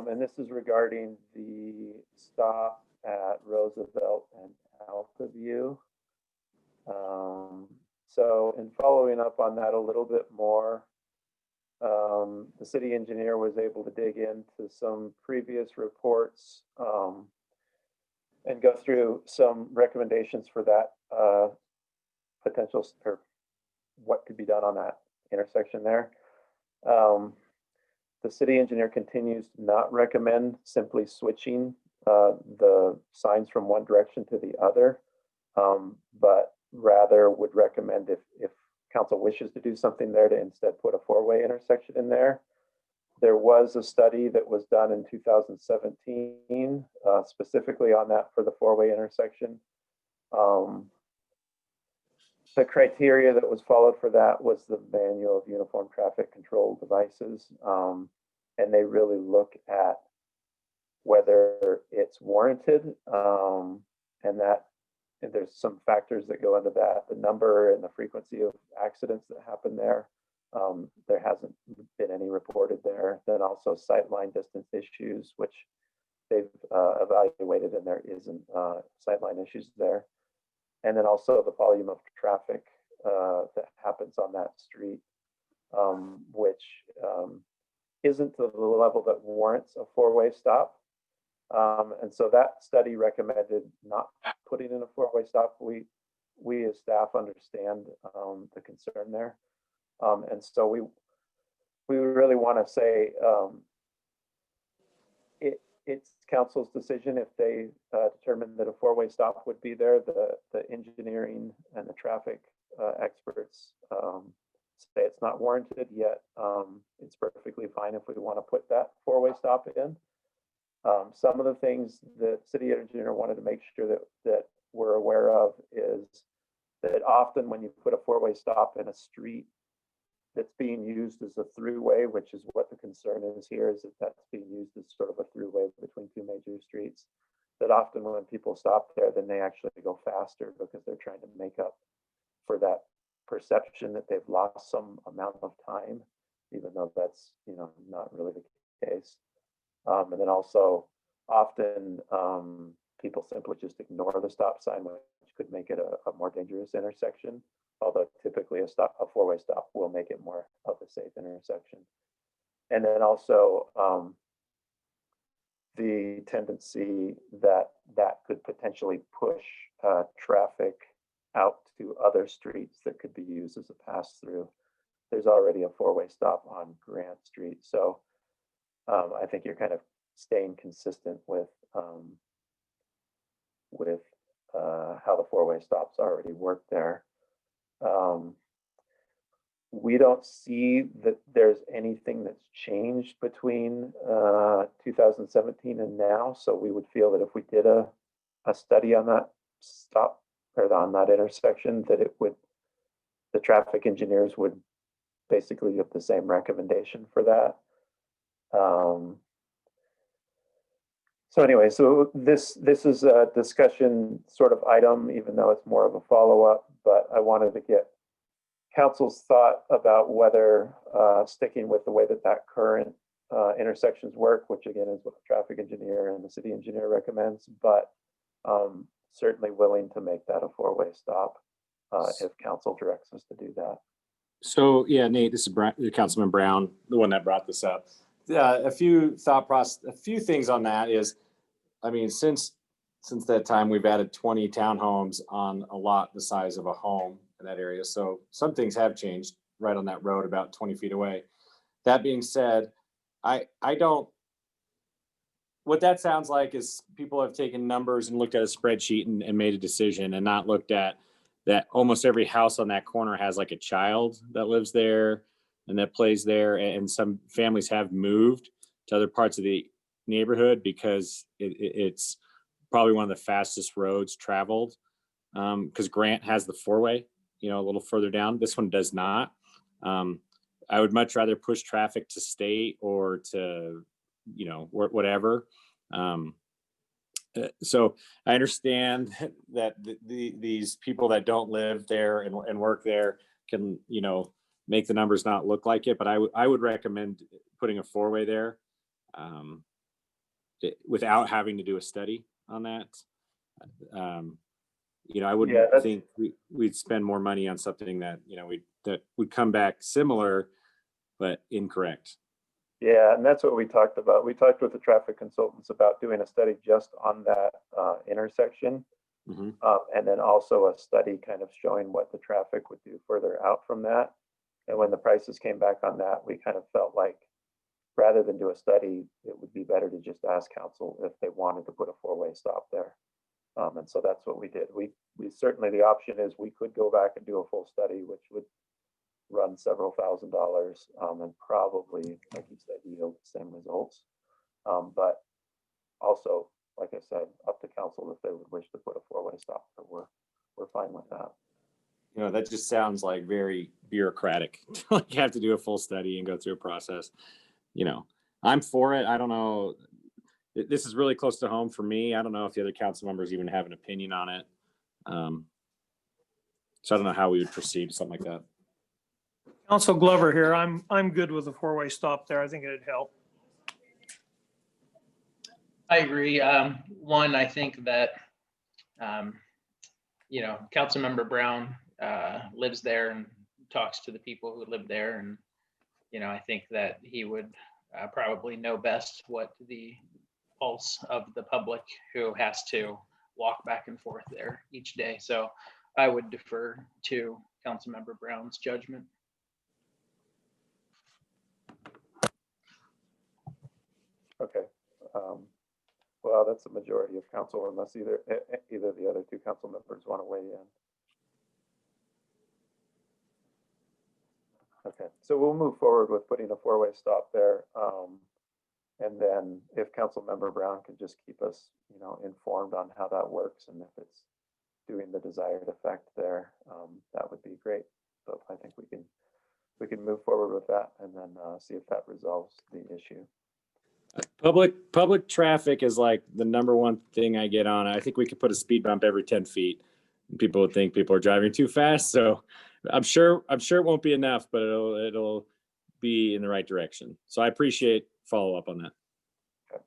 And this is regarding the stop at Roosevelt and Altaview. So in following up on that a little bit more, the city engineer was able to dig into some previous reports and go through some recommendations for that potential, or what could be done on that intersection there. The city engineer continues to not recommend simply switching the signs from one direction to the other, but rather would recommend if council wishes to do something there to instead put a four-way intersection in there. There was a study that was done in 2017 specifically on that for the four-way intersection. The criteria that was followed for that was the Manual of Uniform Traffic Control Devices. And they really look at whether it's warranted, and that and there's some factors that go into that, the number and the frequency of accidents that happen there. There hasn't been any reported there. Then also sightline distance issues, which they've evaluated, and there isn't sightline issues there. And then also the volume of traffic that happens on that street, which isn't to the level that warrants a four-way stop. And so that study recommended not putting in a four-way stop. We as staff understand the concern there. And so we really want to say it's council's decision if they determine that a four-way stop would be there. The engineering and the traffic experts say it's not warranted yet. It's perfectly fine if we want to put that four-way stop in. Some of the things the city engineer wanted to make sure that we're aware of is that often when you put a four-way stop in a street that's being used as a throughway, which is what the concern is here, is that that's being used as sort of a throughway between two major streets, that often when people stop there, then they actually go faster because they're trying to make up for that perception that they've lost some amount of time, even though that's not really the case. And then also often people simply just ignore the stop sign, which could make it a more dangerous intersection. Although typically a four-way stop will make it more of a safe intersection. And then also the tendency that could potentially push traffic out to other streets that could be used as a pass-through. There's already a four-way stop on Grant Street. So I think you're kind of staying consistent with how the four-way stops already work there. We don't see that there's anything that's changed between 2017 and now. So we would feel that if we did a study on that stop or on that intersection, that the traffic engineers would basically give the same recommendation for that. So anyway, so this is a discussion sort of item, even though it's more of a follow-up, but I wanted to get council's thought about whether sticking with the way that current intersections work, which again is what the traffic engineer and the city engineer recommends, but certainly willing to make that a four-way stop if council directs us to do that. So yeah, Nate, this is Councilman Brown, the one that brought this up. a few things on that is, I mean, since that time, we've added 20 townhomes on a lot the size of a home in that area. So some things have changed right on that road about 20 feet away. That being said, I don't, what that sounds like is people have taken numbers and looked at a spreadsheet and made a decision and not looked at that almost every house on that corner has like a child that lives there and that plays there. And some families have moved to other parts of the neighborhood because it's probably one of the fastest roads traveled. Because Grant has the four-way, a little further down. This one does not. I would much rather push traffic to state or to, whatever. So I understand that these people that don't live there and work there can, make the numbers not look like it. But I would recommend putting a four-way there without having to do a study on that. I wouldn't think we'd spend more money on something that, that would come back similar, but incorrect. Yeah, and that's what we talked about. We talked with the traffic consultants about doing a study just on that intersection. Mm-hmm. And then also a study kind of showing what the traffic would do further out from that. And when the prices came back on that, we kind of felt like rather than do a study, it would be better to just ask council if they wanted to put a four-way stop there. And so that's what we did. We certainly, the option is we could go back and do a full study, which would run several $1,000s and probably, like you said, yield the same results. But also, like I said, up to council if they would wish to put a four-way stop, we're fine with that. That just sounds like very bureaucratic. Like you have to do a full study and go through a process. I'm for it. I don't know. This is really close to home for me. I don't know if the other council members even have an opinion on it. So I don't know how we would proceed, something like that. Council Glover here. I'm good with a four-way stop there. I think it'd help. I agree. One, I think that, Councilmember Brown lives there and talks to the people who live there. And, I think that he would probably know best what the pulse of the public who has to walk back and forth there each day. So I would defer to Councilmember Brown's judgment. Okay. Well, that's a majority of council unless either the other two council members want to weigh in. Okay, so we'll move forward with putting a four-way stop there. And then if Councilmember Brown can just keep us, informed on how that works and if it's doing the desired effect there, that would be great. So I think we can move forward with that and then see if that resolves the issue. Public traffic is like the number one thing I get on. I think we could put a speed bump every 10 feet. People would think people are driving too fast. So I'm sure it won't be enough, but it'll be in the right direction. So I appreciate follow up on that. Okay.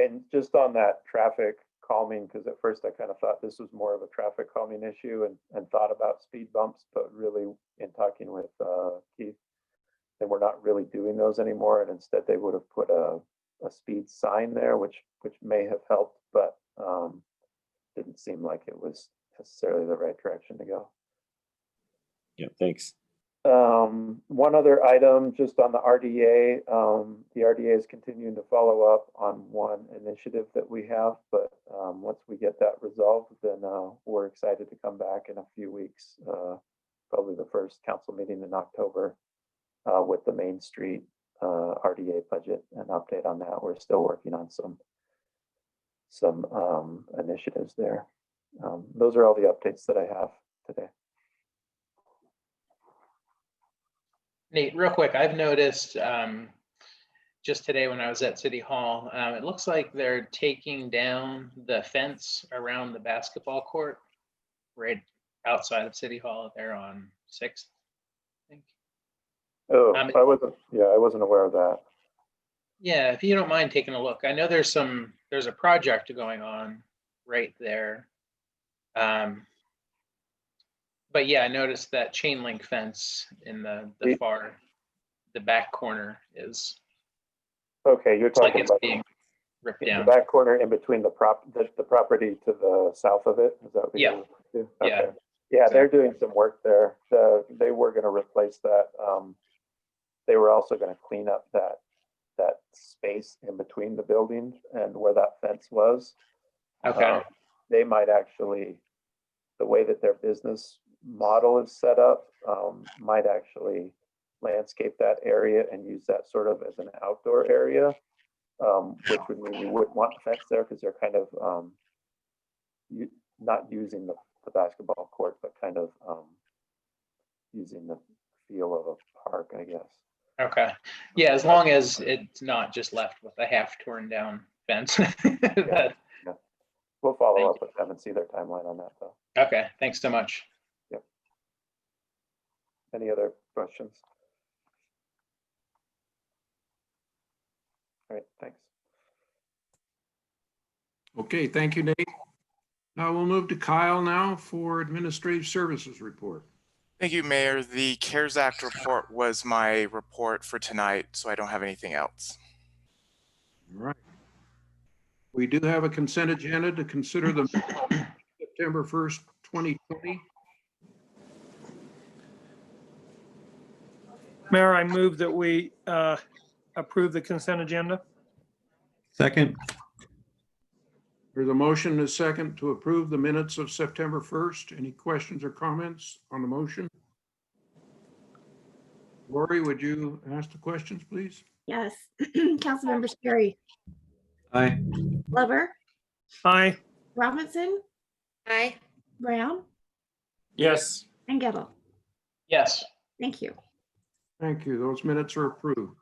And just on that traffic calming, because at first I kind of thought this was more of a traffic calming issue and thought about speed bumps, but really in talking with Keith, and we're not really doing those anymore. And instead they would have put a speed sign there, which may have helped, but didn't seem like it was necessarily the right direction to go. Yeah, thanks. One other item just on the RDA. The RDA is continuing to follow up on one initiative that we have, but once we get that resolved, then we're excited to come back in a few weeks, probably the first council meeting in October, with the Main Street RDA budget and update on that. We're still working on some initiatives there. Those are all the updates that I have today. Nate, real quick, I've noticed just today when I was at City Hall, it looks like they're taking down the fence around the basketball court right outside of City Hall there on 6th, I think. Oh, I wasn't aware of that. Yeah, if you don't mind taking a look. I know there's a project going on right there. But yeah, I noticed that chain link fence in the back corner is Okay, you're It's like talking it's about being ripped the down. back corner in between the property to the south of it. Is that what Yeah. you're referring to? Yeah. Okay. Yeah, they're doing some work there. They were going to replace that. They were also going to clean up that space in between the buildings and where that fence was. Okay. They might actually, the way that their business model is set up, might actually landscape that area and use that sort of as an outdoor area, which would mean you wouldn't want the fence there because they're kind of not using the basketball court, but kind of using the feel of a park, I guess. Okay. Yeah, as long as it's not just left with a half torn down fence. That- Yeah. We'll follow up with them and see their timeline on that, though. okay. Thanks so much. Yep. Any other questions? All right, thanks. Okay, thank you, Nate. Now we'll move to Kyle now for Administrative Services report. Thank you, Mayor. The CARES Act report was my report for tonight, so I don't have anything else. All right. We do have a consent agenda to consider the September 1st, 2020. Mayor, I move that we approve the consent agenda. Second. There's a motion and a second to approve the minutes of September 1st. Any questions or comments on the motion? Lori, would you ask the questions, please? Yes. Councilmember Sperry, Aye. Glover, Aye. Robinson, Aye. Brown, Yes. and Gettle. Yes. Thank you. Thank you. Those minutes are approved.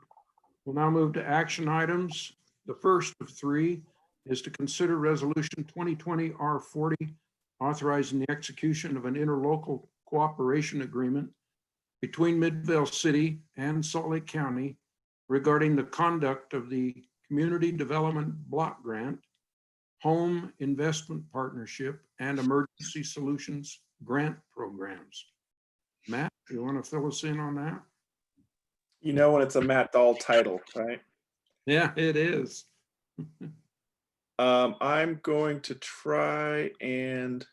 We'll now move to action items. The first of three is to consider Resolution 2020 R40, authorizing the execution of an interlocal cooperation agreement between Midvale City and Salt Lake County regarding the conduct of the Community Development Block Grant, Home Investment Partnership, and Emergency Solutions Grant Programs. Matt, do you want to fill us in on that? You know when it's a Matt Dahl title, right? Yeah, it is. I'm going to try and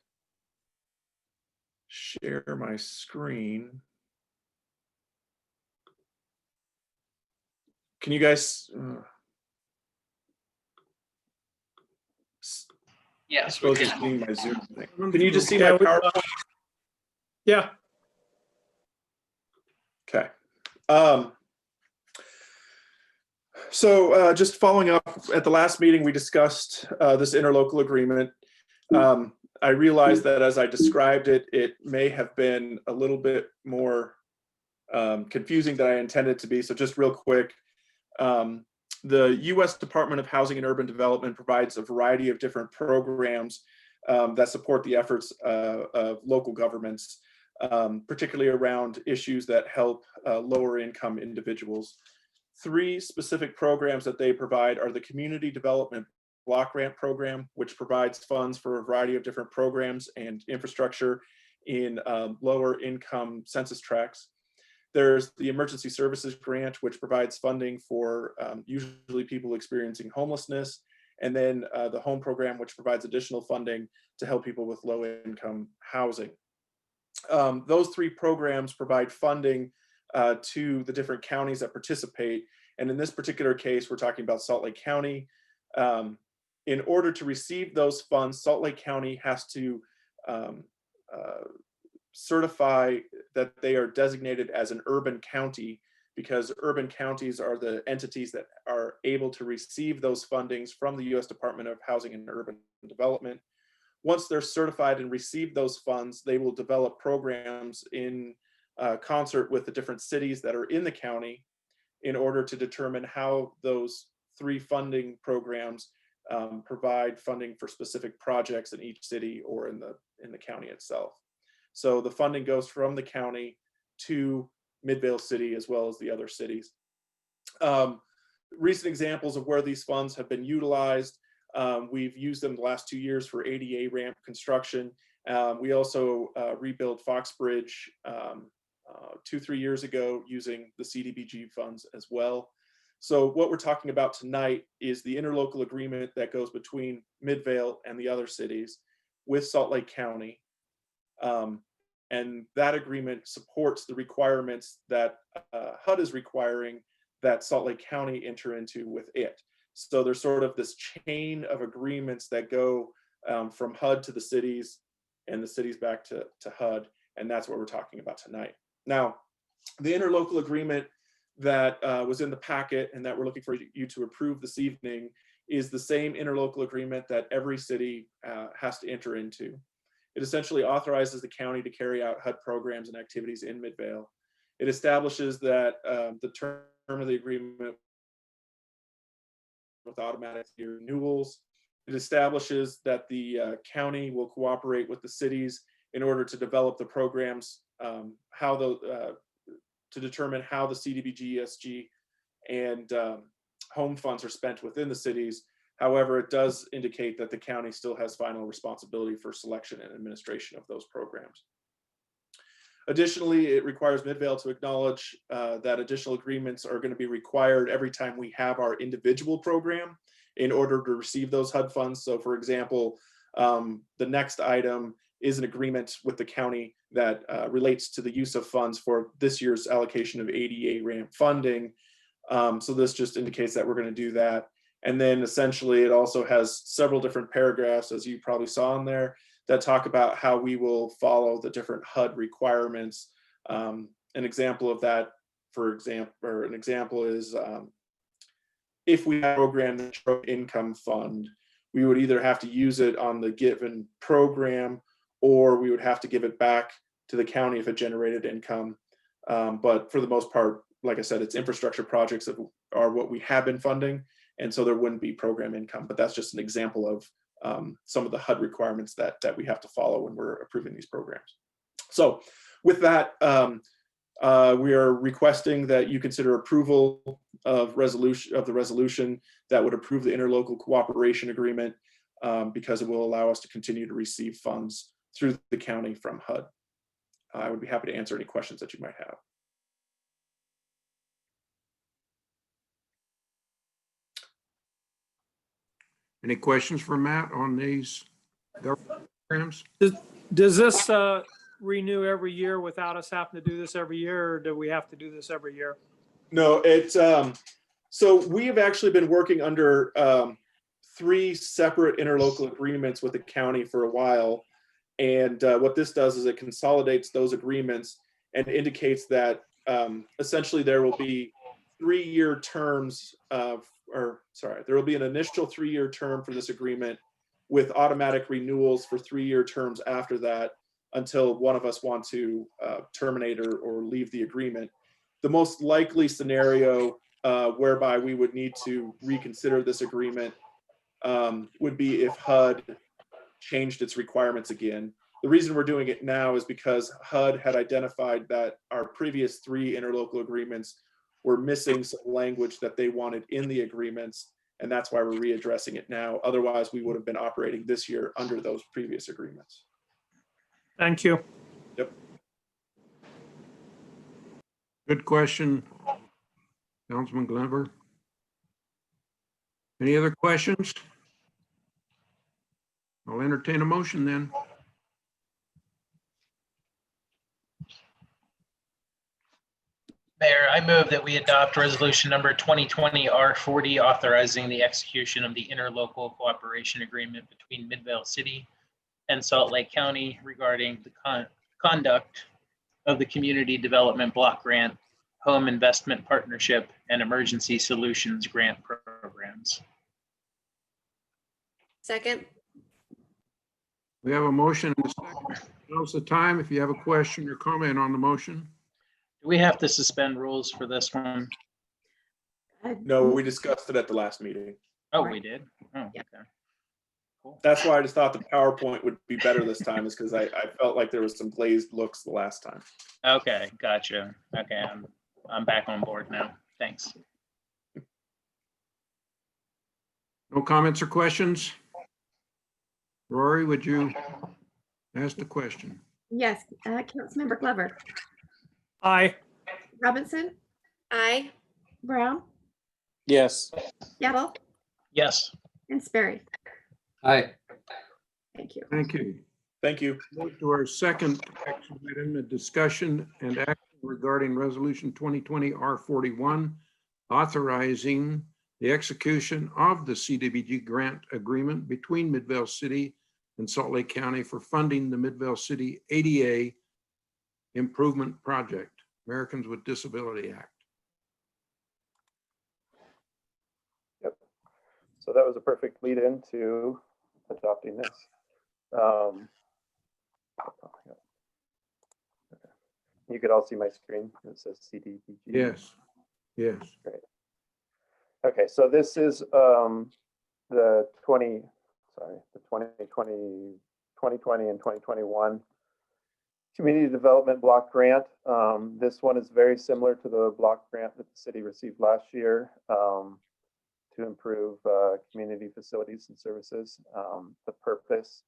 share my screen. Can you guys? Yes. I suppose we you're can. seeing my Zoom thing. Can you just see my Yeah, PowerPoint? Yeah. Okay. So just following up, at the last meeting, we discussed this interlocal agreement. I realized that as I described it, it may have been a little bit more confusing than I intended to be. So just real quick, the U.S. Department of Housing and Urban Development provides a variety of different programs that support the efforts of local governments, particularly around issues that help lower income individuals. Three specific programs that they provide are the Community Development Block Grant Program, which provides funds for a variety of different programs and infrastructure in lower income census tracts. There's the Emergency Services Grant, which provides funding for usually people experiencing homelessness. And then the Home Program, which provides additional funding to help people with low income housing. Those three programs provide funding to the different counties that participate. And in this particular case, we're talking about Salt Lake County. In order to receive those funds, Salt Lake County has to certify that they are designated as an urban county, because urban counties are the entities that are able to receive those fundings from the U.S. Department of Housing and Urban Development. Once they're certified and receive those funds, they will develop programs in concert with the different cities that are in the county in order to determine how those three funding programs provide funding for specific projects in each city or in the county itself. So the funding goes from the county to Midvale City as well as the other cities. Recent examples of where these funds have been utilized. We've used them the last 2 years for ADA ramp construction. We also rebuilt Fox Bridge 2-3 years ago using the CDBG funds as well. So what we're talking about tonight is the interlocal agreement that goes between Midvale and the other cities with Salt Lake County. And that agreement supports the requirements that HUD is requiring that Salt Lake County enter into with it. So there's sort of this chain of agreements that go from HUD to the cities and the cities back to HUD. And that's what we're talking about tonight. Now, the interlocal agreement that was in the packet and that we're looking for you to approve this evening is the same interlocal agreement that every city has to enter into. It essentially authorizes the county to carry out HUD programs and activities in Midvale. It establishes that the term of the agreement with automatic renewals. It establishes that the county will cooperate with the cities in order to develop the programs, to determine how the CDBG, ESG, and home funds are spent within the cities. However, it does indicate that the county still has final responsibility for selection and administration of those programs. Additionally, it requires Midvale to acknowledge that additional agreements are going to be required every time we have our individual program in order to receive those HUD funds. So for example, the next item is an agreement with the county that relates to the use of funds for this year's allocation of ADA ramp funding. So this just indicates that we're going to do that. And then essentially it also has several different paragraphs, as you probably saw in there, that talk about how we will follow the different HUD requirements. An example of that, an example is if we have a program income fund, we would either have to use it on the given program or we would have to give it back to the county if it generated income. But for the most part, like I said, it's infrastructure projects that are what we have been funding. And so there wouldn't be program income, but that's just an example of some of the HUD requirements that we have to follow when we're approving these programs. So with that, we are requesting that you consider approval of the resolution that would approve the interlocal cooperation agreement because it will allow us to continue to receive funds through the county from HUD. I would be happy to answer any questions that you might have. Any questions for Matt on these government programs? Does this renew every year without us having to do this every year, or do we have to do this every year? No, it's so we have actually been working under 3 separate interlocal agreements with the county for a while. And what this does is it consolidates those agreements and indicates that essentially there will be 3-year terms there will be an initial 3-year term for this agreement with automatic renewals for 3-year terms after that until one of us want to terminate or leave the agreement. The most likely scenario whereby we would need to reconsider this agreement would be if HUD changed its requirements again. The reason we're doing it now is because HUD had identified that our previous 3 interlocal agreements were missing some language that they wanted in the agreements, and that's why we're readdressing it now. Otherwise, we would have been operating this year under those previous agreements. Thank you. Yep. Good question, Councilman Glover. Any other questions? I'll entertain a motion then. Mayor, I move that we adopt resolution number 2020 R40 authorizing the execution of the interlocal cooperation agreement between Midvale City and Salt Lake County regarding the conduct of the Community Development Block Grant, Home Investment Partnership, and Emergency Solutions Grant programs. Second. We have a motion and a second. Now's the time if you have a question or comment on the motion. Do we have to suspend rules for this one? No, we discussed it at the last meeting. Oh, we did? Oh, okay. Cool. That's why I just thought the PowerPoint would be better this time, is because I felt like there was some glazed looks the last time. Okay, gotcha. Okay, I'm back on board now. Thanks. No comments or questions? Rory, would you ask the question? Yes, Councilmember Glover. Aye. Robinson. Aye. Brown. Yes. Gettle, Yes. and Sperry. Aye. Thank you. Thank you. Thank you. Move to our second action item, a discussion and action regarding resolution 2020 R41, authorizing the execution of the CDBG grant agreement between Midvale City and Salt Lake County for funding the Midvale City ADA Improvement Project, Americans with Disability Act. Yep. So that was a perfect lead into adopting this. You could all see my screen. It says CDBG. Yes. Yes. Great. Okay, so this is the 2020 and 2021 Community Development Block Grant. This one is very similar to the block grant that the city received last year to improve community facilities and services. The purpose,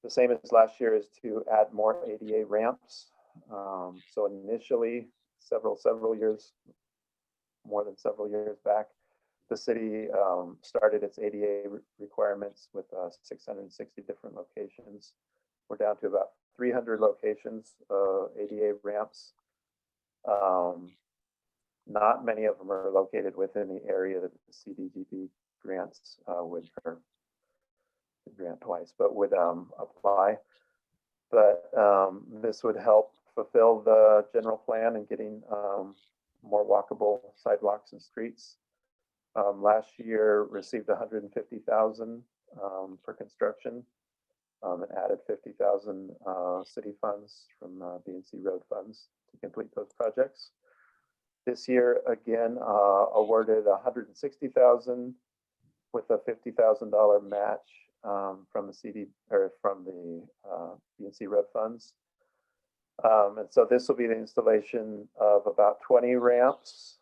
the same as last year, is to add more ADA ramps. So initially, several years, more than several years back, the city started its ADA requirements with 660 different locations. We're down to about 300 locations, ADA ramps. Not many of them are located within the area that the CDBG grants would, or grant twice, but would apply. But this would help fulfill the general plan and getting more walkable sidewalks and streets. Last year received 150,000 for construction and added 50,000 city funds from B&C road funds to complete those projects. This year again awarded 160,000 with a $50,000 match from the B&C road funds. And so this will be the installation of about 20 ramps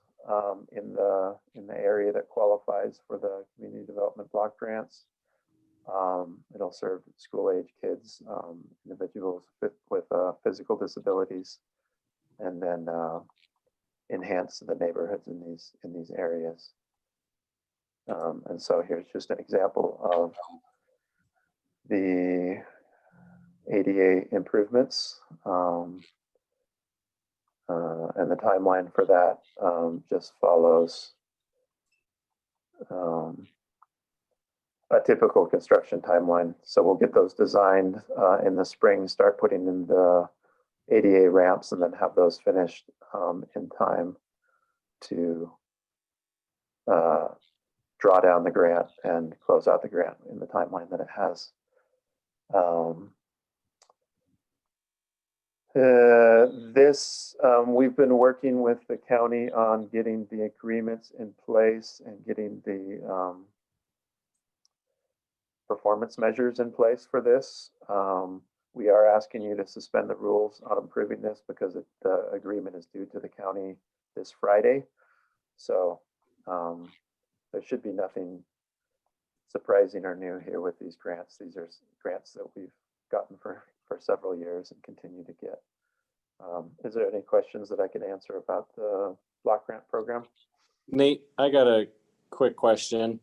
in the area that qualifies for the community development block grants. It'll serve school-age kids, individuals with physical disabilities, and then enhance the neighborhoods in these areas. And so here's just an example of the ADA improvements, and the timeline for that just follows a typical construction timeline. So we'll get those designed in the spring, start putting in the ADA ramps, and then have those finished in time to draw down the grant and close out the grant in the timeline that it has. We've been working with the county on getting the agreements in place and getting the performance measures in place for this. We are asking you to suspend the rules on approving this because the agreement is due to the county this Friday. So there should be nothing surprising or new here with these grants. These are grants that we've gotten for several years and continue to get. Is there any questions that I can answer about the block grant program? Nate, I got a quick question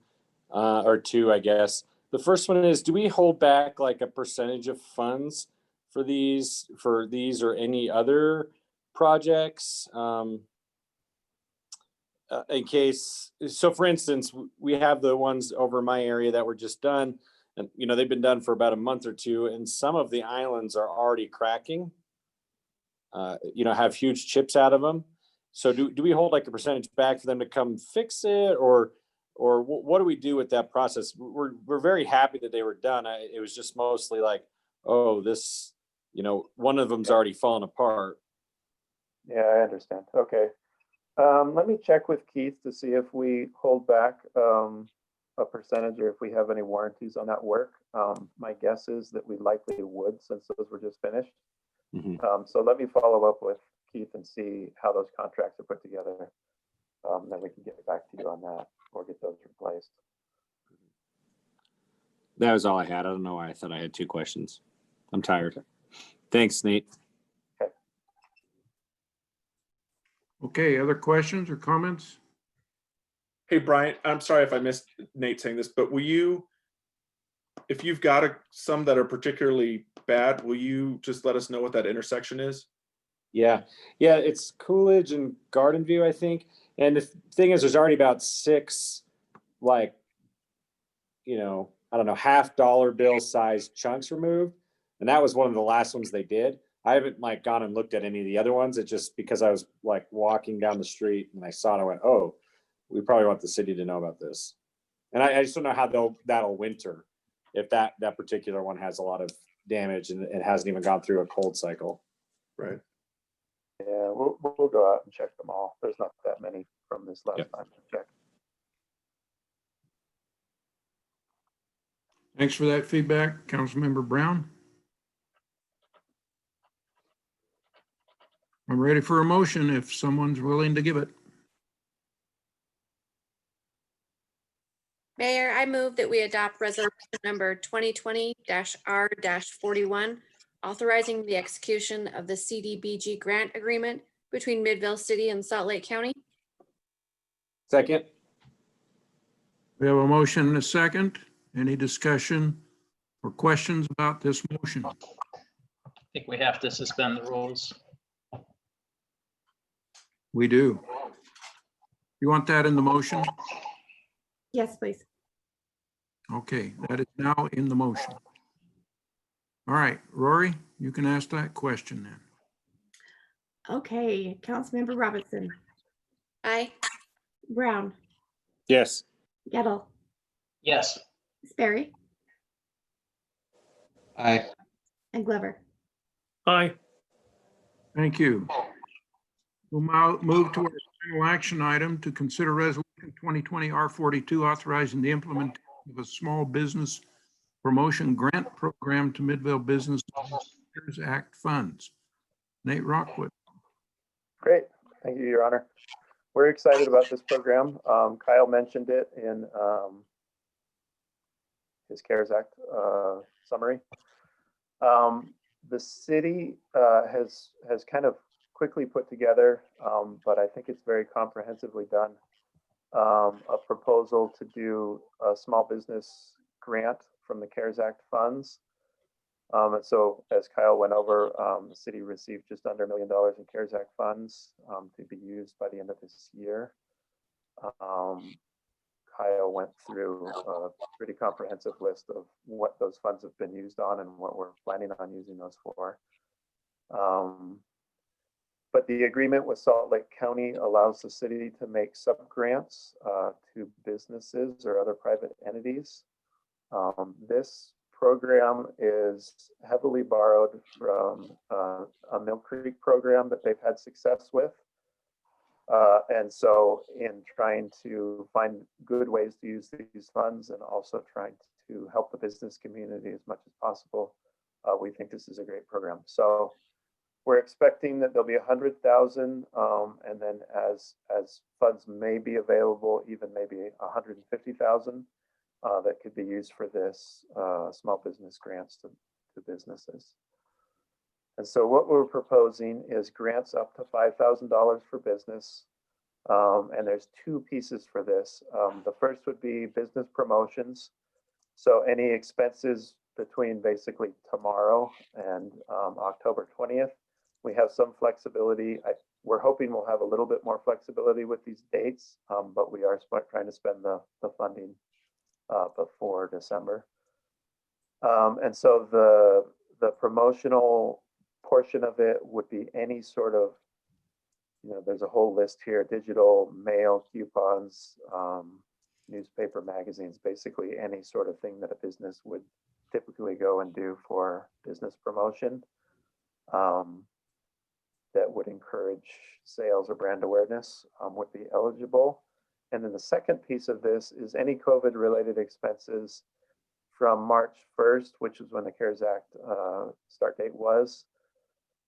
or two, I guess. The first one is, do we hold back like a percentage of funds for these or any other projects? In case, so for instance, we have the ones over my area that were just done, and they've been done for about a month or two, and some of the islands are already cracking, have huge chips out of them. So do we hold like a percentage back for them to come fix it, or what do we do with that process? We're very happy that they were done. It was just mostly like, oh, this, one of them's already fallen apart. Yeah, I understand. Okay. Let me check with Keith to see if we hold back a percentage or if we have any warranties on that work. My guess is that we likely would, since those were just finished. Mm-hmm. So let me follow up with Keith and see how those contracts are put together. Then we can get back to you on that or get those replaced. That was all I had. I don't know why I thought I had two questions. I'm tired. Thanks, Nate. Okay, other questions or comments? Hey, Brian, I'm sorry if I missed Nate saying this, but will you, if you've got some that are particularly bad, will you just let us know what that intersection is? Yeah, yeah, it's Coolidge and Garden View, I think. And the thing is, there's already about 6, like, I don't know, $half bill size chunks removed. And that was one of the last ones they did. I haven't like gone and looked at any of the other ones. It just because I was like walking down the street and I saw it, I went, oh, we probably want the city to know about this. And I just don't know how that'll winter if that particular one has a lot of damage and it hasn't even gone through a cold cycle. Right. Yeah, we'll go out and check them all. There's not that many from this last time to check. Thanks for that feedback, Councilmember Brown. I'm ready for a motion if someone's willing to give it. Mayor, I move that we adopt resolution number 2020-R-41, authorizing the execution of the CDBG grant agreement between Midvale City and Salt Lake County. Second. We have a motion and a second. Any discussion or questions about this motion? I think we have to suspend the rules. We do. You want that in the motion? Yes, please. Okay, that is now in the motion. All right, Rory, you can ask that question then. Okay, Councilmember Robinson, Aye. Brown, Yes. Gettle, Yes. Sperry, Aye. and Glover. Aye. Thank you. We'll now move to our final action item to consider resolution 2020 R42 authorizing the implementation of a small business promotion grant program to Midvale Business CARES Act funds. Nate Rockwood. Great. Thank you, Your Honor. We're excited about this program. Kyle mentioned it in his CARES Act summary. The city has kind of quickly put together, but I think it's very comprehensively done, a proposal to do a small business grant from the CARES Act funds. And so as Kyle went over, the city received just under $1 million in CARES Act funds to be used by the end of this year. Kyle went through a pretty comprehensive list of what those funds have been used on and what we're planning on using those for. But the agreement with Salt Lake County allows the city to make sub-grants to businesses or other private entities. This program is heavily borrowed from a Mill Creek program that they've had success with. And so in trying to find good ways to use these funds and also trying to help the business community as much as possible, we think this is a great program. So we're expecting that there'll be 100,000, and then as funds may be available, even maybe 150,000 that could be used for this small business grants to businesses. And so what we're proposing is grants up to $5,000 for business. And there's 2 pieces for this. The first would be business promotions. So any expenses between basically tomorrow and October 20th, we have some flexibility. We're hoping we'll have a little bit more flexibility with these dates, but we are trying to spend the funding before December. And so the promotional portion of it would be any sort of, there's a whole list here: digital, mail, coupons, newspaper, magazines, basically any sort of thing that a business would typically go and do for business promotion that would encourage sales or brand awareness would be eligible. And then the second piece of this is any COVID related expenses from March 1st, which is when the CARES Act start date was,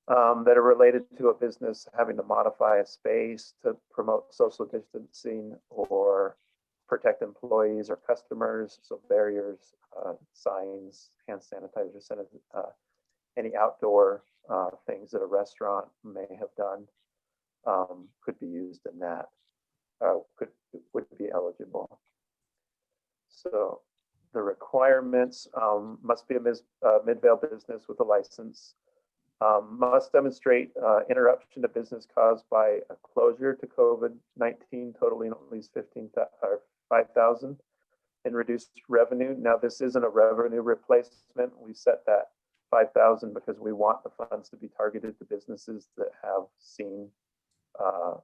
that are related to a business having to modify a space to promote social distancing or protect employees or customers. So barriers, signs, hand sanitizer, any outdoor things that a restaurant may have done could be used in that, would be eligible. So the requirements must be a Midvale business with a license, must demonstrate interruption to business caused by a closure to COVID-19 totaling at least 5,000 in reduced revenue. Now, this isn't a revenue replacement. We set that 5,000 because we want the funds to be targeted to businesses that have seen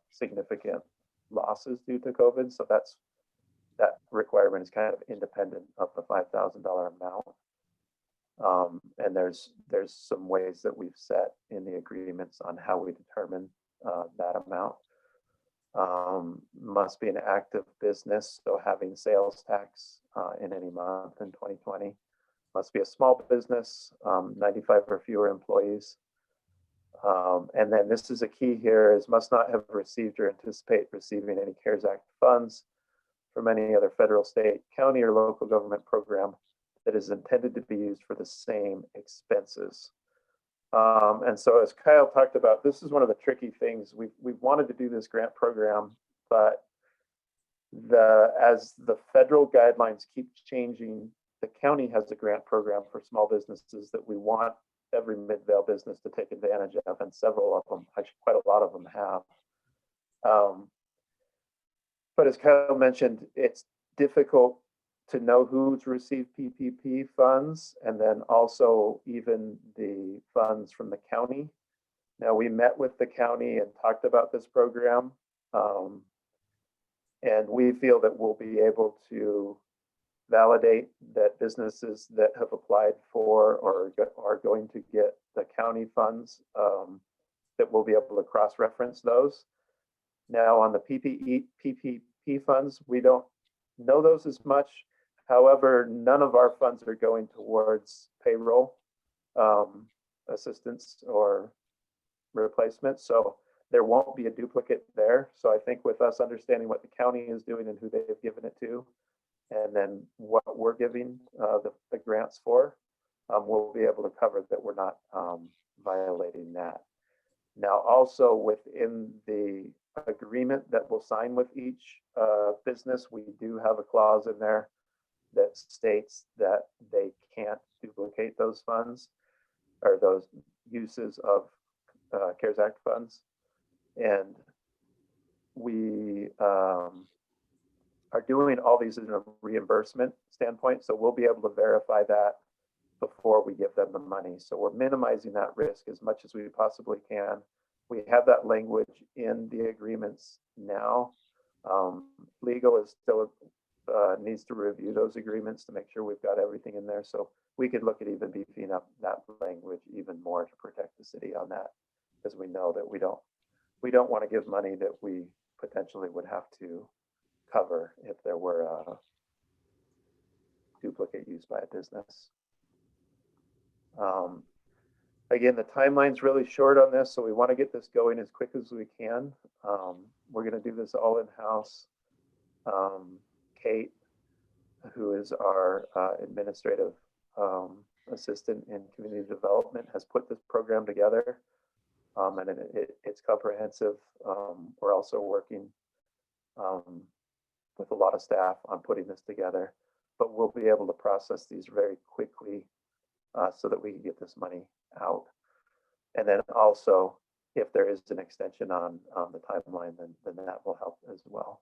significant losses due to COVID. So that requirement is kind of independent of the $5,000 amount. And there's some ways that we've set in the agreements on how we determine that amount. Must be an active business, so having sales tax in any month in 2020. Must be a small business, 95 or fewer employees. And then this is a key here, is must not have received or anticipate receiving any CARES Act funds from any other federal, state, county, or local government program that is intended to be used for the same expenses. And so as Kyle talked about, this is one of the tricky things. We've wanted to do this grant program, but as the federal guidelines keep changing, the county has a grant program for small businesses that we want every Midvale business to take advantage of, and several of them, actually quite a lot of them have. But as Kyle mentioned, it's difficult to know who's received PPP funds, and then also even the funds from the county. Now, we met with the county and talked about this program, and we feel that we'll be able to validate that businesses that have applied for or are going to get the county funds, that we'll be able to cross-reference those. Now, on the PPP funds, we don't know those as much. However, none of our funds are going towards payroll assistance or replacement. So there won't be a duplicate there. So I think with us understanding what the county is doing and who they've given it to, and then what we're giving the grants for, we'll be able to cover that we're not violating that. Now, also within the agreement that we'll sign with each business, we do have a clause in there that states that they can't duplicate those funds or those uses of CARES Act funds. And we are doing all these in a reimbursement standpoint, so we'll be able to verify that before we give them the money. So we're minimizing that risk as much as we possibly can. We have that language in the agreements now. Legal is still needs to review those agreements to make sure we've got everything in there. So we could look at even beefing up that language even more to protect the city on that, because we know that we don't want to give money that we potentially would have to cover if there were a duplicate use by a business. Again, the timeline's really short on this, so we want to get this going as quick as we can. We're going to do this all in-house. Kate, who is our administrative assistant in community development, has put this program together, and it's comprehensive. We're also working with a lot of staff on putting this together, but we'll be able to process these very quickly so that we can get this money out. And then also, if there is an extension on the timeline, then that will help as well.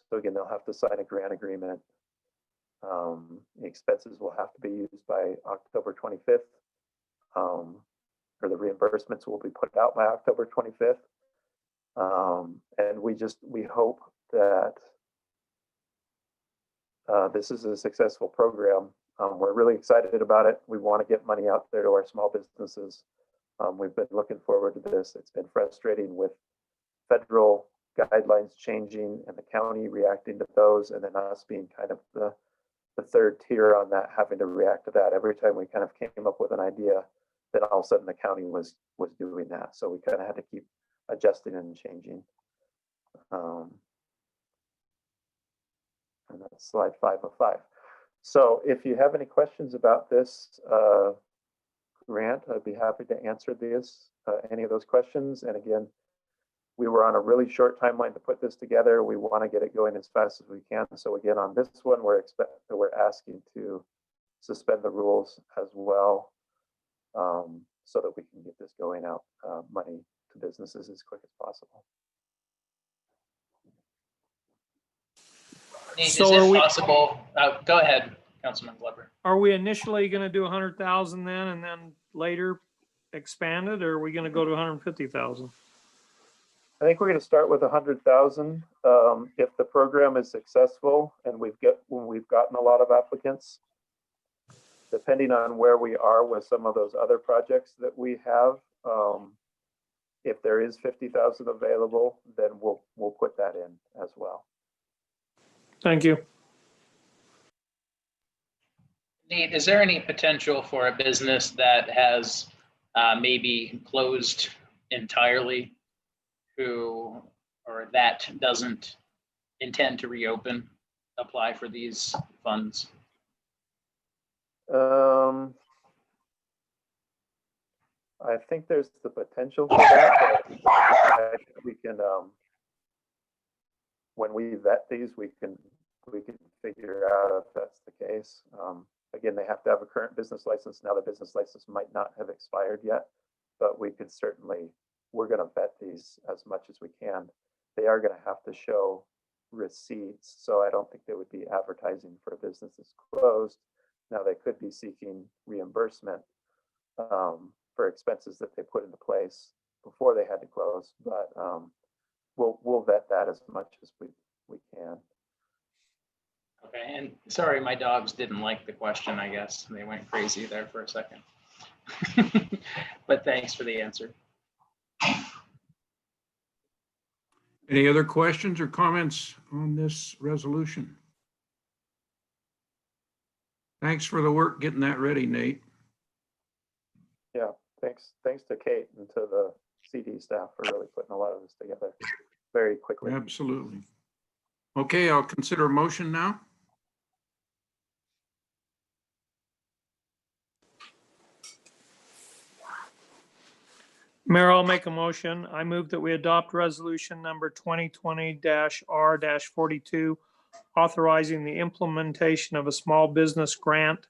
So again, they'll have to sign a grant agreement. The expenses will have to be used by October 25th, or the reimbursements will be put out by October 25th. And we hope that this is a successful program. We're really excited about it. We want to get money out there to our small businesses. We've been looking forward to this. It's been frustrating with federal guidelines changing and the county reacting to those, and then us being kind of the third tier on that, having to react to that. Every time we kind of came up with an idea, then all of a sudden the county was doing that. So we kind of had to keep adjusting and changing. And that's slide 5 of 5. So if you have any questions about this grant, I'd be happy to answer any of those questions. And again, we were on a really short timeline to put this together. We want to get it going as fast as we can. So again, on this one, we're asking to suspend the rules as well, so that we can get this going out, money to businesses as quick as possible. Nate, So is are it we- possible? Go ahead, Councilman Glover. Are we initially going to do 100,000 then and then later expand it, or are we going to go to 150,000? I think we're going to start with 100,000. If the program is successful and when we've gotten a lot of applicants, depending on where we are with some of those other projects that we have, if there is 50,000 available, then we'll put that in as well. Thank you. Nate, is there any potential for a business that has maybe closed entirely, or that doesn't intend to reopen, apply for these funds? I think there's the potential for that, but I think we can, when we vet these, we can figure out if that's the case. Again, they have to have a current business license. Now the business license might not have expired yet, but we could certainly, we're going to vet these as much as we can. They are going to have to show receipts, so I don't think they would be advertising for a business that's closed. Now they could be seeking reimbursement for expenses that they put into place before they had to close, but we'll vet that as much as we can. Okay, and sorry, my dogs didn't like the question, I guess. They went crazy there for a second. But thanks for the answer. Any other questions or comments on this resolution? Thanks for the work getting that ready, Nate. Yeah, thanks to Kate and to the CD staff for really putting a lot of this together very quickly. Absolutely. Okay, I'll consider a motion now. Mayor, I'll make a motion. I move that we adopt resolution number 2020-R-42, authorizing the implementation of a small business grant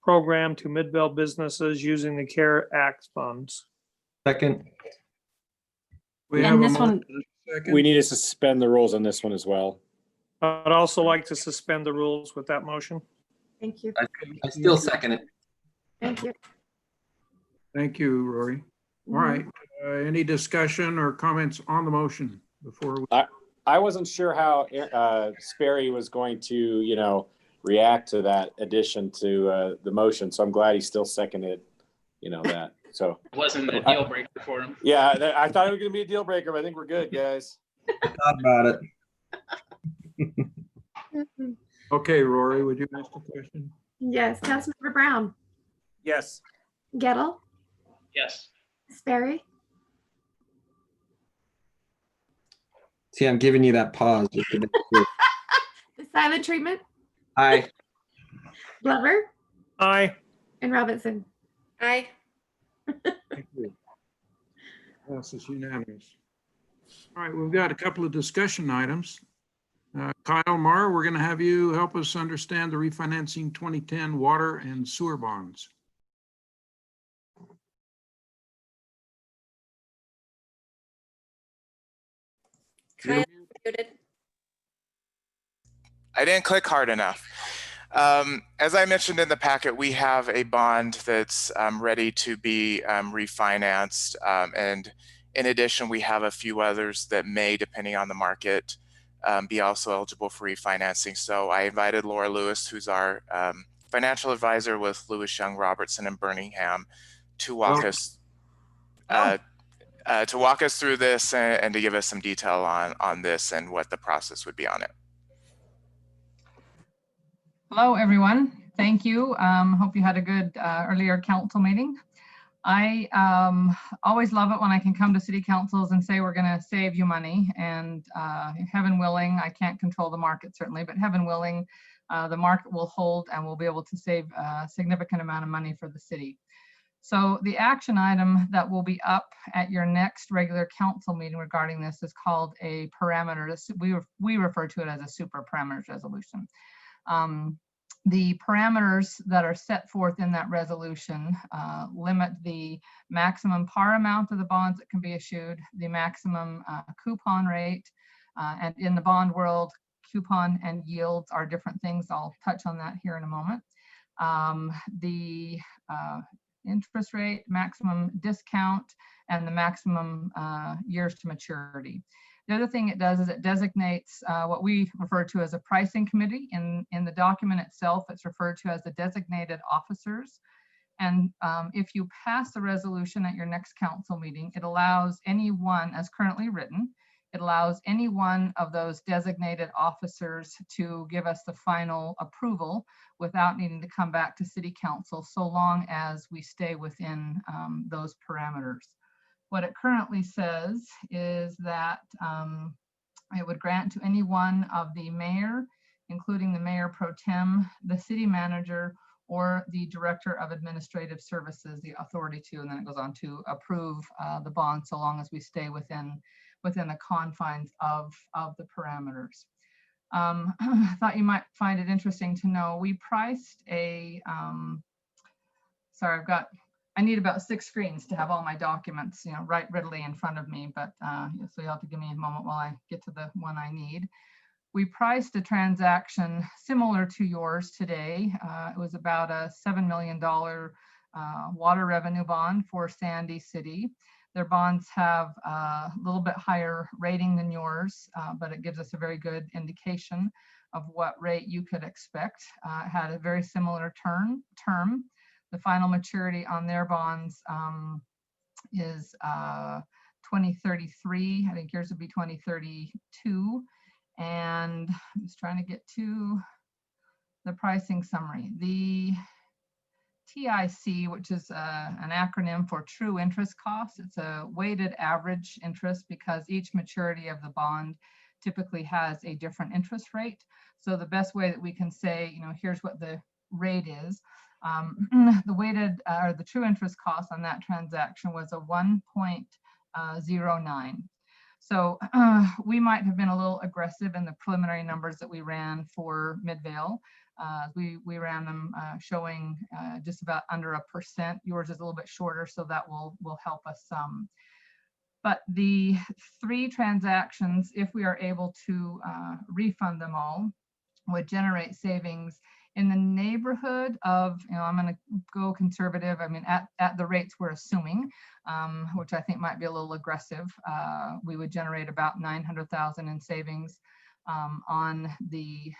program to Midvale businesses using the CARE Act funds. Second. We And have a this one- motion and a second. We need to suspend the rules on this one as well. I'd also like to suspend the rules with that motion. Thank you. I still second it. Thank you. Thank you, Rory. All right, any discussion or comments on the motion before we? I wasn't sure how Sperry was going to, react to that addition to the motion. So I'm glad he still seconded, that. So It wasn't a deal breaker for him. yeah, I thought it was going to be a deal breaker, but I think we're good, guys. Thought about it. Okay, Rory, would you ask a question? Yes, Councilmember Brown, Yes. Gettle, Yes. Sperry, See, I'm giving you that pause. the silent treatment, Aye. Glover, Aye. and Robinson. Aye. Thank you. Passes unanimous. All right, we've got a couple of discussion items. Kyle Marr, we're going to have you help us understand the refinancing 2010 water and sewer bonds. Kyle, muted. I didn't click hard enough. As I mentioned in the packet, we have a bond that's ready to be refinanced. And in addition, we have a few others that may, depending on the market, be also eligible for refinancing. So I invited Laura Lewis, who's our financial advisor with Lewis Young Robertson in Birmingham, to walk us through this and to give us some detail on this and what the process would be on it. Hello, everyone. Thank you. Hope you had a good earlier council meeting. I always love it when I can come to city councils and say we're going to save you money, and heaven willing, I can't control the market certainly, but heaven willing, the market will hold and we'll be able to save a significant amount of money for the city. So the action item that will be up at your next regular council meeting regarding this is called a parameter. We refer to it as a super parameters resolution. The parameters that are set forth in that resolution limit the maximum par amount of the bonds that can be issued, the maximum coupon rate, and in the bond world, coupon and yields are different things. I'll touch on that here in a moment. The interest rate, maximum discount, and the maximum years to maturity. The other thing it does is it designates what we refer to as a pricing committee. In the document itself, it's referred to as the designated officers. And if you pass the resolution at your next council meeting, it allows anyone, as currently written, it allows any one of those designated officers to give us the final approval without needing to come back to city council, so long as we stay within those parameters. What it currently says is that it would grant to any one of the mayor, including the mayor pro tem, the city manager, or the director of administrative services, the authority to, and then it goes on to approve the bond, so long as we stay within the confines of the parameters. I thought you might find it interesting to know we priced a, sorry, I need about 6 screens to have all my documents, right readily in front of me, but so you'll have to give me a moment while I get to the one I need. We priced a transaction similar to yours today. It was about a $7 million water revenue bond for Sandy City. Their bonds have a little bit higher rating than yours, but it gives us a very good indication of what rate you could expect. It had a very similar term. The final maturity on their bonds is 2033. I think yours would be 2032. And I'm just trying to get to the pricing summary. The TIC, which is an acronym for true interest cost. It's a weighted average interest because each maturity of the bond typically has a different interest rate. So the best way that we can say, here's what the rate is. The weighted or the true interest cost on that transaction was a 1.09. So we might have been a little aggressive in the preliminary numbers that we ran for Midvale. We ran them showing just about under 1%. Yours is a little bit shorter, so that will help us some. But the 3 transactions, if we are able to refund them all, would generate savings in the neighborhood of, I'm going to go conservative. I mean, at the rates we're assuming, which I think might be a little aggressive, we would generate about $900,000 in savings on the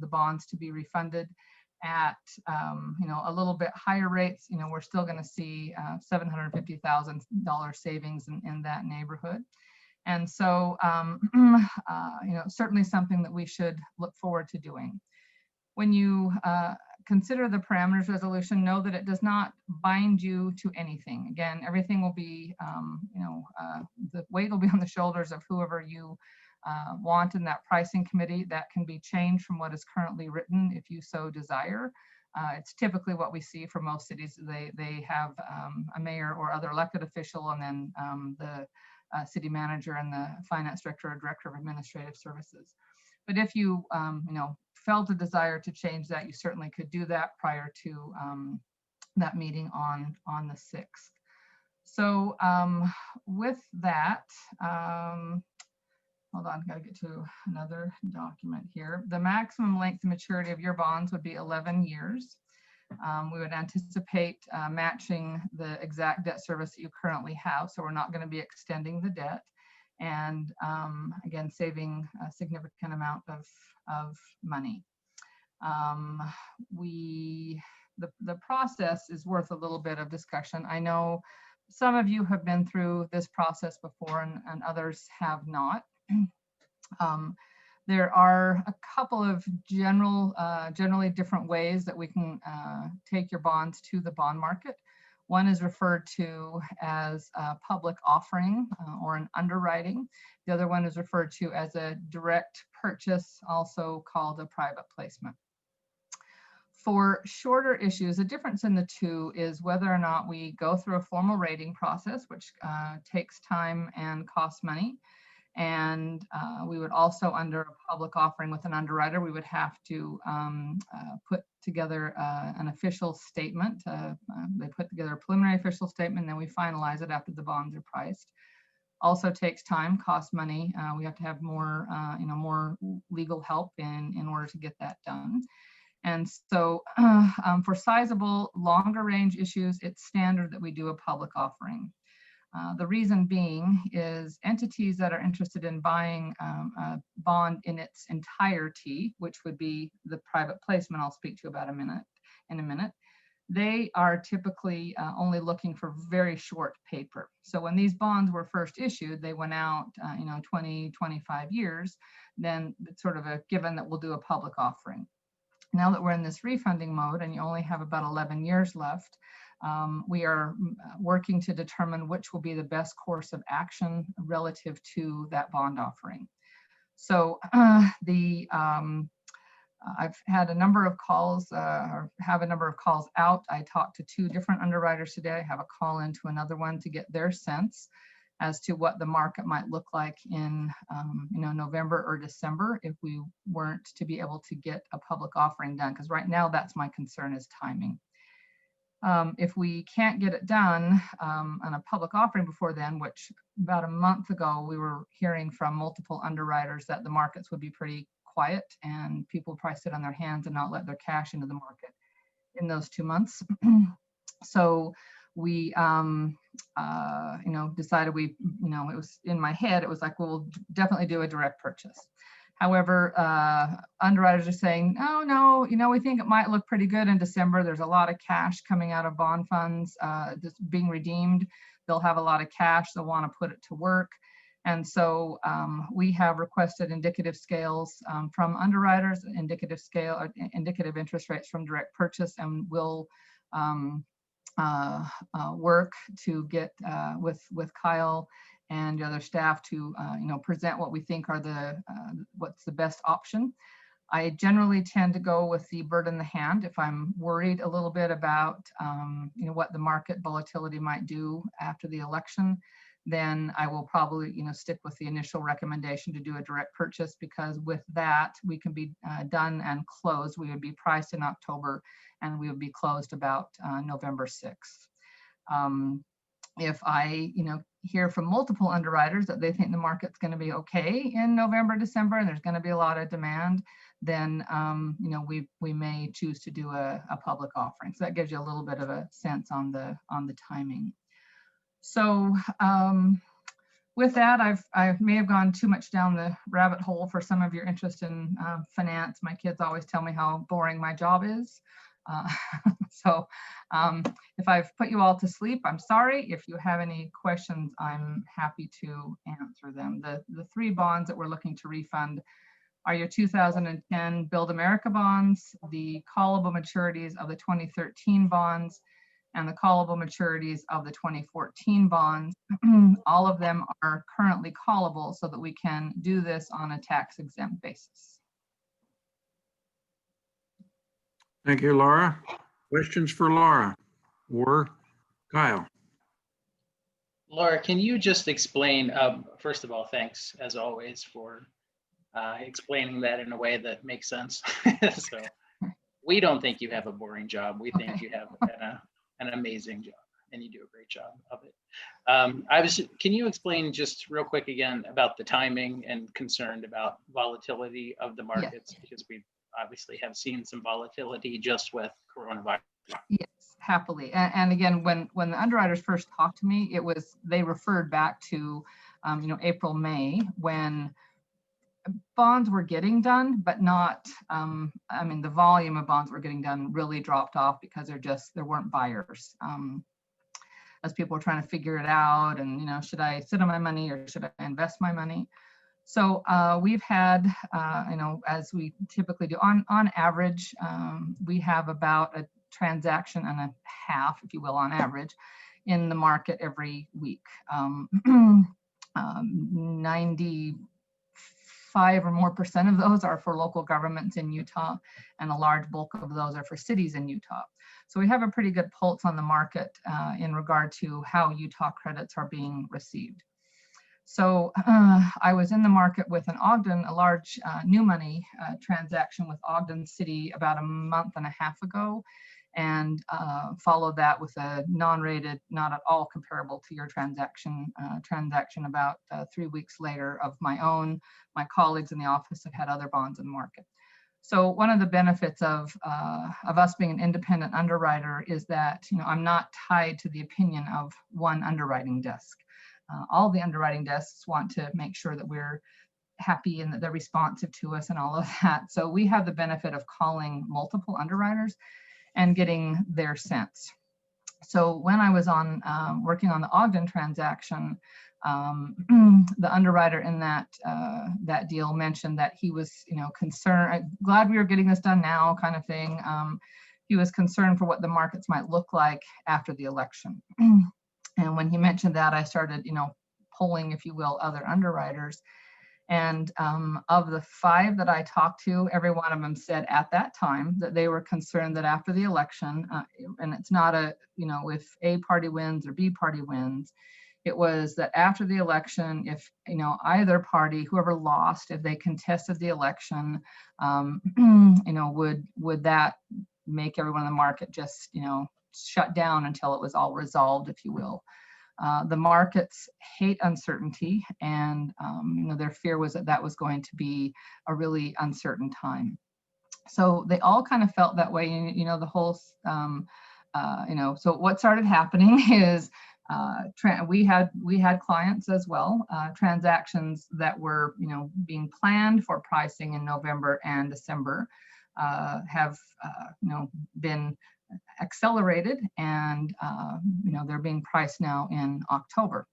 bonds to be refunded. At a little bit higher rates, we're still going to see $750,000 savings in that neighborhood. And so, certainly something that we should look forward to doing. When you consider the parameters resolution, know that it does not bind you to anything. Again, everything will be, the weight will be on the shoulders of whoever you want in that pricing committee. That can be changed from what is currently written if you so desire. It's typically what we see for most cities. They have a mayor or other elected official, and then the city manager and the finance director or director of administrative services. But if you, felt a desire to change that, you certainly could do that prior to that meeting on the 6th. So with that, hold on, got to get to another document here. The maximum length of maturity of your bonds would be 11 years. We would anticipate matching the exact debt service that you currently have, so we're not going to be extending the debt. And again, saving a significant amount of money. The process is worth a little bit of discussion. I know some of you have been through this process before and others have not. There are a couple of generally different ways that we can take your bonds to the bond market. One is referred to as a public offering or an underwriting. The other one is referred to as a direct purchase, also called a private placement. For shorter issues, the difference in the two is whether or not we go through a formal rating process, which takes time and costs money. And we would also, under a public offering with an underwriter, we would have to put together an official statement. They put together a preliminary official statement, then we finalize it after the bonds are priced. Also takes time, costs money. We have to have more, more legal help in order to get that done. And so for sizable, longer range issues, it's standard that we do a public offering. The reason being is entities that are interested in buying a bond in its entirety, which would be the private placement I'll speak to about in a minute, they are typically only looking for very short paper. So when these bonds were first issued, they went out 20, 25 years, then it's sort of a given that we'll do a public offering. Now that we're in this refunding mode and you only have about 11 years left, we are working to determine which will be the best course of action relative to that bond offering. So I've had a number of calls, or have a number of calls out. I talked to 2 different underwriters today. I have a call into another one to get their sense as to what the market might look like in November or December if we weren't to be able to get a public offering done, because right now that's my concern, is timing. If we can't get it done on a public offering before then, which about a month ago we were hearing from multiple underwriters that the markets would be pretty quiet and people probably sit on their hands and not let their cash into the market in those 2 months. So we decided it was in my head, it was like, well, we'll definitely do a direct purchase. However, underwriters are saying, no, we think it might look pretty good in December. There's a lot of cash coming out of bond funds just being redeemed. They'll have a lot of cash. They'll want to put it to work. And so we have requested indicative scales from underwriters, indicative interest rates from direct purchase, and we'll work to get with Kyle and the other staff to present what we think are what's the best option. I generally tend to go with the bird in the hand. If I'm worried a little bit about what the market volatility might do after the election, then I will probably stick with the initial recommendation to do a direct purchase, because with that we can be done and closed. We would be priced in October and we would be closed about November 6th. If I hear from multiple underwriters that they think the market's going to be okay in November, December, and there's going to be a lot of demand, then we may choose to do a public offering. So that gives you a little bit of a sense on the timing. So with that, I may have gone too much down the rabbit hole for some of your interest in finance. My kids always tell me how boring my job is. So if I've put you all to sleep, I'm sorry. If you have any questions, I'm happy to answer them. The 3 bonds that we're looking to refund are your 2010 Build America bonds, the callable maturities of the 2013 bonds, and the callable maturities of the 2014 bonds. All of them are currently callable so that we can do this on a tax-exempt basis. Thank you, Laura. Questions for Laura or Kyle? Laura, can you just explain, first of all, thanks as always for explaining that in a way that makes sense. So we don't think you have a boring job. We think you have an amazing job and you do a great job of it. Can you explain just real quick again about the timing and concerned about volatility of the markets? Yes. Because we obviously have seen some volatility just with coronavirus. Yes, happily. And again, when the underwriters first talked to me, they referred back to April, May, when bonds were getting done, but not, the volume of bonds that were getting done really dropped off because there weren't buyers. As people were trying to figure it out and, should I sit on my money or should I invest my money? So we've had, as we typically do, on average, we have about a transaction and a half, if you will, on average, in the market every week. 95% 95 or more % of those are for local governments in Utah, and a large bulk of those are for cities in Utah. So we have a pretty good pulse on the market in regard to how Utah credits are being received. So I was in the market with an Ogden, a large new money transaction with Ogden City about a month and a half ago, and followed that with a non-rated, not at all comparable to your transaction about 3 weeks later of my own. My colleagues in the office have had other bonds in the market. So one of the benefits of us being an independent underwriter is that, you know, I'm not tied to the opinion of one underwriting desk. All the underwriting desks want to make sure that we're happy and that they're responsive to us and all of that. So we have the benefit of calling multiple underwriters and getting their sense. So when I was on working on the Ogden transaction, the underwriter in that deal mentioned that he was, you know, concerned, glad we were getting this done now, kind of thing. He was concerned for what the markets might look like after the election. And when he mentioned that, I started, you know, polling, if you will, other underwriters. And of the 5 that I talked to, every one of them said at that time that they were concerned that after the election, and it's not a, you know, if A party wins or B party wins, it was that after the election, if, you know, either party, whoever lost, if they contested the election, you know, would that make everyone in the market just, you know, shut down until it was all resolved, if you will. The markets hate uncertainty, and you know, their fear was that that was going to be a really uncertain time. So they all kind of felt that way. You know, the whole, you know, so what started happening is we had clients as well, transactions that were, you know, being planned for pricing in November and December have, you know, been accelerated, and you know, they're being priced now in October,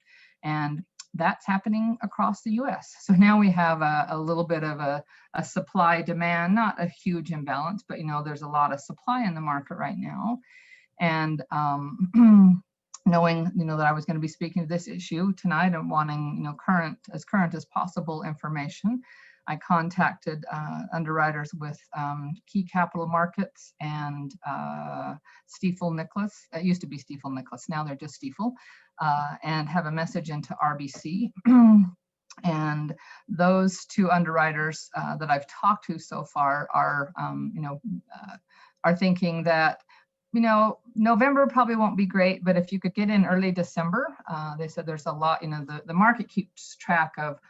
and that's happening across the US. So now we have a little bit of a supply demand, not a huge imbalance, but you know, there's a lot of supply in the market right now. And knowing, you know, that I was going to be speaking to this issue tonight and wanting, you know, current as possible information, I contacted underwriters with Key Capital Markets and Stifel Nicholas. It used to be Stifel Nicholas, now they're just Stifel, and have a message into RBC. And those 2 underwriters that I've talked to so far are, you know, are thinking that, you know, November probably won't be great, but if you could get in early December, they said there's a lot, you know, the market keeps track of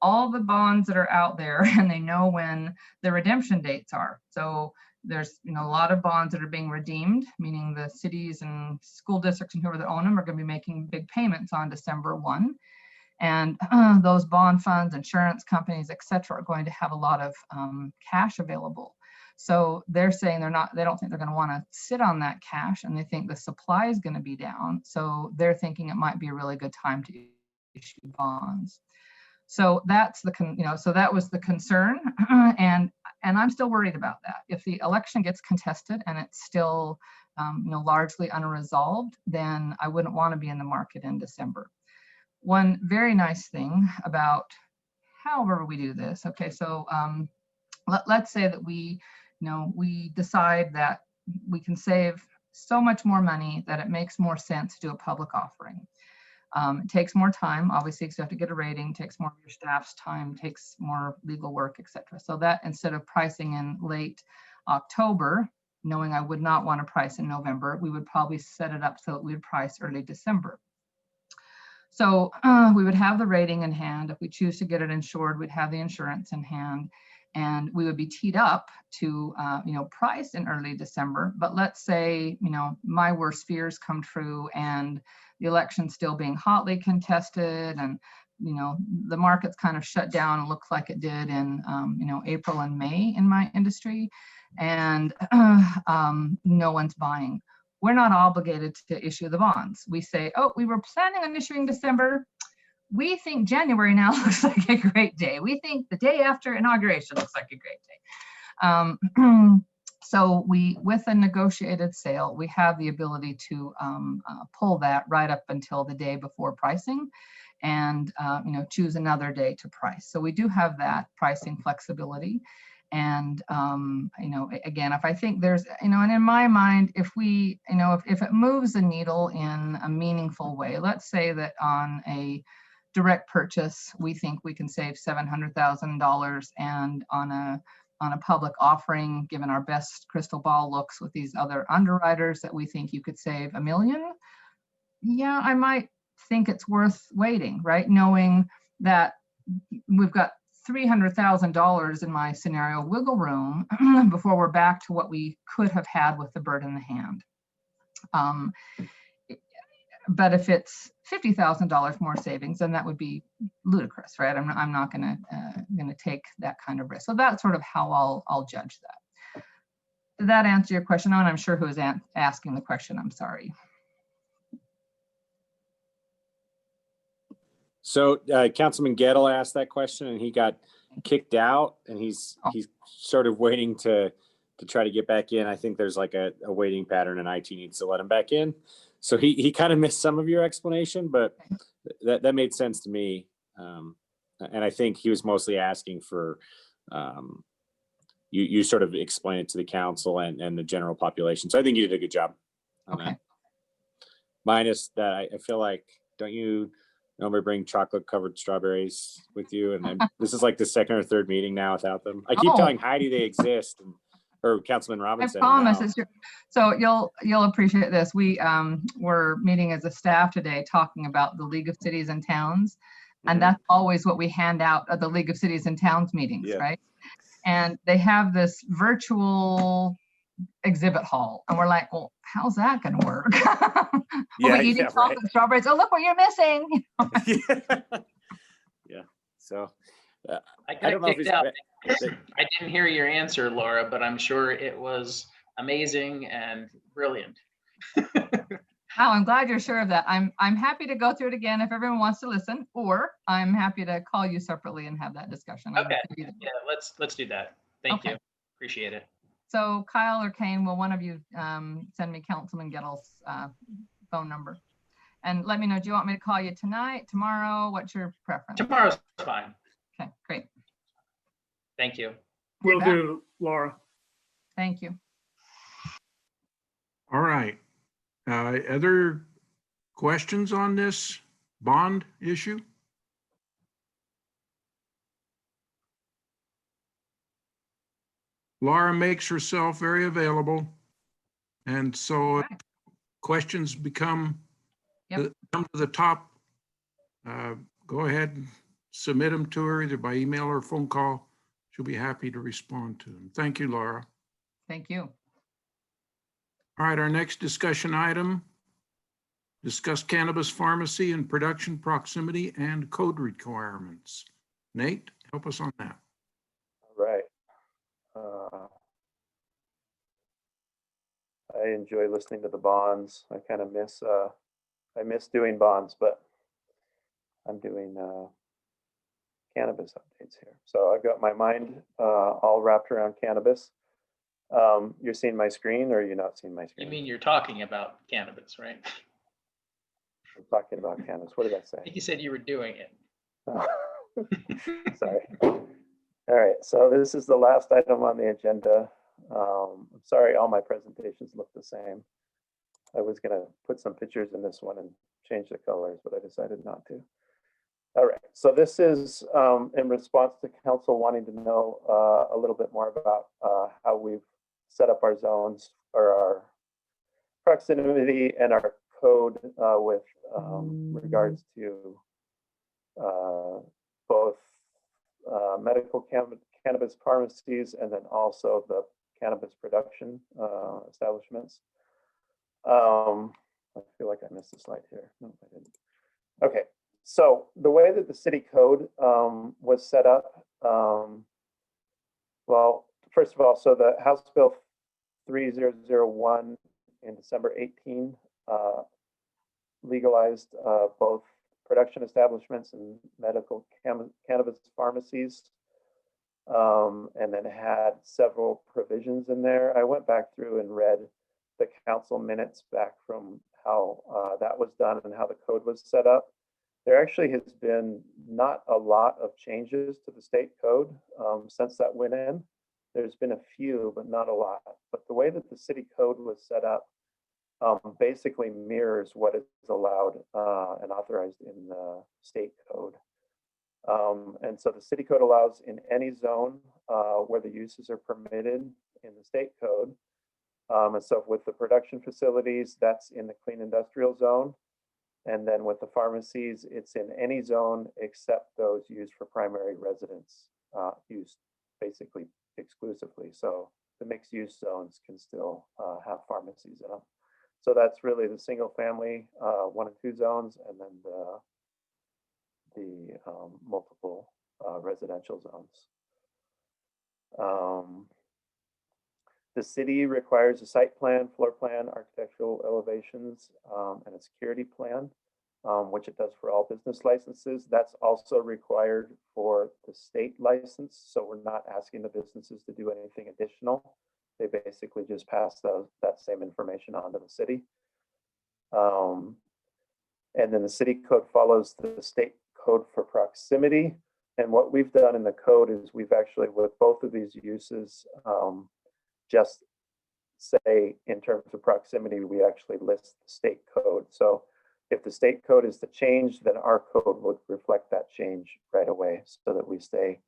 all the bonds that are out there, and they know when the redemption dates are. So there's, you know, a lot of bonds that are being redeemed, meaning the cities and school districts and whoever that own them are going to be making big payments on December 1. And those bond funds, insurance companies, et cetera, are going to have a lot of cash available. So they're saying they don't think they're going to want to sit on that cash, and they think the supply is going to be down. So they're thinking it might be a really good time to issue bonds. So that's the, you know, so that was the concern, and I'm still worried about that. If the election gets contested and it's still, you know, largely unresolved, then I wouldn't want to be in the market in December. One very nice thing about however we do this, okay, so let's say that we, you know, we decide that we can save so much more money that it makes more sense to do a public offering. It takes more time, obviously, because you have to get a rating, takes more of your staff's time, takes more legal work, etc. So that instead of pricing in late October, knowing I would not want to price in November, we would probably set it up so that we would price early December. So we would have the rating in hand. If we choose to get it insured, we'd have the insurance in hand, and we would be teed up to, you know, price in early December. But let's say, you know, my worst fears come true, and the election still being hotly contested, and, you know, the market's kind of shut down and looks like it did in, you know, April and May in my industry, and no one's buying. We're not obligated to issue the bonds. We say, oh, we were planning on issuing December. We think January now looks like a great day. We think the day after inauguration looks like a great day. So with a negotiated sale, we have the ability to pull that right up until the day before pricing. and, choose another day to price. So we do have that pricing flexibility. And, again, if I think there's, and in my mind, if we, if it moves the needle in a meaningful way, let's say that on a direct purchase, we think we can save $700,000, and on a public offering, given our best crystal ball looks with these other underwriters, that we think you could save $1 million. Yeah, I might think it's worth waiting, right? Knowing that we've got $300,000 in my scenario wiggle room before we're back to what we could have had with the bird in the hand. But if it's $50,000 more savings, then that would be ludicrous, right? I'm not gonna take that kind of risk. So that's sort of how I'll judge that. Did that answer your question? And I'm sure who is asking the question, I'm sorry. So Councilman Gettle asked that question and he got kicked out, and he's sort of waiting to try to get back in. I think there's like a waiting pattern and IT needs to let him back in. So he kind of missed some of your explanation, but that made sense to me. And I think he was mostly asking for, you sort of explain it to the council and the general population. So I think you did a good job on that. Minus that, I feel like, don't you normally bring chocolate covered strawberries with you? And then this is like the second or third meeting now without them. I keep telling Heidi they exist, or Councilman Robinson. I promise. So you'll appreciate this. We were meeting as a staff today talking about the League of Cities and Towns. And that's always what we hand out at the League of Cities and Towns meetings, right? And they have this virtual exhibit hall. And we're like, well, how's that going to work? We'll be eating chocolate strawberries. Oh, look what you're missing. Yeah. So I got kicked out. I didn't hear your answer, Laura, but I'm sure it was amazing and brilliant. Oh, I'm glad you're sure of that. I'm happy to go through it again if everyone wants to listen, or I'm happy to call you separately and have that discussion. Okay. Yeah, let's do that. Thank you. Appreciate it. So Kyle or Kane, will one of you send me Councilman Gettle's phone number? And let me know, do you want me to call you tonight, tomorrow? What's your preference? Tomorrow's fine. Okay, great. Thank you. Will do, Laura. Thank you. All right. Other questions on this bond issue? Laura makes herself very available. And so questions come to the top. Go ahead and submit them to her either by email or phone call. She'll be happy to respond to them. Thank you, Laura. Thank you. All right, our next discussion item, discuss cannabis pharmacy and production proximity and code requirements. Nate, help us on that. All right. I enjoy listening to the bonds. I kind of miss, I miss doing bonds, but I'm doing cannabis updates here. So I've got my mind all wrapped around cannabis. You're seeing my screen, or you're not seeing my screen? You mean you're talking about cannabis, right? I'm talking about cannabis. What did I say? I think you said you were doing it. Oh. Sorry. All right, so this is the last item on the agenda. I'm sorry, all my presentations look the same. I was gonna put some pictures in this one and change the colors, but I decided not to. All right, so this is in response to council wanting to know a little bit more about how we've set up our zones or our proximity and our code with regards to both medical cannabis pharmacies and then also the cannabis production establishments. I feel like I missed a slide here. No, I didn't. Okay, so the way that the city code was set up, well, first of all, so the House Bill 3001 in December 18 legalized both production establishments and medical cannabis pharmacies, and then had several provisions in there. I went back through and read the council minutes back from how that was done and how the code was set up. There actually has been not a lot of changes to the state code since that went in. There's been a few, but not a lot. But the way that the city code was set up basically mirrors what is allowed and authorized in the state code. And so the city code allows in any zone where the uses are permitted in the state code. And so with the production facilities, that's in the clean industrial zone. And then with the pharmacies, it's in any zone except those used for primary residence use, basically exclusively. So the mixed use zones can still have pharmacies in them. So that's really the single family 1 and 2 zones, and then the multiple residential zones. The city requires a site plan, floor plan, architectural elevations, and a security plan, which it does for all business licenses. That's also required for the state license. So we're not asking the businesses to do anything additional. They basically just pass that same information on to the city. And then the city code follows the state code for proximity. And what we've done in the code is we've actually, with both of these uses, just say in terms of proximity, we actually list the state code. So if the state code is to change, then our code would reflect that change right away so that we stay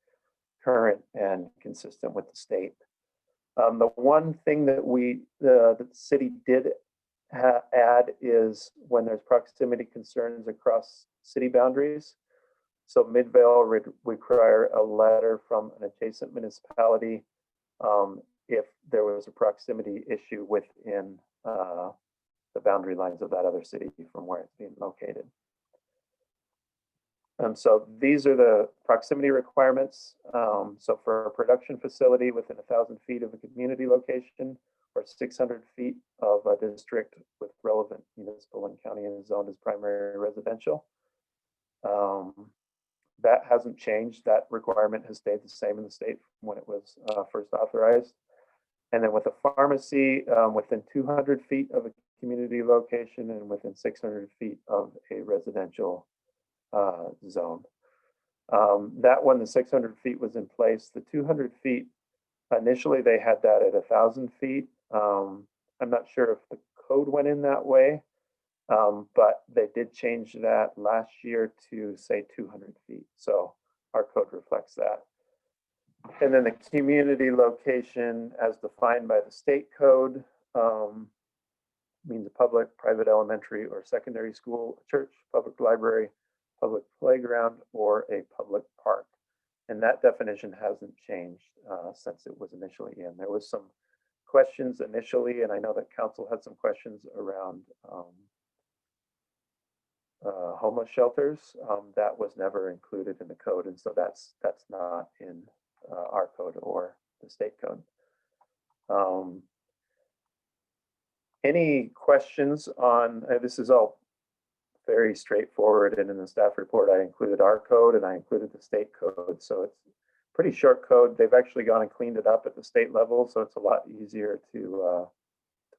current and consistent with the state. The one thing that the city did add is when there's proximity concerns across city boundaries. So Midvale would require a letter from an adjacent municipality if there was a proximity issue within the boundary lines of that other city from where it's being located. So these are the proximity requirements. So for a production facility within 1,000 feet of a community location or 600 feet of a district with relevant municipal and county and zone as primary residential. That hasn't changed. That requirement has stayed the same in the state from when it was first authorized. And then with a pharmacy within 200 feet of a community location and within 600 feet of a residential zone. That one, the 600 feet was in place. The 200 feet, initially they had that at 1,000 feet. I'm not sure if the code went in that way, but they did change that last year to say 200 feet. So our code reflects that. And then the community location as defined by the state code means a public, private elementary or secondary school, a church, public library, public playground, or a public park. And that definition hasn't changed since it was initially in. There was some questions initially, and I know that council had some questions around homeless shelters. That was never included in the code, and so that's not in our code or the state code. Any questions on, this is all very straightforward, and in the staff report, I included our code and I included the state code. So it's pretty short code. They've actually gone and cleaned it up at the state level, so it's a lot easier to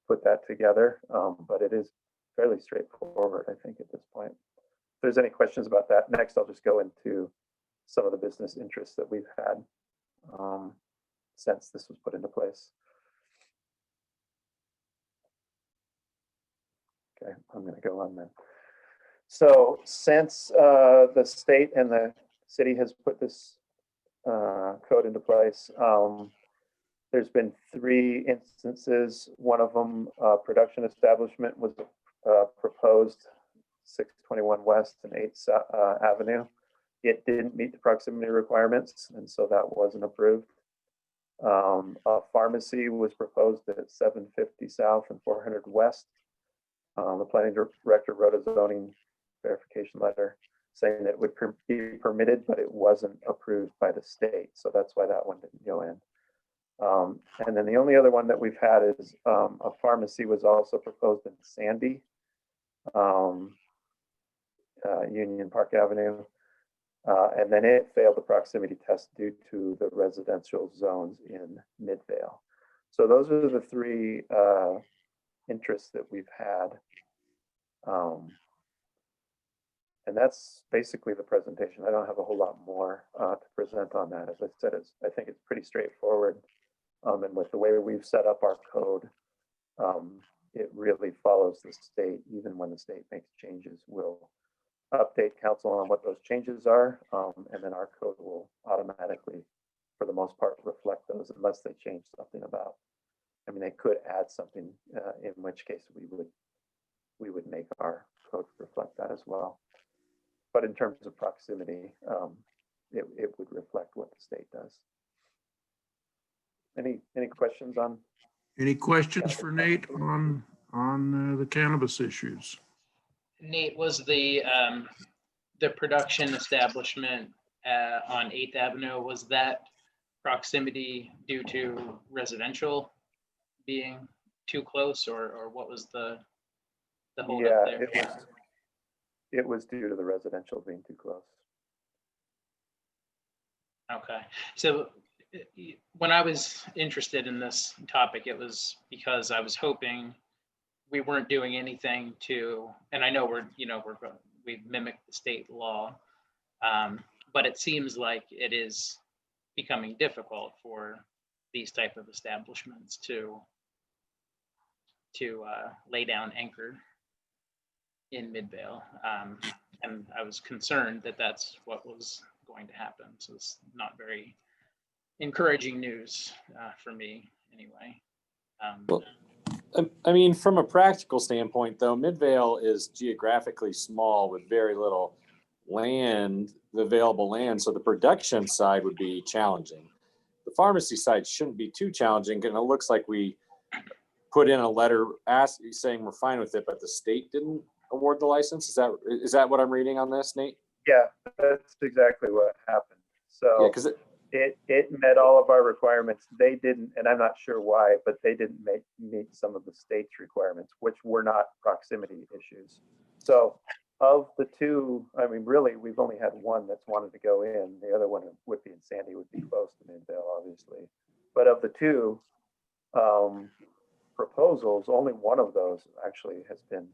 put that together. But it is fairly straightforward, I think, at this point. If there's any questions about that, next I'll just go into some of the business interests that we've had since this was put into place. Okay, I'm going to go on then. So since the state and the city has put this code into place, there's been 3 instances. One of them, production establishment, was proposed 621 West and 8th Avenue. It didn't meet the proximity requirements, and so that wasn't approved. A pharmacy was proposed at 750 South and 400 West. The planning director wrote a zoning verification letter saying that it would be permitted, but it wasn't approved by the state. So that's why that one didn't go in. And then the only other one that we've had is a pharmacy was also proposed in Sandy, Union Park Avenue. And then it failed the proximity test due to the residential zones in Midvale. So those are the 3 interests that we've had. And that's basically the presentation. I don't have a whole lot more to present on that. As I said, I think it's pretty straightforward. And with the way we've set up our code, it really follows the state. Even when the state makes changes, we'll update council on what those changes are. And then our code will automatically, for the most part, reflect those unless they change something about. I mean, they could add something, in which case we would make our code reflect that as well. But in terms of proximity, it would reflect what the state does. Any questions on? Any questions for Nate on the cannabis issues? Nate, was the production establishment on 8th Avenue, was that proximity due to residential being too close, or what was the hold up there? It was due to the residential being too close. Okay, so when I was interested in this topic, it was because I was hoping we weren't doing anything to, and I know we've mimicked the state law, but it seems like it is becoming difficult for these type of establishments to lay down anchor in Midvale. And I was concerned that that's what was going to happen. So it's not very encouraging news for me anyway. Well, I mean, from a practical standpoint, though, Midvale is geographically small with very little land, available land. So the production side would be challenging. The pharmacy side shouldn't be too challenging. And it looks like we put in a letter saying we're fine with it, but the state didn't award the license. Is that what I'm reading on this, Nate? Yeah, that's exactly what happened. So yeah, because it met all of our requirements. They didn't, and I'm not sure why, but they didn't meet some of the state's requirements, which were not proximity issues. So of the two, I mean, really, we've only had one that's wanted to go in. The other one would be in Sandy, would be close to Midvale, obviously. But of the two proposals, only one of those actually has been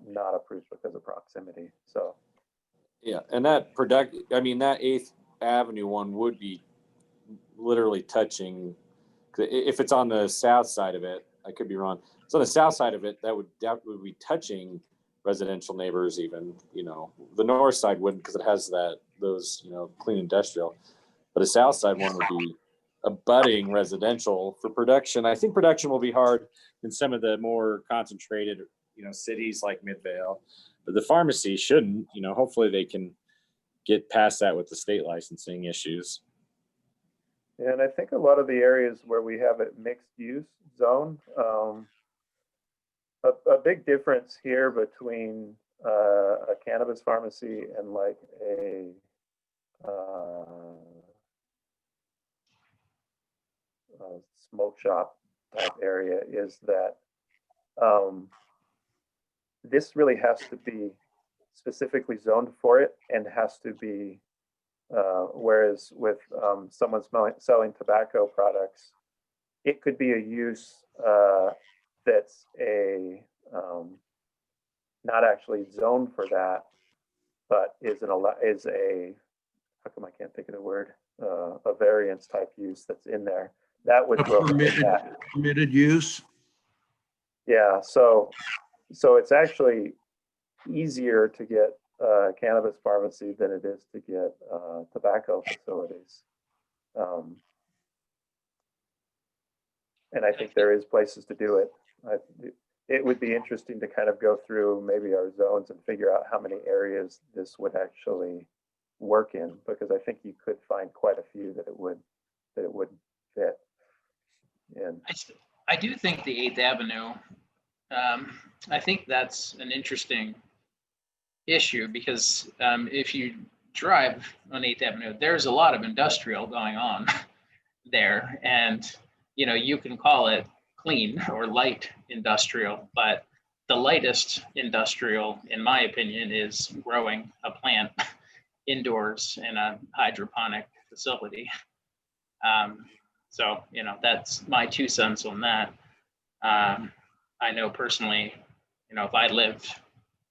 not approved because of proximity. So yeah, and that that 8th Avenue one would be literally touching. If it's on the south side of it, I could be wrong. It's on the south side of it, that would be touching residential neighbors. Even the north side wouldn't because it has those clean industrial, but a south side one would be abutting residential for production. I think production will be hard in some of the more concentrated cities like Midvale, but the pharmacy shouldn't. Hopefully they can get past that with the state licensing issues. And I think a lot of the areas where we have it mixed use zone, a big difference here between a cannabis pharmacy and like a smoke shop type area is that this really has to be specifically zoned for it and has to be, whereas with someone selling tobacco products, it could be a use that's not actually zoned for that, but is a how come I can't think of the word, a variance type use that's in there that would permitted use. Yeah, so it's actually easier to get a cannabis pharmacy than it is to get tobacco facilities. And I think there is places to do it. It would be interesting to kind of go through maybe our zones and figure out how many areas this would actually work in, because I think you could find quite a few that it would fit in. I do think the 8th Avenue, I think that's an interesting issue because if you drive on 8th Avenue, there's a lot of industrial going on there. And, you can call it clean or light industrial, but the lightest industrial, in my opinion, is growing a plant indoors in a hydroponic facility. So, that's my 2 cents on that. I know personally, if I lived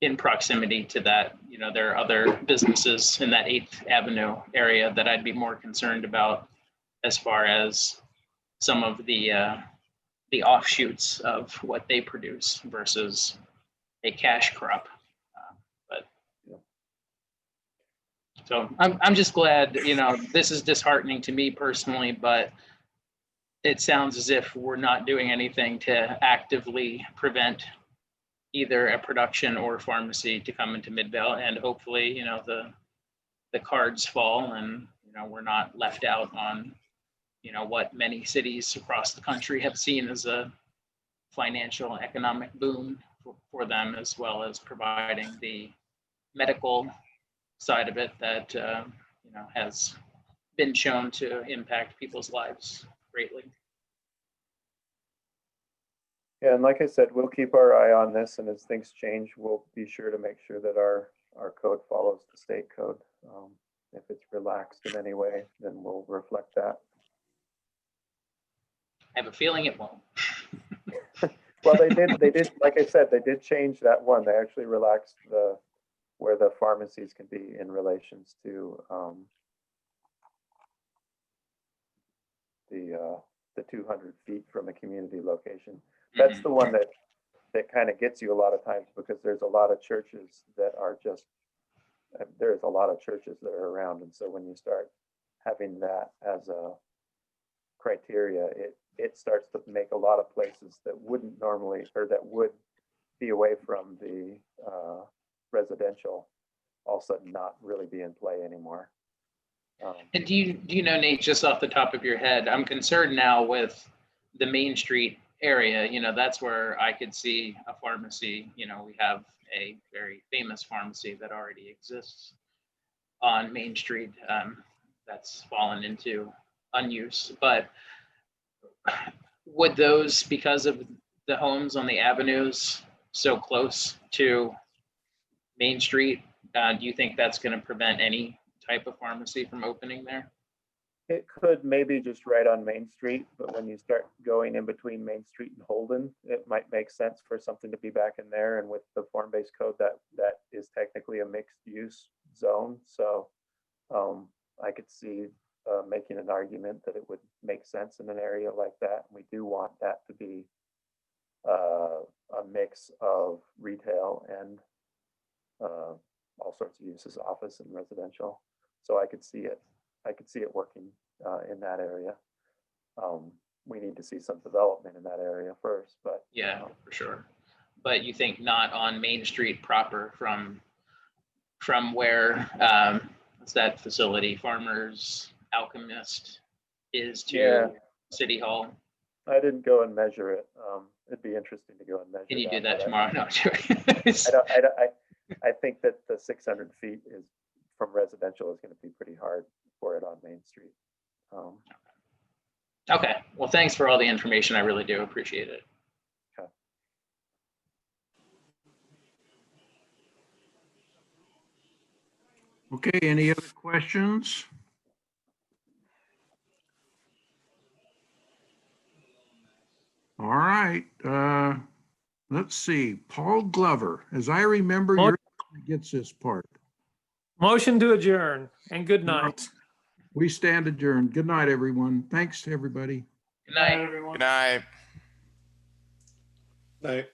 in proximity to that. You know, there are other businesses in that 8th Avenue area that I'd be more concerned about as far as some of the offshoots of what they produce versus a cash crop. So I'm just glad, you know, this is disheartening to me personally, but it sounds as if we're not doing anything to actively prevent either a production or pharmacy to come into Midvale, and hopefully, you know, the cards fall and, you know, we're not left out on, you know, what many cities across the country have seen as a financial economic boom for them, as well as providing the medical side of it that you know, has been shown to impact people's lives greatly. Yeah, and like I said, we'll keep our eye on this, and as things change, we'll be sure to make sure that our code follows the state code. If it's relaxed in any way, then we'll reflect that. I have a feeling it won't. Well, they did, like I said, they did change that one. They actually relaxed where the pharmacies can be in relations to the 200 feet from a community location. That's the one that kind of gets you a lot of times, because there's a lot of churches that are just, there's a lot of churches that are around. And so when you start having that as a criteria, it starts to make a lot of places that wouldn't normally, or that would be away from the residential, all of a sudden not really be in play anymore. And do you know, Nate, just off the top of your head, I'm concerned now with the Main Street area. You know, that's where I could see a pharmacy. You know, we have a very famous pharmacy that already exists on Main Street that's fallen into unuse. But would those, because of the homes on the avenues so close to Main Street, do you think that's going to prevent any type of pharmacy from opening there? It could, maybe just right on Main Street, but when you start going in between Main Street and Holden, it might make sense for something to be back in there. And with the form-based code, that is technically a mixed use zone. So I could see making an argument that it would make sense in an area like that. We do want that to be a mix of retail and all sorts of uses, office and residential. So I could see it working in that area. We need to see some development in that area first, but yeah, for sure. But you think not on Main Street proper, from where what's that facility, Farmers Alchemist is to City Hall? I didn't go and measure it. It'd be interesting to go and measure. Can you do that tomorrow? No, I think that the 600 feet is from residential is going to be pretty hard for it on Main Street. Okay. Well, thanks for all the information. I really do appreciate it. Okay, any other questions? All right, let's see, Paul Glover, as I remember, you're the one that gets this part. Motion to adjourn, and good night. We stand adjourned. Good night, everyone. Thanks to everybody. Good night, everyone. Good night. Night.